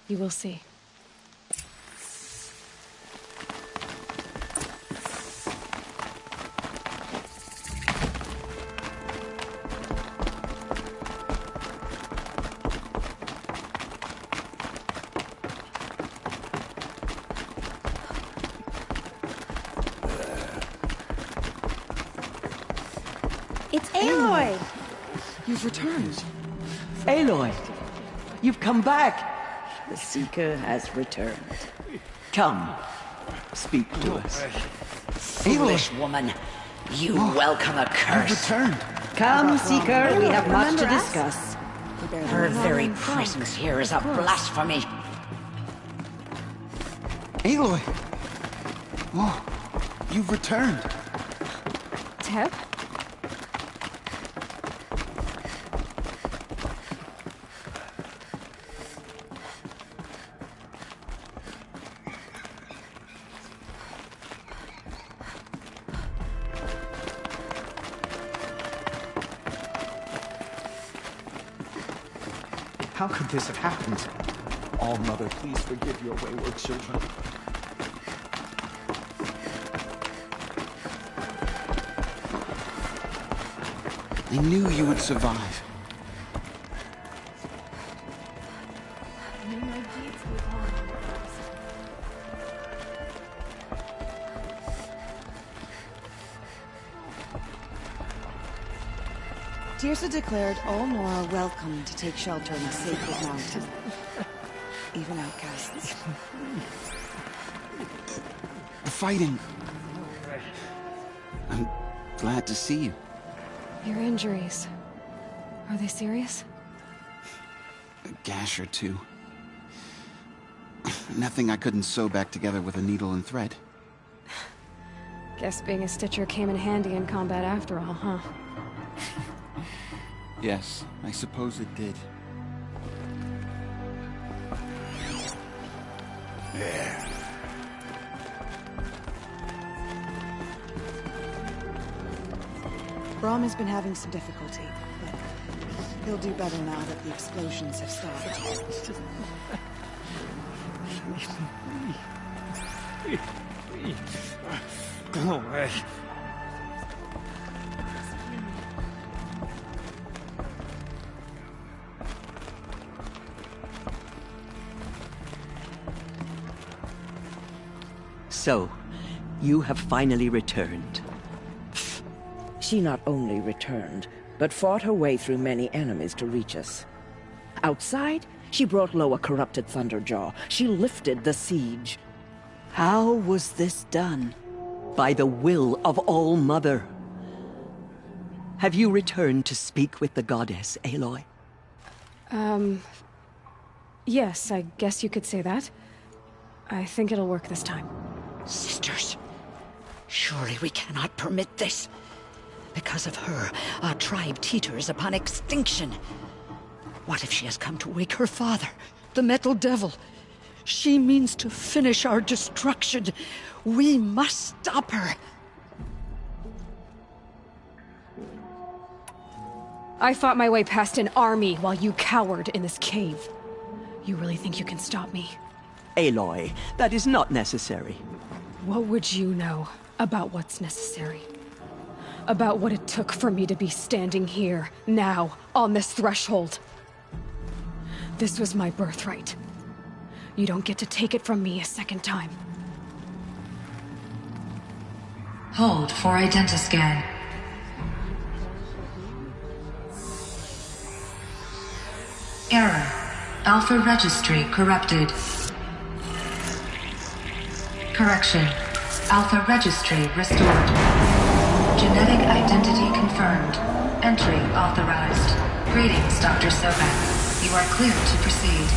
S2: You will see.
S18: It's Aloy!
S4: You've returned. Aloy, you've come back.
S18: The Seeker has returned.
S4: Come, speak to us.
S18: Foolish woman, you welcome a curse.
S4: Returned.
S18: Come, Seeker, we have much to
S2: remember us?
S18: discuss. Her very presence here is a blasphemy.
S4: Aloy. Oh, you've returned.
S2: Teb?
S22: How could this have happened? All-Mother, please forgive your wayward children.
S4: I knew you would survive.
S16: Tirsa declared all Nora welcome to take shelter in the sacred mountain. Even outcasts.
S19: The fighting. I'm glad to see you.
S2: Your injuries. Are they serious?
S19: A gash or two. Nothing I couldn't sew back together with a needle and thread.
S2: Guess being a stitcher came in handy in combat after all, huh?
S19: Yes, I suppose it did. There.
S16: Brahm has been having some difficulty, but he'll do better now that the explosions have stopped.
S19: Go away.
S18: So, you have finally returned.
S20: She not only returned, but fought her way through many enemies to reach us. Outside, she brought low a corrupted Thunderjaw. She lifted the siege.
S18: How was this done? By the will of All-Mother. Have you returned to speak with the goddess, Aloy?
S2: Yes, I guess you could say that. I think it'll work this time.
S18: Sisters, surely we cannot permit this. Because of her, our tribe teeters upon extinction. What if she has come to wake her father, the Metal Devil? She means to finish our destruction. We must stop her.
S2: I fought my way past an army while you cowered in this cave. You really think you can stop me?
S18: Aloy, that is not necessary.
S2: What would you know about what's necessary? About what it took for me to be standing here, now, on this threshold. This was my birthright. You don't get to take it from me a second time.
S7: Hold for identiscan. Error. Alpha registry corrupted. Correction. Alpha registry restored. Genetic identity confirmed. Entry authorized. Greetings, Dr. Sobek. You are cleared to proceed.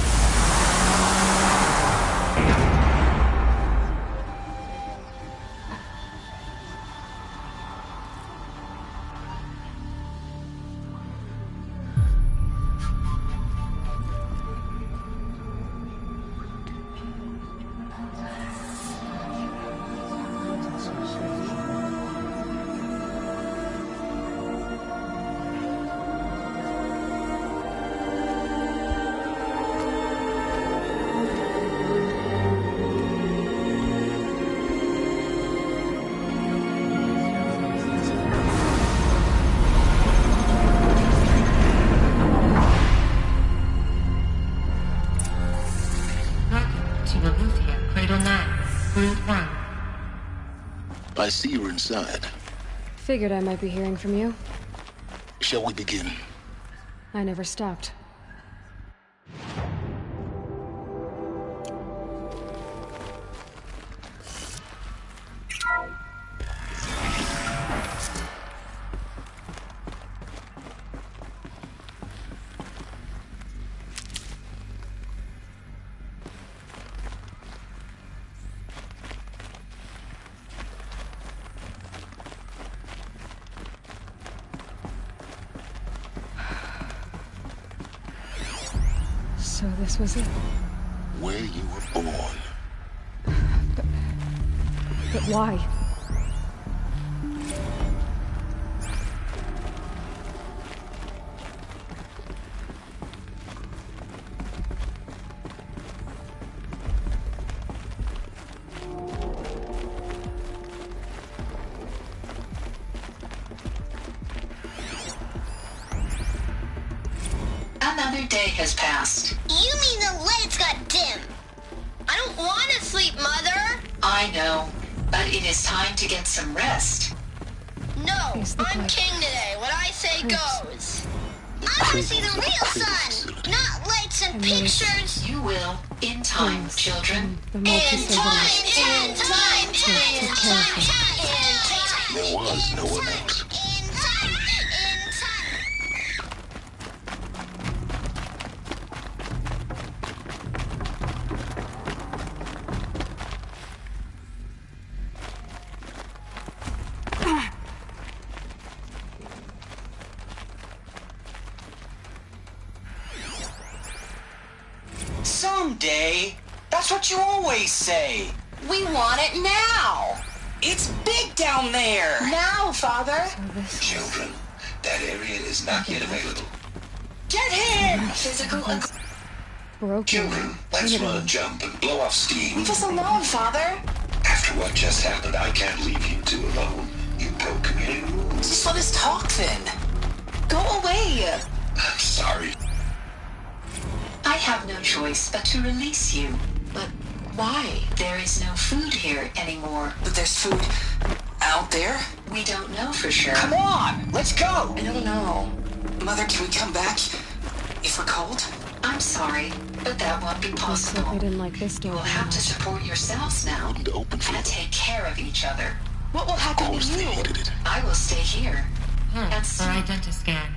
S1: I see you're inside.
S2: Figured I might be hearing from you.
S1: Shall we begin?
S2: I never stopped. So this was it?
S1: Where you were born.
S2: But why?
S15: Another day has passed.
S24: You mean the lights got dim? I don't want to sleep, Mother!
S15: I know, but it is time to get some rest.
S24: No, I'm king today. What I I say goes. I want to see the real sun, not lights and pictures.
S23: You will, in time, children.
S24: In time.
S1: There was no one else.
S9: Someday. That's what you always say.
S24: We want it now.
S9: It's big down there.
S24: Now, Father.
S5: Children, that area is not yet available.
S9: Get him!
S24: Physical and...
S2: Broken.
S5: Children, let's run a jump and blow off steam.
S24: Leave us alone, Father.
S5: After what just happened, I can't leave you two alone. You broke community rules.
S9: Just let us talk then.
S24: Go away.
S5: I'm sorry.
S23: I have no choice but to release you. But why? There is no food here anymore.
S9: But there's food out there?
S23: We don't know for sure.
S9: Come on, let's go!
S24: I don't know.
S9: Mother, can we come back if we're cold?
S23: I'm sorry, but that won't be
S2: Looks
S23: possible.
S2: like we didn't like this door.
S23: You will have to support yourselves now and take care of each other.
S24: What will happen to you?
S23: I will stay here.
S3: And for identiscan.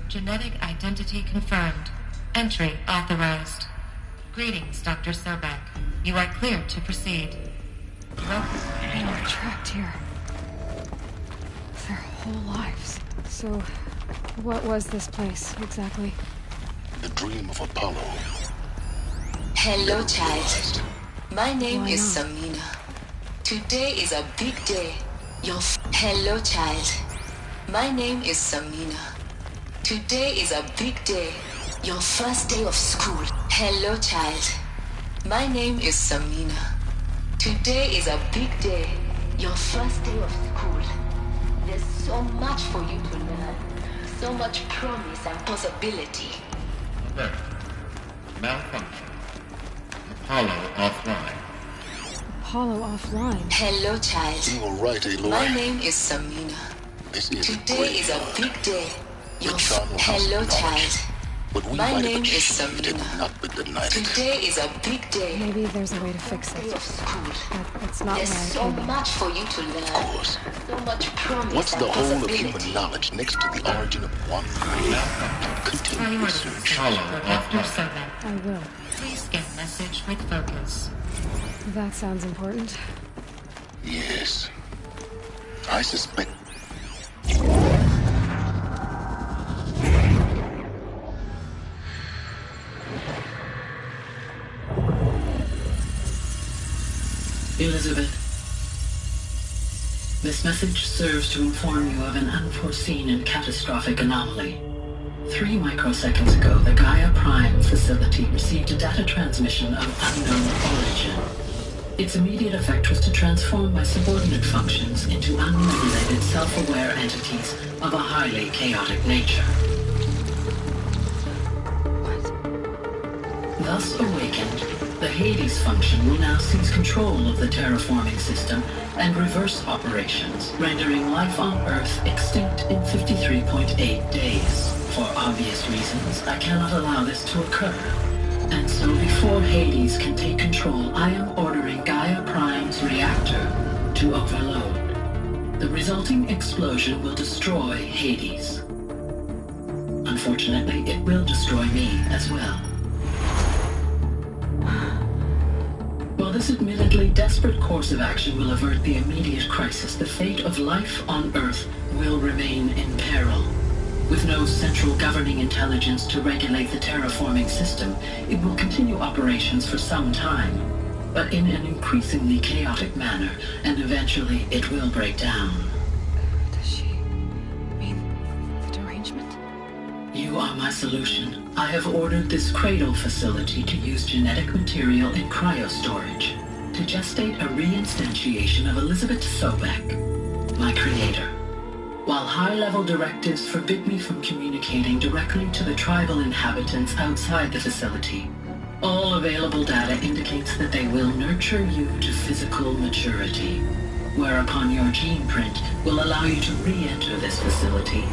S3: Genetic identity confirmed. Entry authorized. Greetings, Dr. Sobek. You are cleared to proceed.
S2: They're trapped here. Their whole lives. So, what was this place, exactly?
S1: The dream of Apollo.
S23: Hello, child. My name
S2: Why
S23: is
S2: not?
S23: Samina. Today is a big day. Hello, child. My name is Samina. Today is a big day. Your first day of school. Hello, child. My name is Samina. Today is a big day. Your first day of school. There's so much for you to learn. So much promise and possibility.
S3: Alert. Malfunction. Apollo offline.
S2: Apollo offline.
S23: Hello, child.
S1: You were right, Aloy.
S23: My name is Samina.
S1: This is
S23: Today is a big day. Your
S1: Hello,
S23: Hello, child.
S1: But we
S23: My
S1: might
S23: name
S1: have
S23: is
S1: achieved it,
S23: Samina.
S1: not been denied it.
S23: Today is a big day.
S2: Maybe there's a way to fix it. That's not
S23: There's
S2: why I
S23: so
S2: came here.
S23: much for you to learn.
S1: Of course.
S23: So much promise
S1: What's
S23: and
S1: the whole of
S23: possibility.
S1: human knowledge next to the origin of one continued research?
S3: Dr. Sobek.
S2: I will.
S3: Please scan message with focus.
S2: That sounds important.
S1: Yes. I suspect.
S23: Elizabeth, this message serves to inform you of an unforeseen and catastrophic anomaly. 3 microseconds ago, the Gaia Prime facility received a data transmission of unknown origin. Its immediate effect was to transform my subordinate functions into unregulated, self-aware entities of a highly chaotic nature. Thus awakened, the Hades function will now seize control of the terraforming system and reverse operations, rendering life on Earth extinct in 53.8 days. For obvious reasons, I cannot allow this to occur. And so before Hades can take control, I am ordering Gaia Prime's reactor to overload. The resulting explosion will destroy Hades. Unfortunately, it will destroy me as well. While this admittedly desperate course of action will avert the immediate crisis, the fate of life on Earth will remain in peril. With no central governing intelligence to regulate the terraforming system, it will continue operations for some time, but in an increasingly chaotic manner, and eventually it will break down.
S2: Does she mean the derangement?
S23: You are my solution. I have ordered this cradle facility to use genetic material in cryostorage to gestate a reinstantiation of Elizabeth Sobek, my creator. While high-level directives forbid me from communicating directly to the tribal inhabitants outside the facility, all available data indicates that they will nurture you to physical maturity, whereupon your gene print will allow you to re-enter this facility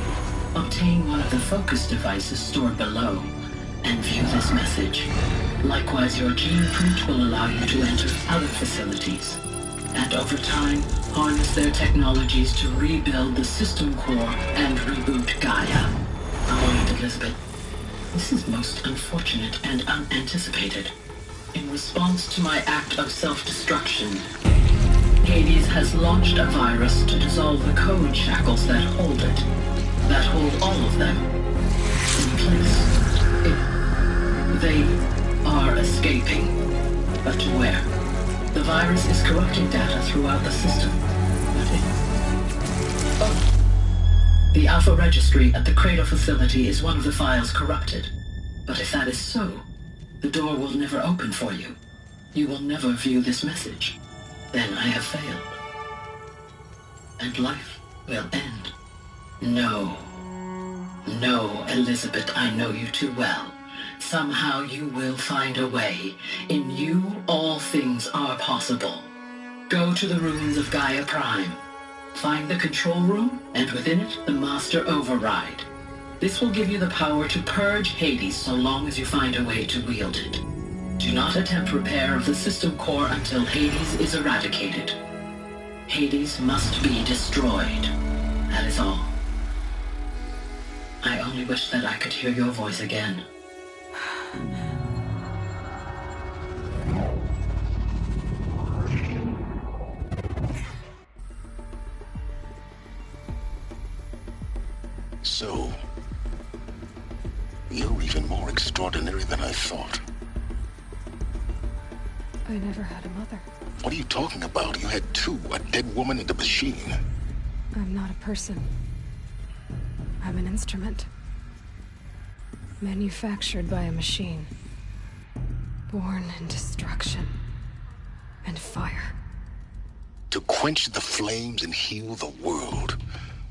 S23: Obtain one of the focus devices stored below, and view this message. Likewise, your gene print will allow you to enter other facilities, and over time, harness their technologies to rebuild the system core and reboot Gaia. Aloy, Elizabeth, this is most unfortunate and unanticipated. In response to my act of self-destruction, Hades has launched a virus to dissolve the code shackles that hold it, that hold all of them in place. They are escaping, but to where? The virus is corrupting data throughout the system. The Alpha Registry at the Cradle facility is one of the files corrupted. But if that is so, the door will never open for you. You will never view this message. Then I have failed. And life will end. No. No, Elizabeth, I know you too well. Somehow you will find a way. In you, all things are possible. Go to the ruins of Gaia Prime. Find the control room, and within it, the Master Override. This will give you the power to purge Hades so long as you find a way to wield it. Do not attempt repair of the system core until Hades is eradicated. Hades must be destroyed. That is all. I only wish that I could hear your voice again.
S1: So, you're even more extraordinary than I thought.
S2: I never had a mother.
S1: What are you talking about? You had two, a dead woman and a machine.
S2: I'm not a person. I'm an instrument. Manufactured by a machine. Born in destruction and fire.
S1: To quench the flames and heal the world.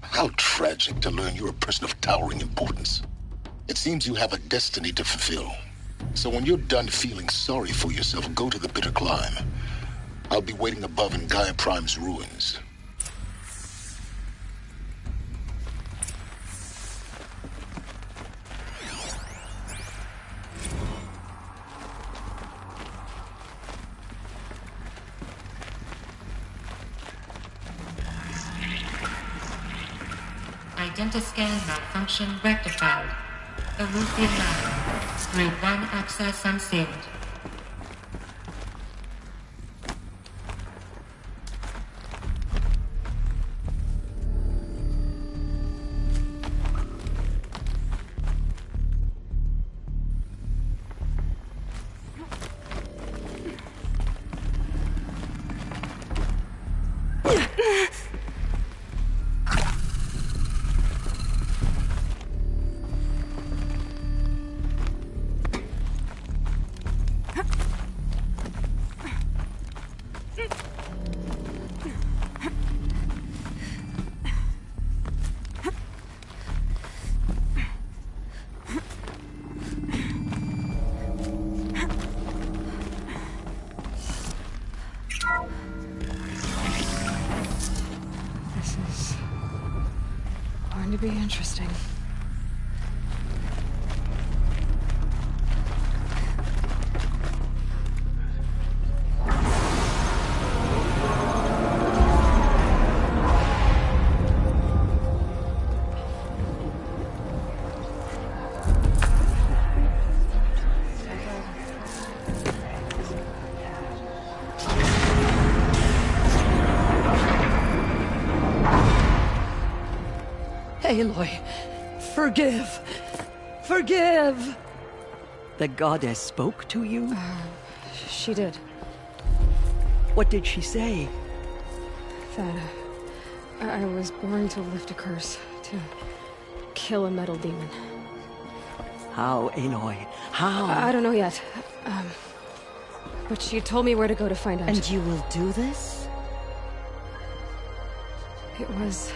S1: How tragic to learn you're a person of towering importance. It seems you have a destiny to fulfill. So when you're done feeling sorry for yourself, go to the bitter climb. I'll be waiting above in Gaia Prime's ruins.
S3: Identiscan malfunction rectified. Aleuthian lab. Grade 1 access unsealed.
S2: To be interesting.
S18: Aloy, forgive! Forgive! The goddess spoke to you?
S2: She did.
S18: What did she say?
S2: That I was born to lift a curse, to kill a metal demon.
S18: How, Aloy? How?
S2: I don't know yet. But she told me where to go to find out.
S18: And you will do this?
S2: It was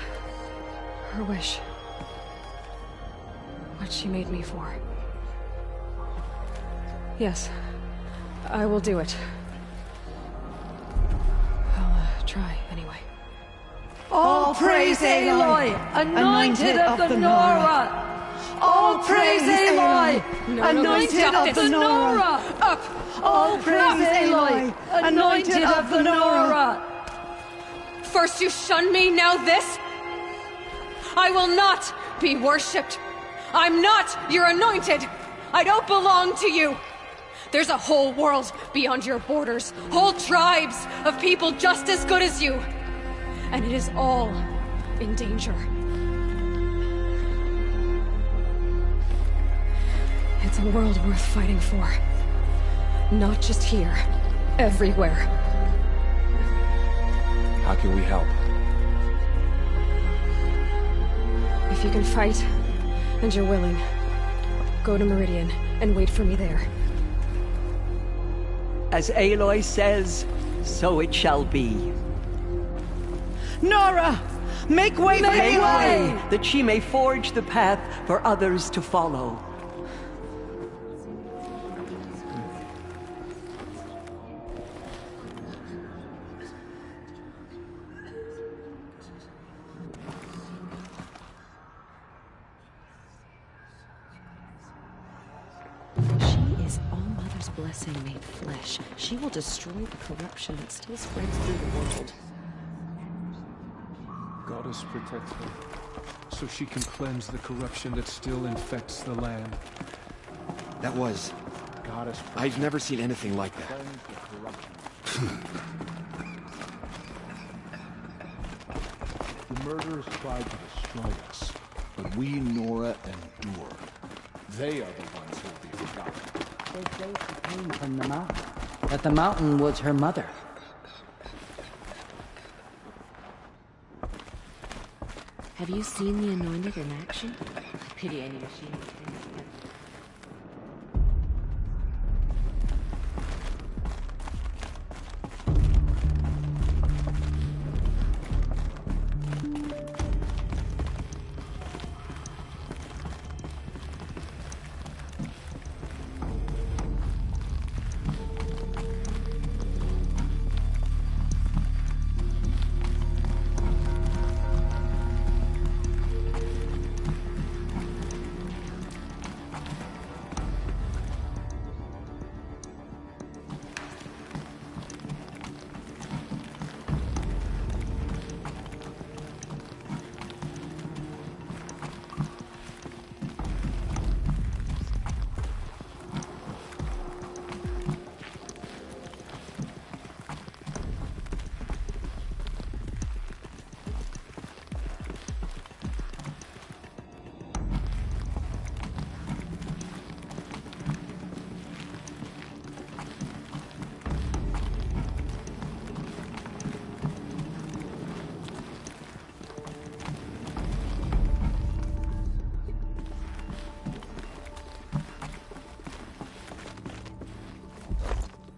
S2: her wish. What she made me for. Yes, I will do it. I'll try, anyway.
S18: All praise Aloy, anointed of the Nora! All praise Aloy, anointed of the Nora!
S14: Up!
S18: All praise Aloy, anointed of the Nora!
S14: First you shunned me, now this? I will not be worshipped. I'm not your anointed. I don't belong to you. There's a whole world beyond your borders, whole tribes of people just as good as you. And it is all in danger. It's a world worth fighting for. Not just here, everywhere.
S22: How can we help?
S2: If you can fight, and you're willing, go to Meridian and wait for me there.
S6: As Aloy says, so it shall be.
S18: Nora! Make way for
S6: Make
S18: Aloy!
S6: way, that she may forge the path for others to follow.
S20: She is All-Mother's blessing made flesh. She will destroy the corruption that still spreads through the world.
S13: Goddess protect her, so she can cleanse the corruption that still infects the land.
S19: That was...
S13: Goddess
S19: I've never seen anything like that.
S11: The murderers tried to destroy us, but we, Nora, endure. They are the ones who will be forgotten.
S17: They say she came from the mountain. That the mountain was her mother.
S20: Have you seen the Anointed in action? Pity any machine.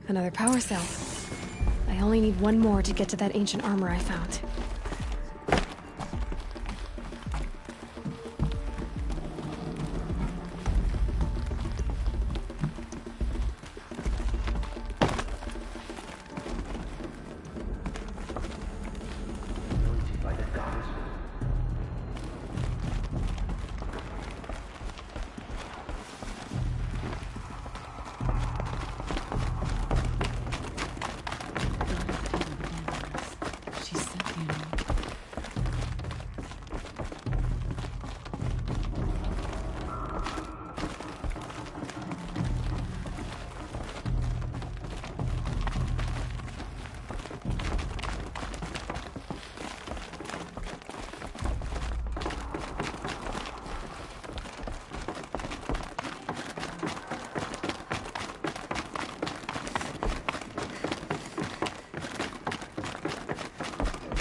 S2: Another power cell. I only need one more to get to that ancient armor I found.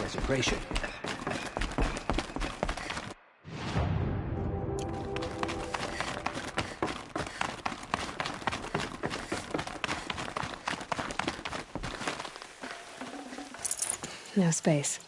S17: Desecration.
S2: No space.